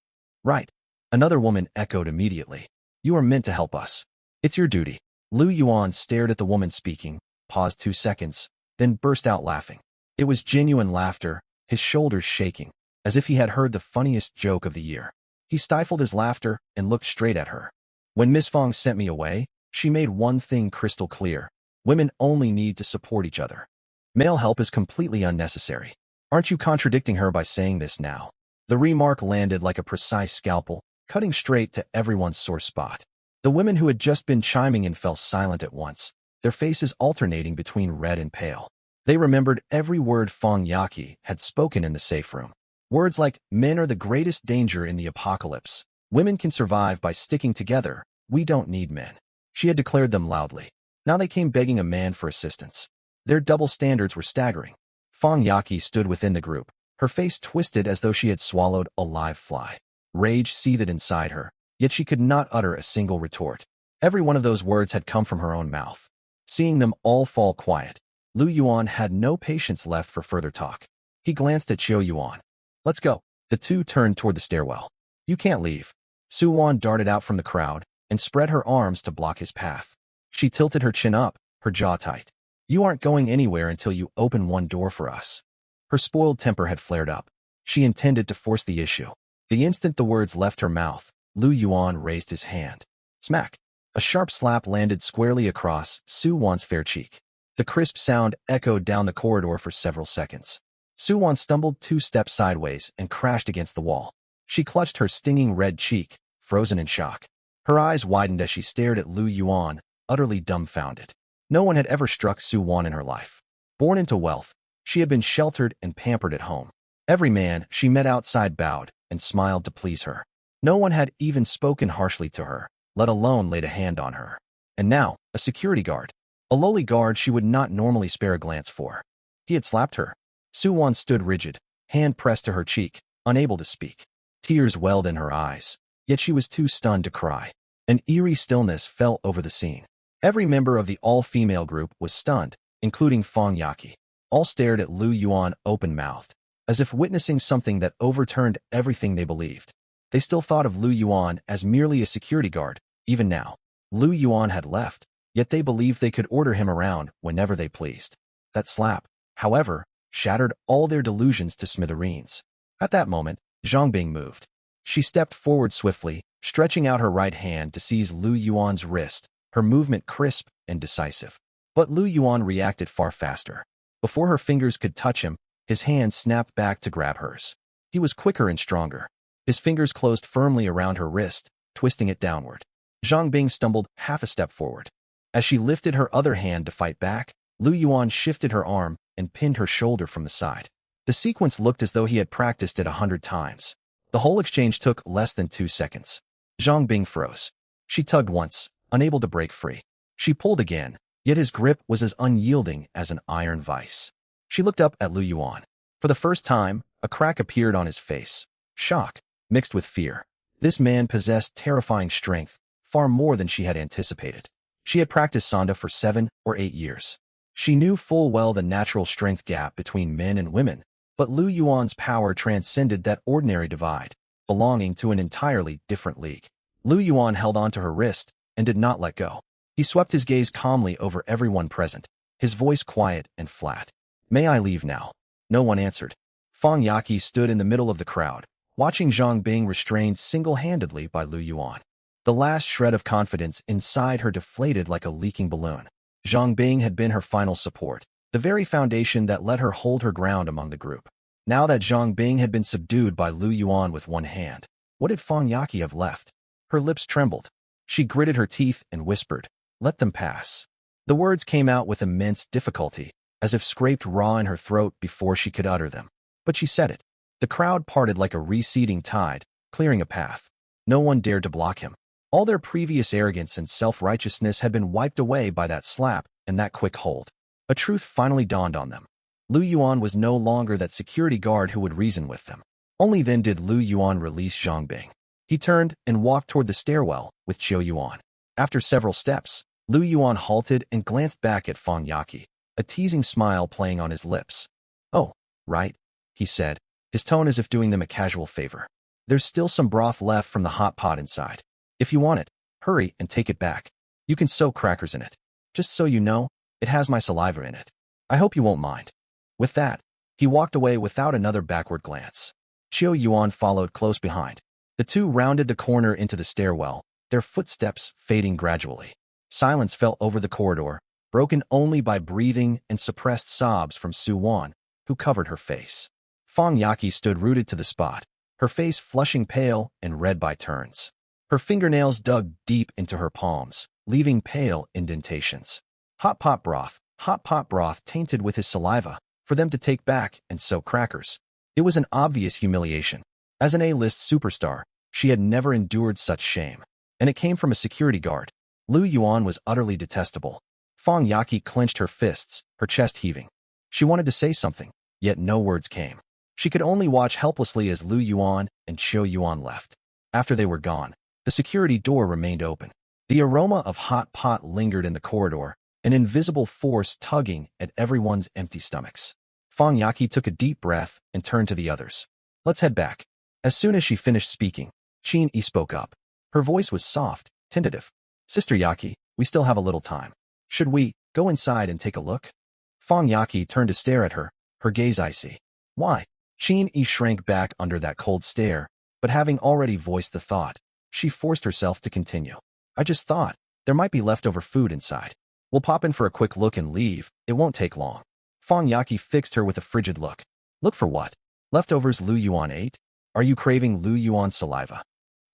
Right. Another woman echoed immediately. You are meant to help us. It's your duty. Lu Yuan stared at the woman speaking, paused 2 seconds, then burst out laughing. It was genuine laughter, his shoulders shaking, as if he had heard the funniest joke of the year. He stifled his laughter and looked straight at her. When Miss Fong sent me away, she made one thing crystal clear. Women only need to support each other. Male help is completely unnecessary. Aren't you contradicting her by saying this now? The remark landed like a precise scalpel, cutting straight to everyone's sore spot. The women who had just been chiming in fell silent at once, their faces alternating between red and pale. They remembered every word Fong Yaki had spoken in the safe room. Words like, men are the greatest danger in the apocalypse. Women can survive by sticking together. We don't need men. She had declared them loudly. Now they came begging a man for assistance. Their double standards were staggering. Fong Yaki stood within the group, her face twisted as though she had swallowed a live fly. Rage seethed inside her, yet she could not utter a single retort. Every one of those words had come from her own mouth. Seeing them all fall quiet, Lu Yuan had no patience left for further talk. He glanced at Xiao Yuan. Let's go. The two turned toward the stairwell. You can't leave. Suwon darted out from the crowd and spread her arms to block his path. She tilted her chin up, her jaw tight. You aren't going anywhere until you open one door for us. Her spoiled temper had flared up. She intended to force the issue. The instant the words left her mouth, Lu Yuan raised his hand. Smack! A sharp slap landed squarely across Suwon's fair cheek. The crisp sound echoed down the corridor for several seconds. Suwon stumbled 2 steps sideways and crashed against the wall. She clutched her stinging red cheek, frozen in shock. Her eyes widened as she stared at Lu Yuan, utterly dumbfounded. No one had ever struck Su Wan in her life. Born into wealth, she had been sheltered and pampered at home. Every man she met outside bowed and smiled to please her. No one had even spoken harshly to her, let alone laid a hand on her. And now, a security guard. A lowly guard she would not normally spare a glance for. He had slapped her. Su Wan stood rigid, hand pressed to her cheek, unable to speak. Tears welled in her eyes, yet she was too stunned to cry. An eerie stillness fell over the scene. Every member of the all-female group was stunned, including Fong Yaki. All stared at Lu Yuan open-mouthed, as if witnessing something that overturned everything they believed. They still thought of Lu Yuan as merely a security guard, even now. Lu Yuan had left, yet they believed they could order him around whenever they pleased. That slap, however, shattered all their delusions to smithereens. At that moment, Zhang Bing moved. She stepped forward swiftly, stretching out her right hand to seize Lu Yuan's wrist, her movement crisp and decisive. But Lu Yuan reacted far faster. Before her fingers could touch him, his hand snapped back to grab hers. He was quicker and stronger. His fingers closed firmly around her wrist, twisting it downward. Zhang Bing stumbled half a step forward. As she lifted her other hand to fight back, Lu Yuan shifted her arm and pinned her shoulder from the side. The sequence looked as though he had practiced it 100 times. The whole exchange took less than 2 seconds. Zhang Bing froze. She tugged once, unable to break free. She pulled again, yet his grip was as unyielding as an iron vice. She looked up at Lu Yuan. For the first time, a crack appeared on his face. Shock, mixed with fear. This man possessed terrifying strength, far more than she had anticipated. She had practiced Sanda for 7 or 8 years. She knew full well the natural strength gap between men and women, but Lu Yuan's power transcended that ordinary divide, belonging to an entirely different league. Lu Yuan held onto her wrist and did not let go. He swept his gaze calmly over everyone present, his voice quiet and flat. "May I leave now?" No one answered. Fong Yaki stood in the middle of the crowd, watching Zhang Bing restrained single-handedly by Lu Yuan. The last shred of confidence inside her deflated like a leaking balloon. Zhang Bing had been her final support, the very foundation that let her hold her ground among the group. Now that Zhang Bing had been subdued by Lu Yuan with one hand, what did Fong Yaki have left? Her lips trembled. She gritted her teeth and whispered, "Let them pass." The words came out with immense difficulty, as if scraped raw in her throat before she could utter them. But she said it. The crowd parted like a receding tide, clearing a path. No one dared to block him. All their previous arrogance and self-righteousness had been wiped away by that slap and that quick hold. A truth finally dawned on them. Lu Yuan was no longer that security guard who would reason with them. Only then did Lu Yuan release Zhang Bing. He turned and walked toward the stairwell with Chiu Yuan. After several steps, Lu Yuan halted and glanced back at Fong Yaki, a teasing smile playing on his lips. "Oh, right," he said, his tone as if doing them a casual favor. "There's still some broth left from the hot pot inside. If you want it, hurry and take it back. You can soak crackers in it. Just so you know, it has my saliva in it. I hope you won't mind." With that, he walked away without another backward glance. Chiu Yuan followed close behind. The two rounded the corner into the stairwell, their footsteps fading gradually. Silence fell over the corridor, broken only by breathing and suppressed sobs from Su Wan, who covered her face. Fong Yaki stood rooted to the spot, her face flushing pale and red by turns. Her fingernails dug deep into her palms, leaving pale indentations. Hot pot broth tainted with his saliva, for them to take back and soak crackers. It was an obvious humiliation. As an A-list superstar, she had never endured such shame. And it came from a security guard. Lu Yuan was utterly detestable. Fong Yaki clenched her fists, her chest heaving. She wanted to say something, yet no words came. She could only watch helplessly as Lu Yuan and Chiu Yuan left. After they were gone, the security door remained open. The aroma of hot pot lingered in the corridor, an invisible force tugging at everyone's empty stomachs. Fong Yaki took a deep breath and turned to the others. "Let's head back." As soon as she finished speaking, Qin Yi spoke up. Her voice was soft, tentative. "Sister Yaki, we still have a little time. Should we go inside and take a look?" Fong Yaki turned to stare at her, her gaze icy. "Why?" Qin Yi shrank back under that cold stare, but having already voiced the thought, she forced herself to continue. "I just thought, there might be leftover food inside. We'll pop in for a quick look and leave, it won't take long." Fong Yaki fixed her with a frigid look. "Look for what? Leftovers Lu Yuan ate? Are you craving Lu Yuan's saliva?"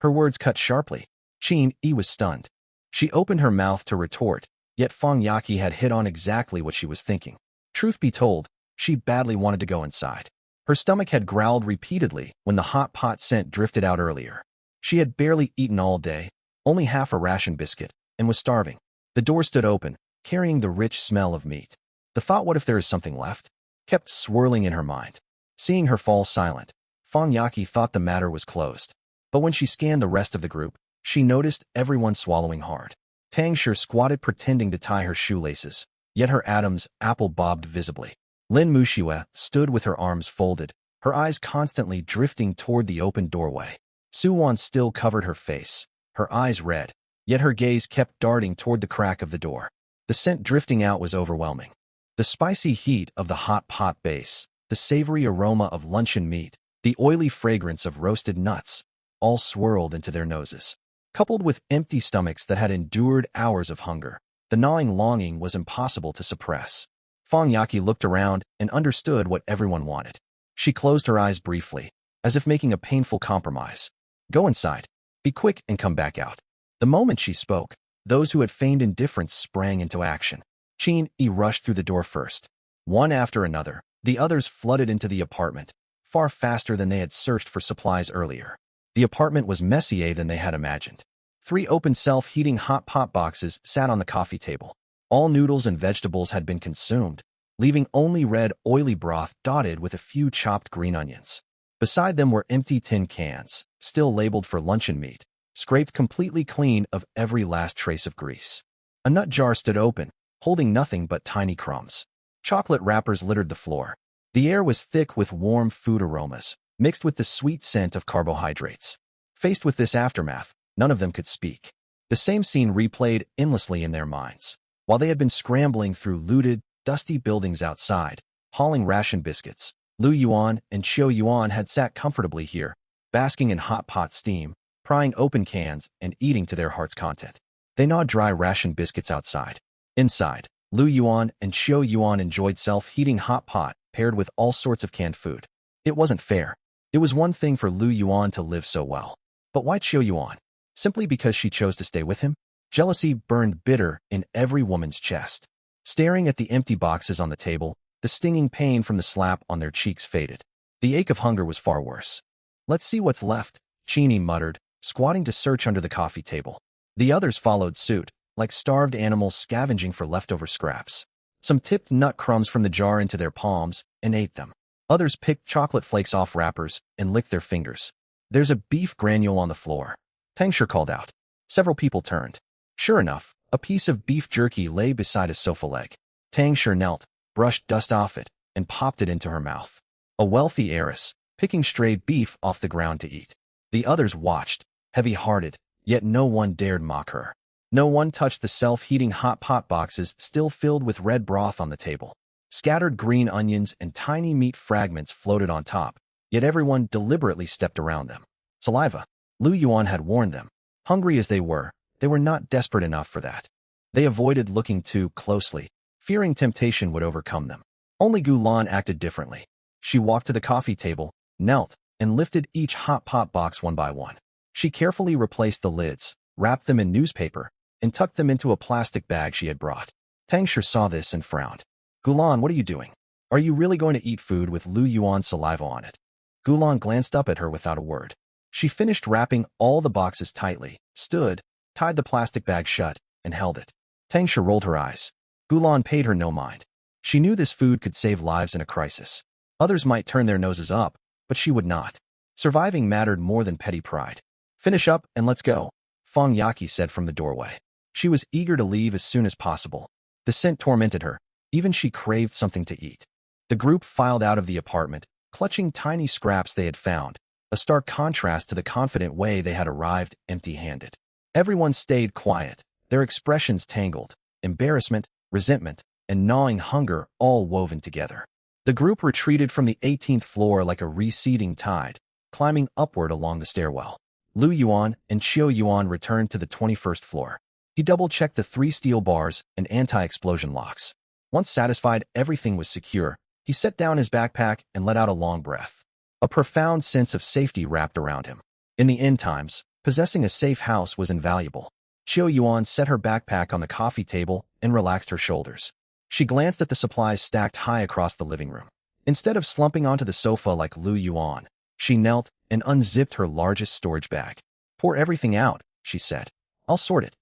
Her words cut sharply. Qin Yi was stunned. She opened her mouth to retort, Yet Fong Yaki had hit on exactly what she was thinking. Truth be told, she badly wanted to go inside. Her stomach had growled repeatedly when the hot pot scent drifted out earlier. She had barely eaten all day, only half a ration biscuit, and was starving. The door stood open, carrying the rich smell of meat. The thought, what if there is something left, kept swirling in her mind. Seeing her fall silent, Fong Yaki thought the matter was closed. But when she scanned the rest of the group, she noticed everyone swallowing hard. Tang Shi squatted pretending to tie her shoelaces, yet her Adam's apple bobbed visibly. Lin Muxiue stood with her arms folded, her eyes constantly drifting toward the open doorway. Su Wan still covered her face, her eyes red, yet her gaze kept darting toward the crack of the door. The scent drifting out was overwhelming. The spicy heat of the hot pot base, the savory aroma of luncheon meat, the oily fragrance of roasted nuts, all swirled into their noses. Coupled with empty stomachs that had endured hours of hunger, the gnawing longing was impossible to suppress. Fong Yaki looked around and understood what everyone wanted. She closed her eyes briefly, as if making a painful compromise. Go inside. Be quick and come back out. The moment she spoke, those who had feigned indifference sprang into action. Qin Yi rushed through the door first. One after another, the others flooded into the apartment, far faster than they had searched for supplies earlier. The apartment was messier than they had imagined. 3 open self-heating hot pot boxes sat on the coffee table. All noodles and vegetables had been consumed, leaving only red, oily broth dotted with a few chopped green onions. Beside them were empty tin cans, still labeled for luncheon meat, scraped completely clean of every last trace of grease. A nut jar stood open, holding nothing but tiny crumbs. Chocolate wrappers littered the floor. The air was thick with warm food aromas, mixed with the sweet scent of carbohydrates. Faced with this aftermath, none of them could speak. The same scene replayed endlessly in their minds. While they had been scrambling through looted, dusty buildings outside, hauling ration biscuits, Lu Yuan and Qiu Yuan had sat comfortably here, basking in hot pot steam, prying open cans and eating to their heart's content. They gnawed dry ration biscuits outside. Inside, Lu Yuan and Qiu Yuan enjoyed self-heating hot pot paired with all sorts of canned food. It wasn't fair. It was one thing for Lu Yuan to live so well. But why Qiu Yuan? Simply because she chose to stay with him? Jealousy burned bitter in every woman's chest. Staring at the empty boxes on the table, the stinging pain from the slap on their cheeks faded. The ache of hunger was far worse. Let's see what's left, Qin muttered, squatting to search under the coffee table. The others followed suit, like starved animals scavenging for leftover scraps. Some tipped nut crumbs from the jar into their palms and ate them. Others picked chocolate flakes off wrappers and licked their fingers. There's a beef granule on the floor, Tang Shi called out. Several people turned. Sure enough, a piece of beef jerky lay beside a sofa leg. Tang Shi knelt, brushed dust off it, and popped it into her mouth. A wealthy heiress, picking stray beef off the ground to eat. The others watched, heavy-hearted, yet no one dared mock her. No one touched the self-heating hot pot boxes still filled with red broth on the table. Scattered green onions and tiny meat fragments floated on top, yet everyone deliberately stepped around them. Saliva. Lu Yuan had warned them. Hungry as they were not desperate enough for that. They avoided looking too closely, fearing temptation would overcome them. Only Gulan acted differently. She walked to the coffee table, knelt, and lifted each hot pot box one by one. She carefully replaced the lids, wrapped them in newspaper, and tucked them into a plastic bag she had brought. Tang Shi saw this and frowned. Gulan, what are you doing? Are you really going to eat food with Lu Yuan's saliva on it? Gulan glanced up at her without a word. She finished wrapping all the boxes tightly, stood, tied the plastic bag shut, and held it. Tang Shi rolled her eyes. Gulan paid her no mind. She knew this food could save lives in a crisis. Others might turn their noses up, but she would not. Surviving mattered more than petty pride. Finish up and let's go, Fong Yaki said from the doorway. She was eager to leave as soon as possible. The scent tormented her. Even she craved something to eat. The group filed out of the apartment, clutching tiny scraps they had found, a stark contrast to the confident way they had arrived empty-handed. Everyone stayed quiet, their expressions tangled, embarrassment, resentment, and gnawing hunger all woven together. The group retreated from the 18th floor like a receding tide, climbing upward along the stairwell. Lu Yuan and Qiu Yuan returned to the 21st floor. He double-checked the 3 steel bars and anti-explosion locks. Once satisfied everything was secure, he set down his backpack and let out a long breath. A profound sense of safety wrapped around him. In the end times, possessing a safe house was invaluable. Xiao Yuan set her backpack on the coffee table and relaxed her shoulders. She glanced at the supplies stacked high across the living room. Instead of slumping onto the sofa like Lu Yuan, she knelt and unzipped her largest storage bag. Pour everything out, she said. I'll sort it.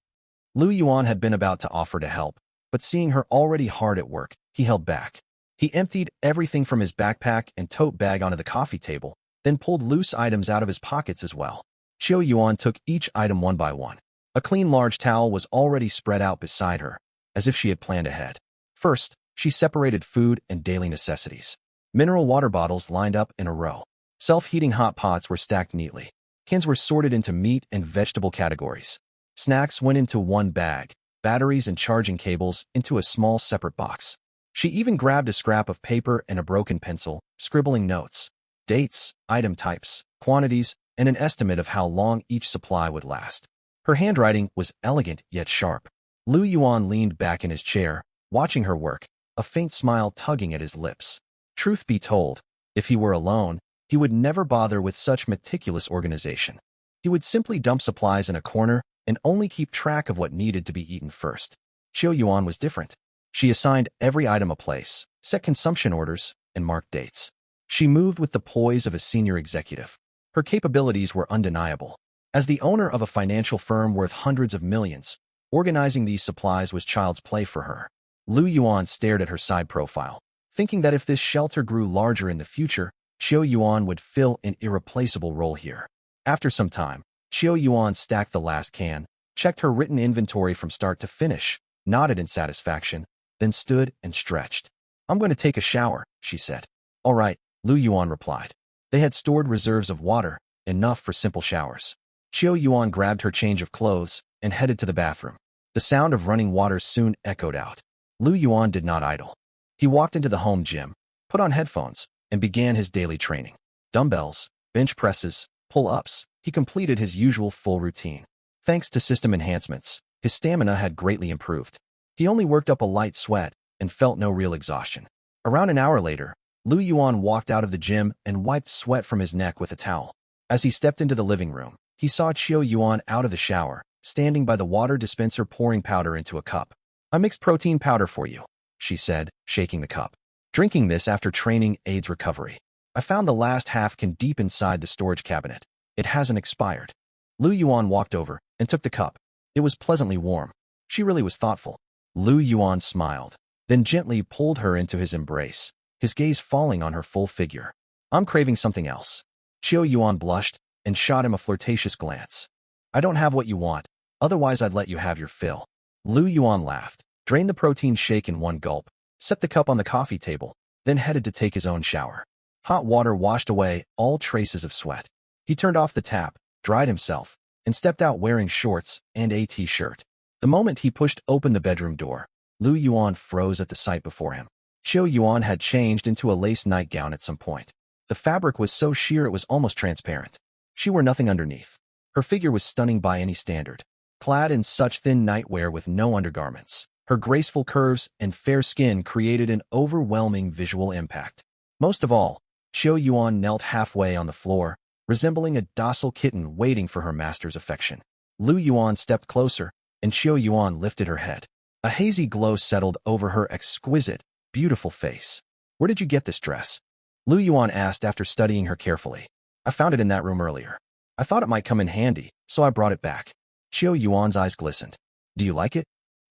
Lu Yuan had been about to offer to help, but seeing her already hard at work, he held back. He emptied everything from his backpack and tote bag onto the coffee table, then pulled loose items out of his pockets as well. Xiao Yuan took each item one by one. A clean large towel was already spread out beside her, as if she had planned ahead. First, she separated food and daily necessities. Mineral water bottles lined up in a row. Self-heating hot pots were stacked neatly. Cans were sorted into meat and vegetable categories. Snacks went into one bag, batteries and charging cables into a small separate box. She even grabbed a scrap of paper and a broken pencil, scribbling notes, dates, item types, quantities, and an estimate of how long each supply would last. Her handwriting was elegant yet sharp. Lu Yuan leaned back in his chair, watching her work, a faint smile tugging at his lips. Truth be told, if he were alone, he would never bother with such meticulous organization. He would simply dump supplies in a corner and only keep track of what needed to be eaten first. Xiao Yuan was different. She assigned every item a place, set consumption orders, and marked dates. She moved with the poise of a senior executive. Her capabilities were undeniable. As the owner of a financial firm worth hundreds of millions, organizing these supplies was child's play for her. Lu Yuan stared at her side profile, thinking that if this shelter grew larger in the future, Xiao Yuan would fill an irreplaceable role here. After some time, Xiao Yuan stacked the last can, checked her written inventory from start to finish, nodded in satisfaction, then stood and stretched. I'm going to take a shower, she said. All right, Lu Yuan replied. They had stored reserves of water, enough for simple showers. Xiao Yuan grabbed her change of clothes and headed to the bathroom. The sound of running water soon echoed out. Lu Yuan did not idle. He walked into the home gym, put on headphones, and began his daily training. Dumbbells, bench presses, pull-ups. He completed his usual full routine. Thanks to system enhancements, his stamina had greatly improved. He only worked up a light sweat and felt no real exhaustion. Around an hour later, Lu Yuan walked out of the gym and wiped sweat from his neck with a towel. As he stepped into the living room, he saw Xiao Yuan out of the shower, standing by the water dispenser pouring powder into a cup. I mixed protein powder for you, she said, shaking the cup. Drinking this after training aids recovery. I found the last half can deep inside the storage cabinet. It hasn't expired. Lu Yuan walked over and took the cup. It was pleasantly warm. She really was thoughtful. Lu Yuan smiled, then gently pulled her into his embrace, his gaze falling on her full figure. I'm craving something else. Xiao Yuan blushed and shot him a flirtatious glance. I don't have what you want, otherwise I'd let you have your fill. Lu Yuan laughed, drained the protein shake in one gulp, set the cup on the coffee table, then headed to take his own shower. Hot water washed away all traces of sweat. He turned off the tap, dried himself, and stepped out wearing shorts and a t-shirt. The moment he pushed open the bedroom door, Lu Yuan froze at the sight before him. Xiao Yuan had changed into a lace nightgown at some point. The fabric was so sheer it was almost transparent. She wore nothing underneath. Her figure was stunning by any standard. Clad in such thin nightwear with no undergarments, her graceful curves and fair skin created an overwhelming visual impact. Most of all, Xiao Yuan knelt halfway on the floor, resembling a docile kitten waiting for her master's affection. Lu Yuan stepped closer, and Xiao Yuan lifted her head. A hazy glow settled over her exquisite, beautiful face. Where did you get this dress? Lu Yuan asked after studying her carefully. I found it in that room earlier. I thought it might come in handy, so I brought it back. Xiao Yuan's eyes glistened. Do you like it?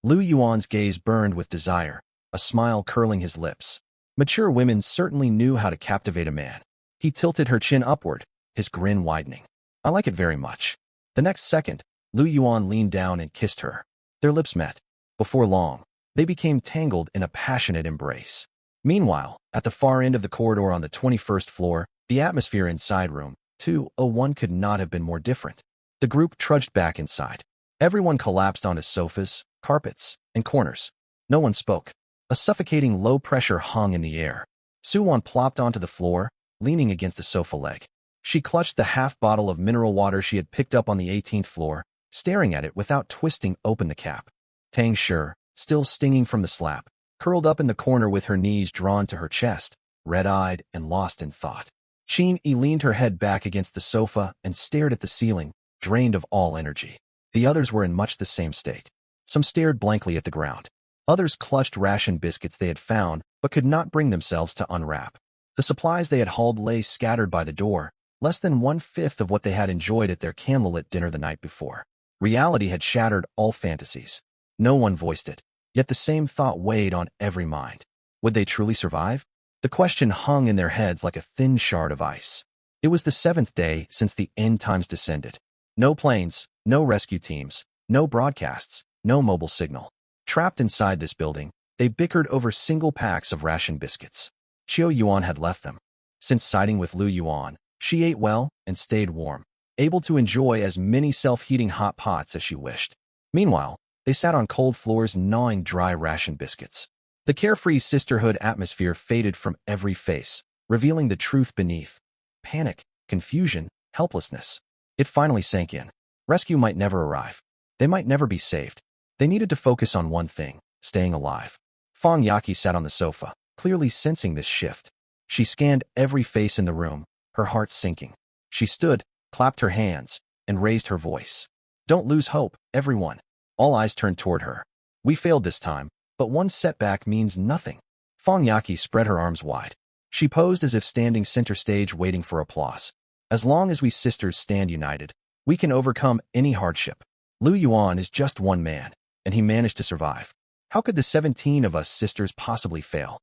Lu Yuan's gaze burned with desire, a smile curling his lips. Mature women certainly knew how to captivate a man. He tilted her chin upward, his grin widening. I like it very much. The next second, Lu Yuan leaned down and kissed her. Their lips met. Before long, they became tangled in a passionate embrace. Meanwhile, at the far end of the corridor on the 21st floor, the atmosphere inside room 201 could not have been more different. The group trudged back inside. Everyone collapsed onto sofas, carpets, and corners. No one spoke. A suffocating low pressure hung in the air. Suwon plopped onto the floor, leaning against a sofa leg. She clutched the half bottle of mineral water she had picked up on the 18th floor, staring at it without twisting open the cap. Tang Shi, still stinging from the slap, curled up in the corner with her knees drawn to her chest, red-eyed and lost in thought. Qin Yi leaned her head back against the sofa and stared at the ceiling, drained of all energy. The others were in much the same state. Some stared blankly at the ground. Others clutched ration biscuits they had found, but could not bring themselves to unwrap. The supplies they had hauled lay scattered by the door, less than 1/5 of what they had enjoyed at their candlelit dinner the night before. Reality had shattered all fantasies. No one voiced it, yet the same thought weighed on every mind. Would they truly survive? The question hung in their heads like a thin shard of ice. It was the 7th day since the end times descended. No planes, no rescue teams, no broadcasts, no mobile signal. Trapped inside this building, they bickered over single packs of ration biscuits. Qiu Yuan had left them. Since siding with Lu Yuan, she ate well and stayed warm, able to enjoy as many self-heating hot pots as she wished. Meanwhile, they sat on cold floors gnawing dry ration biscuits. The carefree sisterhood atmosphere faded from every face, revealing the truth beneath. Panic, confusion, helplessness. It finally sank in. Rescue might never arrive. They might never be saved. They needed to focus on one thing, staying alive. Fang Yaqi sat on the sofa, clearly sensing this shift. She scanned every face in the room, her heart sinking. She stood, clapped her hands, and raised her voice. Don't lose hope, everyone. All eyes turned toward her. We failed this time, but one setback means nothing. Fang Yaqi spread her arms wide. She posed as if standing center stage waiting for applause. As long as we sisters stand united, we can overcome any hardship. Lu Yuan is just one man, and he managed to survive. How could the 17 of us sisters possibly fail?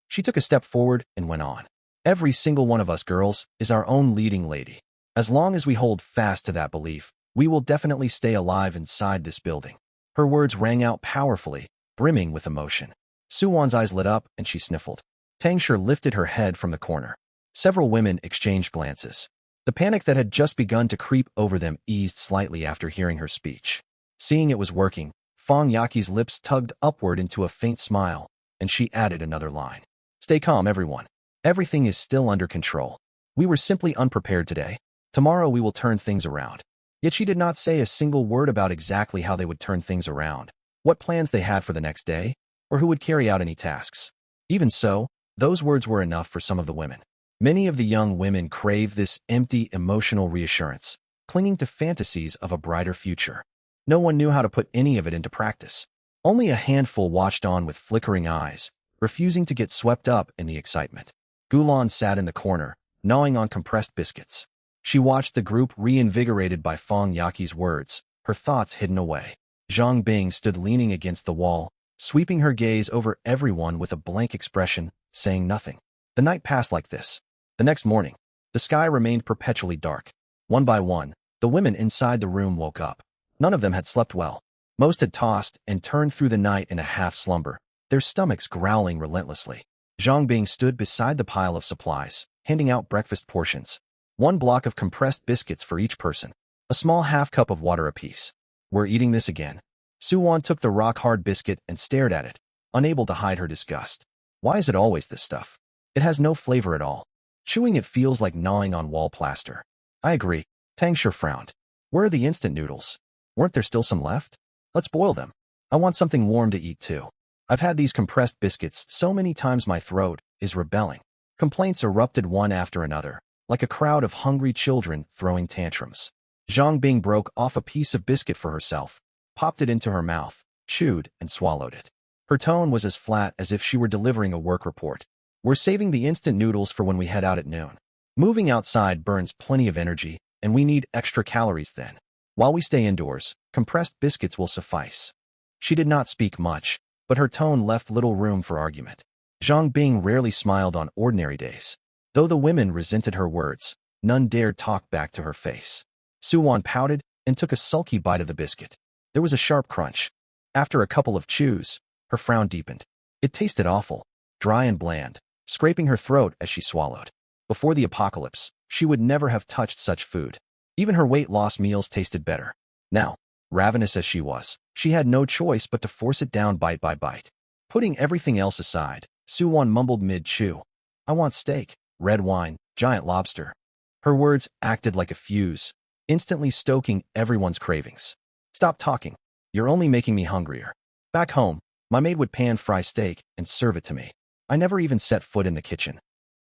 She took a step forward and went on. Every single one of us girls is our own leading lady. As long as we hold fast to that belief, we will definitely stay alive inside this building. Her words rang out powerfully, brimming with emotion. Suwon's eyes lit up and she sniffled. Tangshi lifted her head from the corner. Several women exchanged glances. The panic that had just begun to creep over them eased slightly after hearing her speech. Seeing it was working, Fang Yaqi's lips tugged upward into a faint smile, and she added another line. Stay calm, everyone. Everything is still under control. We were simply unprepared today. Tomorrow we will turn things around. Yet she did not say a single word about exactly how they would turn things around, what plans they had for the next day, or who would carry out any tasks. Even so, those words were enough for some of the women. Many of the young women craved this empty, emotional reassurance, clinging to fantasies of a brighter future. No one knew how to put any of it into practice. Only a handful watched on with flickering eyes, refusing to get swept up in the excitement. Gulan sat in the corner, gnawing on compressed biscuits. She watched the group reinvigorated by Fang Yaqi's words, her thoughts hidden away. Zhang Bing stood leaning against the wall, sweeping her gaze over everyone with a blank expression, saying nothing. The night passed like this. The next morning, the sky remained perpetually dark. One by one, the women inside the room woke up. None of them had slept well. Most had tossed and turned through the night in a half-slumber, their stomachs growling relentlessly. Zhang Bing stood beside the pile of supplies, handing out breakfast portions. One block of compressed biscuits for each person. A small half-cup of water apiece. We're eating this again. Suwon took the rock-hard biscuit and stared at it, unable to hide her disgust. Why is it always this stuff? It has no flavor at all. Chewing it feels like gnawing on wall plaster. I agree. Tangshi frowned. Where are the instant noodles? Weren't there still some left? Let's boil them. I want something warm to eat too. I've had these compressed biscuits so many times my throat is rebelling. Complaints erupted one after another, like a crowd of hungry children throwing tantrums. Zhang Bing broke off a piece of biscuit for herself, popped it into her mouth, chewed and swallowed it. Her tone was as flat as if she were delivering a work report. We're saving the instant noodles for when we head out at noon. Moving outside burns plenty of energy, and we need extra calories then. While we stay indoors, compressed biscuits will suffice. She did not speak much, but her tone left little room for argument. Zhang Bing rarely smiled on ordinary days. Though the women resented her words, none dared talk back to her face. Suwon pouted and took a sulky bite of the biscuit. There was a sharp crunch. After a couple of chews, her frown deepened. It tasted awful, dry and bland, scraping her throat as she swallowed. Before the apocalypse, she would never have touched such food. Even her weight loss meals tasted better. Now, ravenous as she was, she had no choice but to force it down bite by bite. Putting everything else aside, Suwon mumbled mid-chew. I want steak, red wine, giant lobster. Her words acted like a fuse, instantly stoking everyone's cravings. Stop talking. You're only making me hungrier. Back home, my maid would pan-fry steak and serve it to me. I never even set foot in the kitchen.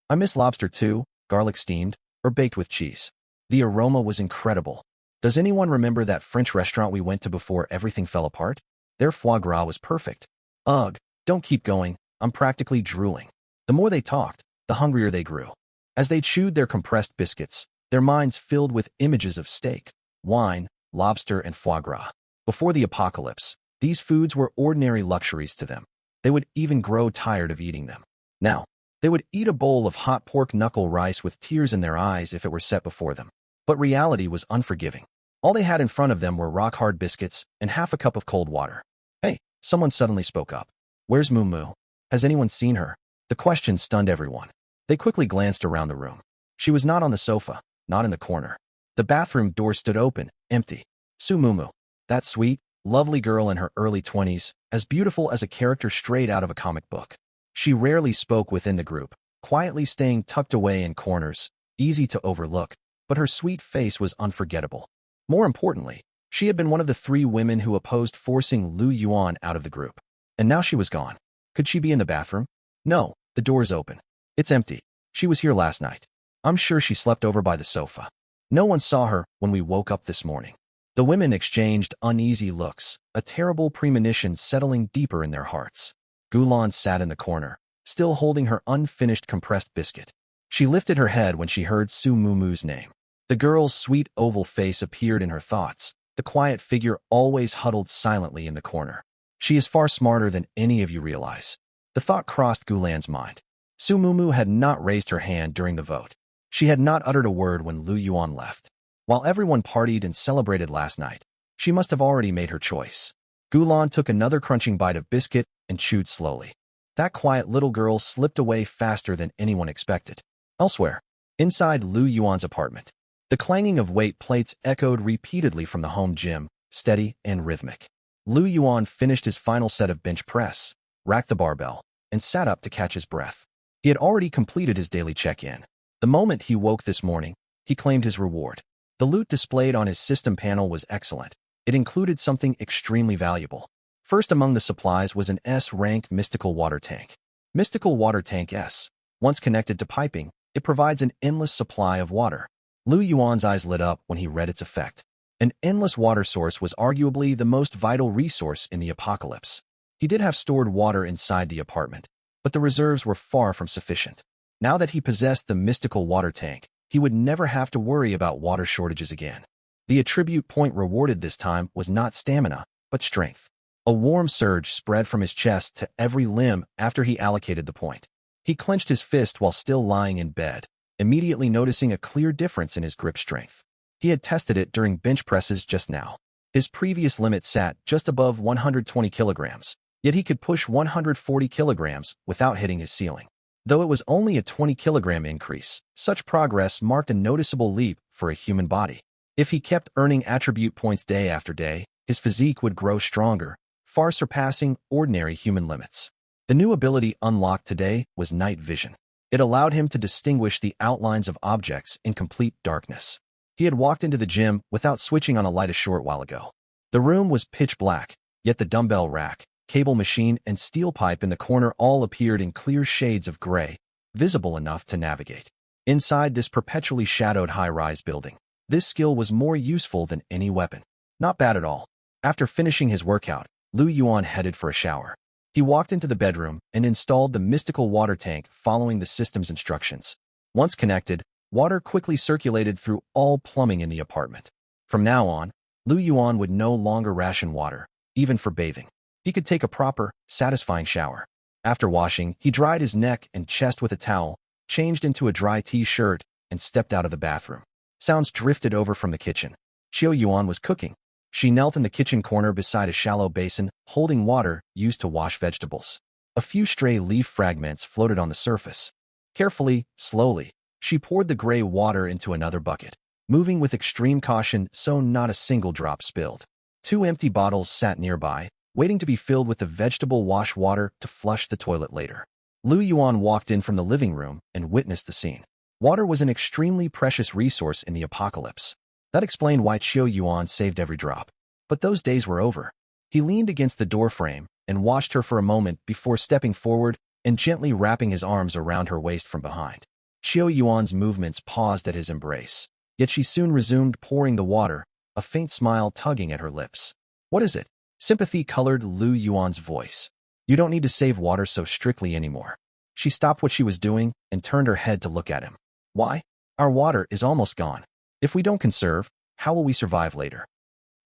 I miss lobster too, garlic steamed, or baked with cheese. The aroma was incredible. Does anyone remember that French restaurant we went to before everything fell apart? Their foie gras was perfect. Ugh, don't keep going. I'm practically drooling. The more they talked, the hungrier they grew. As they chewed their compressed biscuits, their minds filled with images of steak, wine, lobster, and foie gras. Before the apocalypse, these foods were ordinary luxuries to them. They would even grow tired of eating them. Now, they would eat a bowl of hot pork knuckle rice with tears in their eyes if it were set before them. But reality was unforgiving. All they had in front of them were rock-hard biscuits and half a cup of cold water. Hey, someone suddenly spoke up. Where's Moo Moo? Has anyone seen her? The question stunned everyone. They quickly glanced around the room. She was not on the sofa, not in the corner. The bathroom door stood open, empty. Su Moo Moo, that sweet, lovely girl in her early 20s, as beautiful as a character straight out of a comic book. She rarely spoke within the group, quietly staying tucked away in corners, easy to overlook, but her sweet face was unforgettable. More importantly, she had been one of the 3 women who opposed forcing Lu Yuan out of the group. And now she was gone. Could she be in the bathroom? No, the door's open. It's empty. She was here last night. I'm sure she slept over by the sofa. No one saw her when we woke up this morning. The women exchanged uneasy looks, a terrible premonition settling deeper in their hearts. Gulan sat in the corner, still holding her unfinished compressed biscuit. She lifted her head when she heard Su Moo Moo's name. The girl's sweet oval face appeared in her thoughts, the quiet figure always huddled silently in the corner. She is far smarter than any of you realize. The thought crossed Gulan's mind. Su Moo Moo had not raised her hand during the vote. She had not uttered a word when Lu Yuan left. While everyone partied and celebrated last night, she must have already made her choice. Gulan took another crunching bite of biscuit and chewed slowly. That quiet little girl slipped away faster than anyone expected. Elsewhere, inside Lu Yuan's apartment, the clanging of weight plates echoed repeatedly from the home gym, steady and rhythmic. Lu Yuan finished his final set of bench press, racked the barbell, and sat up to catch his breath. He had already completed his daily check-in. The moment he woke this morning, he claimed his reward. The loot displayed on his system panel was excellent. It included something extremely valuable. First among the supplies was an S-rank mystical water tank. Mystical Water Tank S. Once connected to piping, it provides an endless supply of water. Lu Yuan's eyes lit up when he read its effect. An endless water source was arguably the most vital resource in the apocalypse. He did have stored water inside the apartment, but the reserves were far from sufficient. Now that he possessed the mystical water tank, he would never have to worry about water shortages again. The attribute point rewarded this time was not stamina, but strength. A warm surge spread from his chest to every limb after he allocated the point. He clenched his fist while still lying in bed, immediately noticing a clear difference in his grip strength. He had tested it during bench presses just now. His previous limit sat just above 120 kilograms, yet he could push 140 kilograms without hitting his ceiling. Though it was only a 20-kilogram increase, such progress marked a noticeable leap for a human body. If he kept earning attribute points day after day, his physique would grow stronger, far surpassing ordinary human limits. The new ability unlocked today was night vision. It allowed him to distinguish the outlines of objects in complete darkness. He had walked into the gym without switching on a light a short while ago. The room was pitch black, yet the dumbbell rack, cable machine, and steel pipe in the corner all appeared in clear shades of gray, visible enough to navigate. Inside this perpetually shadowed high-rise building, this skill was more useful than any weapon. Not bad at all. After finishing his workout, Lu Yuan headed for a shower. He walked into the bedroom and installed the mystical water tank following the system's instructions. Once connected, water quickly circulated through all plumbing in the apartment. From now on, Lu Yuan would no longer ration water, even for bathing. He could take a proper, satisfying shower. After washing, he dried his neck and chest with a towel, changed into a dry t-shirt, and stepped out of the bathroom. Sounds drifted over from the kitchen. Qiu Yuan was cooking. She knelt in the kitchen corner beside a shallow basin, holding water used to wash vegetables. A few stray leaf fragments floated on the surface. Carefully, slowly, she poured the gray water into another bucket, moving with extreme caution so not a single drop spilled. 2 empty bottles sat nearby, waiting to be filled with the vegetable wash water to flush the toilet later. Lu Yuan walked in from the living room and witnessed the scene. Water was an extremely precious resource in the apocalypse. That explained why Qiu Yuan saved every drop. But those days were over. He leaned against the doorframe and watched her for a moment before stepping forward and gently wrapping his arms around her waist from behind. Qiu Yuan's movements paused at his embrace, yet she soon resumed pouring the water, a faint smile tugging at her lips. What is it? Sympathy colored Lu Yuan's voice. You don't need to save water so strictly anymore. She stopped what she was doing and turned her head to look at him. Why? Our water is almost gone. If we don't conserve, how will we survive later?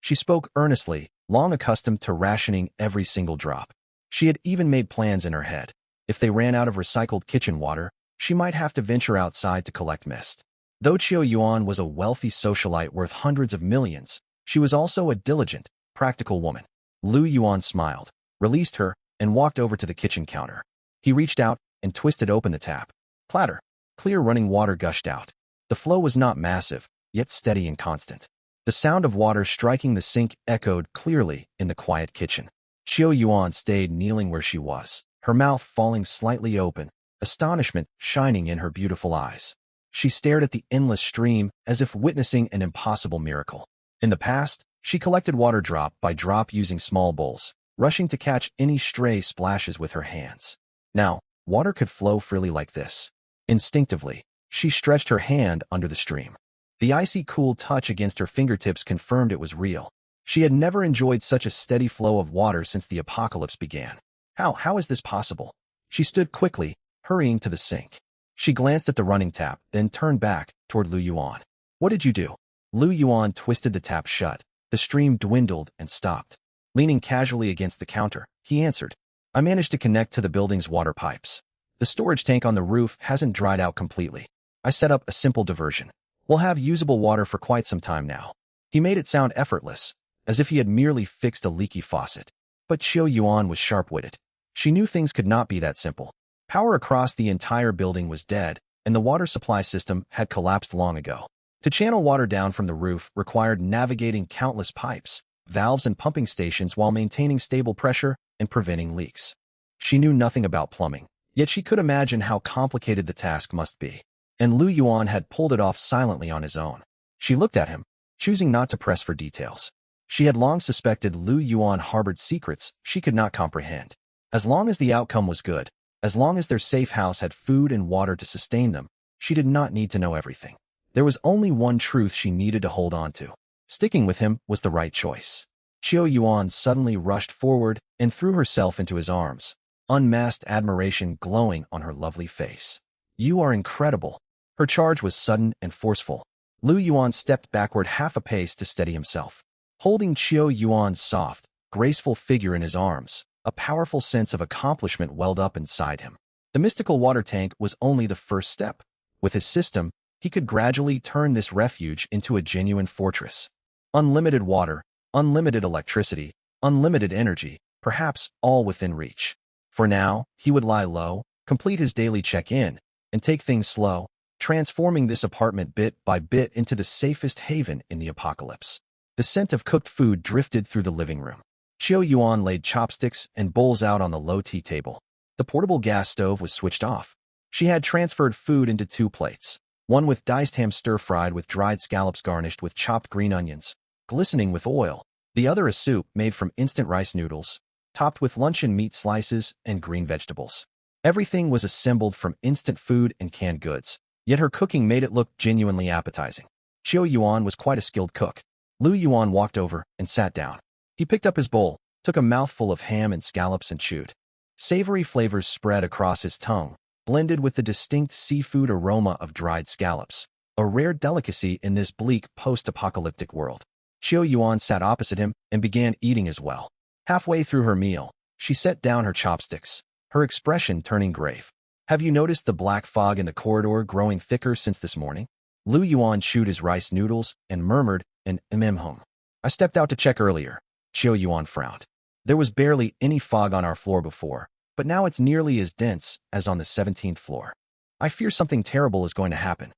She spoke earnestly, long accustomed to rationing every single drop. She had even made plans in her head. If they ran out of recycled kitchen water, she might have to venture outside to collect mist. Though Qiu Yuan was a wealthy socialite worth hundreds of millions, she was also a diligent, practical woman. Lu Yuan smiled, released her, and walked over to the kitchen counter. He reached out and twisted open the tap. Clatter. Clear running water gushed out. The flow was not massive, yet steady and constant. The sound of water striking the sink echoed clearly in the quiet kitchen. Qiu Yuan stayed kneeling where she was, her mouth falling slightly open, astonishment shining in her beautiful eyes. She stared at the endless stream as if witnessing an impossible miracle. In the past, she collected water drop by drop using small bowls, rushing to catch any stray splashes with her hands. Now, water could flow freely like this. Instinctively, she stretched her hand under the stream. The icy cool touch against her fingertips confirmed it was real. She had never enjoyed such a steady flow of water since the apocalypse began. How is this possible? She stood quickly, hurrying to the sink. She glanced at the running tap, then turned back toward Lu Yuan. What did you do? Lu Yuan twisted the tap shut. The stream dwindled and stopped. Leaning casually against the counter, he answered, I managed to connect to the building's water pipes. The storage tank on the roof hasn't dried out completely. I set up a simple diversion. We'll have usable water for quite some time now. He made it sound effortless, as if he had merely fixed a leaky faucet. But Qiu Yuan was sharp-witted. She knew things could not be that simple. Power across the entire building was dead, and the water supply system had collapsed long ago. To channel water down from the roof required navigating countless pipes, valves and pumping stations while maintaining stable pressure and preventing leaks. She knew nothing about plumbing, yet she could imagine how complicated the task must be. And Lu Yuan had pulled it off silently on his own. She looked at him, choosing not to press for details. She had long suspected Lu Yuan harbored secrets she could not comprehend. As long as the outcome was good, as long as their safe house had food and water to sustain them, she did not need to know everything. There was only one truth she needed to hold on to. Sticking with him was the right choice. Qiu Yuan suddenly rushed forward and threw herself into his arms, unmasked admiration glowing on her lovely face. You are incredible. Her charge was sudden and forceful. Lu Yuan stepped backward half a pace to steady himself. Holding Qiu Yuan's soft, graceful figure in his arms, a powerful sense of accomplishment welled up inside him. The mystical water tank was only the first step. With his system, he could gradually turn this refuge into a genuine fortress. Unlimited water, unlimited electricity, unlimited energy, perhaps all within reach. For now, he would lie low, complete his daily check-in, and take things slow, transforming this apartment bit by bit into the safest haven in the apocalypse. The scent of cooked food drifted through the living room. Qiu Yuan laid chopsticks and bowls out on the low tea table. The portable gas stove was switched off. She had transferred food into 2 plates, one with diced ham stir-fried with dried scallops garnished with chopped green onions, glistening with oil, the other a soup made from instant rice noodles, topped with luncheon meat slices and green vegetables. Everything was assembled from instant food and canned goods, yet her cooking made it look genuinely appetizing. Qiu Yuan was quite a skilled cook. Lu Yuan walked over and sat down. He picked up his bowl, took a mouthful of ham and scallops and chewed. Savory flavors spread across his tongue, blended with the distinct seafood aroma of dried scallops, a rare delicacy in this bleak post-apocalyptic world. Qiu Yuan sat opposite him and began eating as well. Halfway through her meal, she set down her chopsticks, her expression turning grave. Have you noticed the black fog in the corridor growing thicker since this morning? Lu Yuan chewed his rice noodles and murmured an hum. I stepped out to check earlier. Qiu Yuan frowned. There was barely any fog on our floor before, but now it's nearly as dense as on the 17th floor. I fear something terrible is going to happen.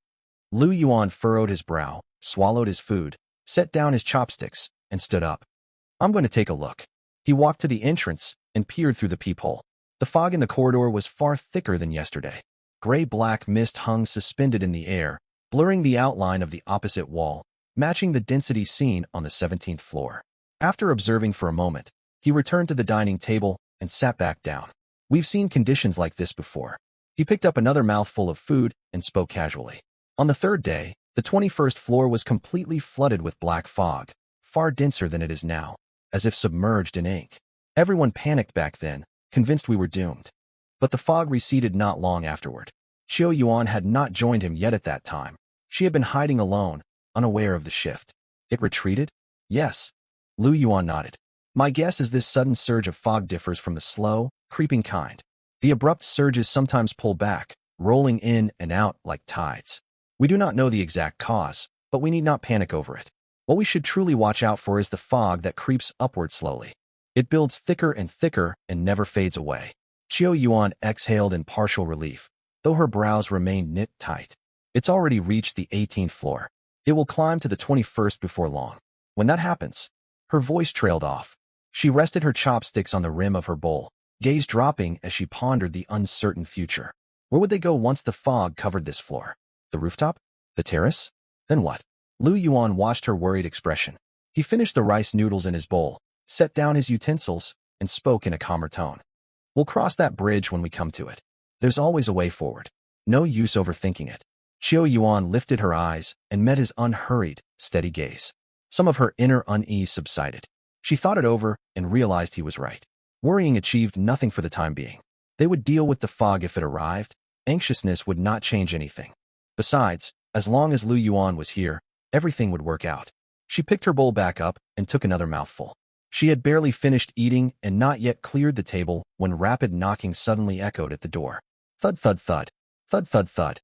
Lu Yuan furrowed his brow, swallowed his food, set down his chopsticks, and stood up. I'm going to take a look. He walked to the entrance and peered through the peephole. The fog in the corridor was far thicker than yesterday. Gray-black mist hung suspended in the air, blurring the outline of the opposite wall, matching the density seen on the 17th floor. After observing for a moment, he returned to the dining table and sat back down. We've seen conditions like this before. He picked up another mouthful of food and spoke casually. On the 3rd day, the 21st floor was completely flooded with black fog, far denser than it is now, as if submerged in ink. Everyone panicked back then, convinced we were doomed. But the fog receded not long afterward. Xiao Yuan had not joined him yet at that time. She had been hiding alone, unaware of the shift. It retreated? Yes. Lu Yuan nodded. My guess is this sudden surge of fog differs from the slow, creeping kind. The abrupt surges sometimes pull back, rolling in and out like tides. We do not know the exact cause, but we need not panic over it. What we should truly watch out for is the fog that creeps upward slowly. It builds thicker and never fades away. Xiao Yuan exhaled in partial relief, though her brows remained knit tight. It's already reached the 18th floor. It will climb to the 21st before long. When that happens, her voice trailed off. She rested her chopsticks on the rim of her bowl, gaze dropping as she pondered the uncertain future. Where would they go once the fog covered this floor? The rooftop? The terrace? Then what? Lu Yuan watched her worried expression. He finished the rice noodles in his bowl, set down his utensils, and spoke in a calmer tone. We'll cross that bridge when we come to it. There's always a way forward. No use overthinking it. Xiao Yuan lifted her eyes and met his unhurried, steady gaze. Some of her inner unease subsided. She thought it over and realized he was right. Worrying achieved nothing for the time being. They would deal with the fog if it arrived. Anxiousness would not change anything. Besides, as long as Lu Yuan was here, everything would work out. She picked her bowl back up and took another mouthful. She had barely finished eating and not yet cleared the table when rapid knocking suddenly echoed at the door. Thud, thud, thud. Thud, thud, thud.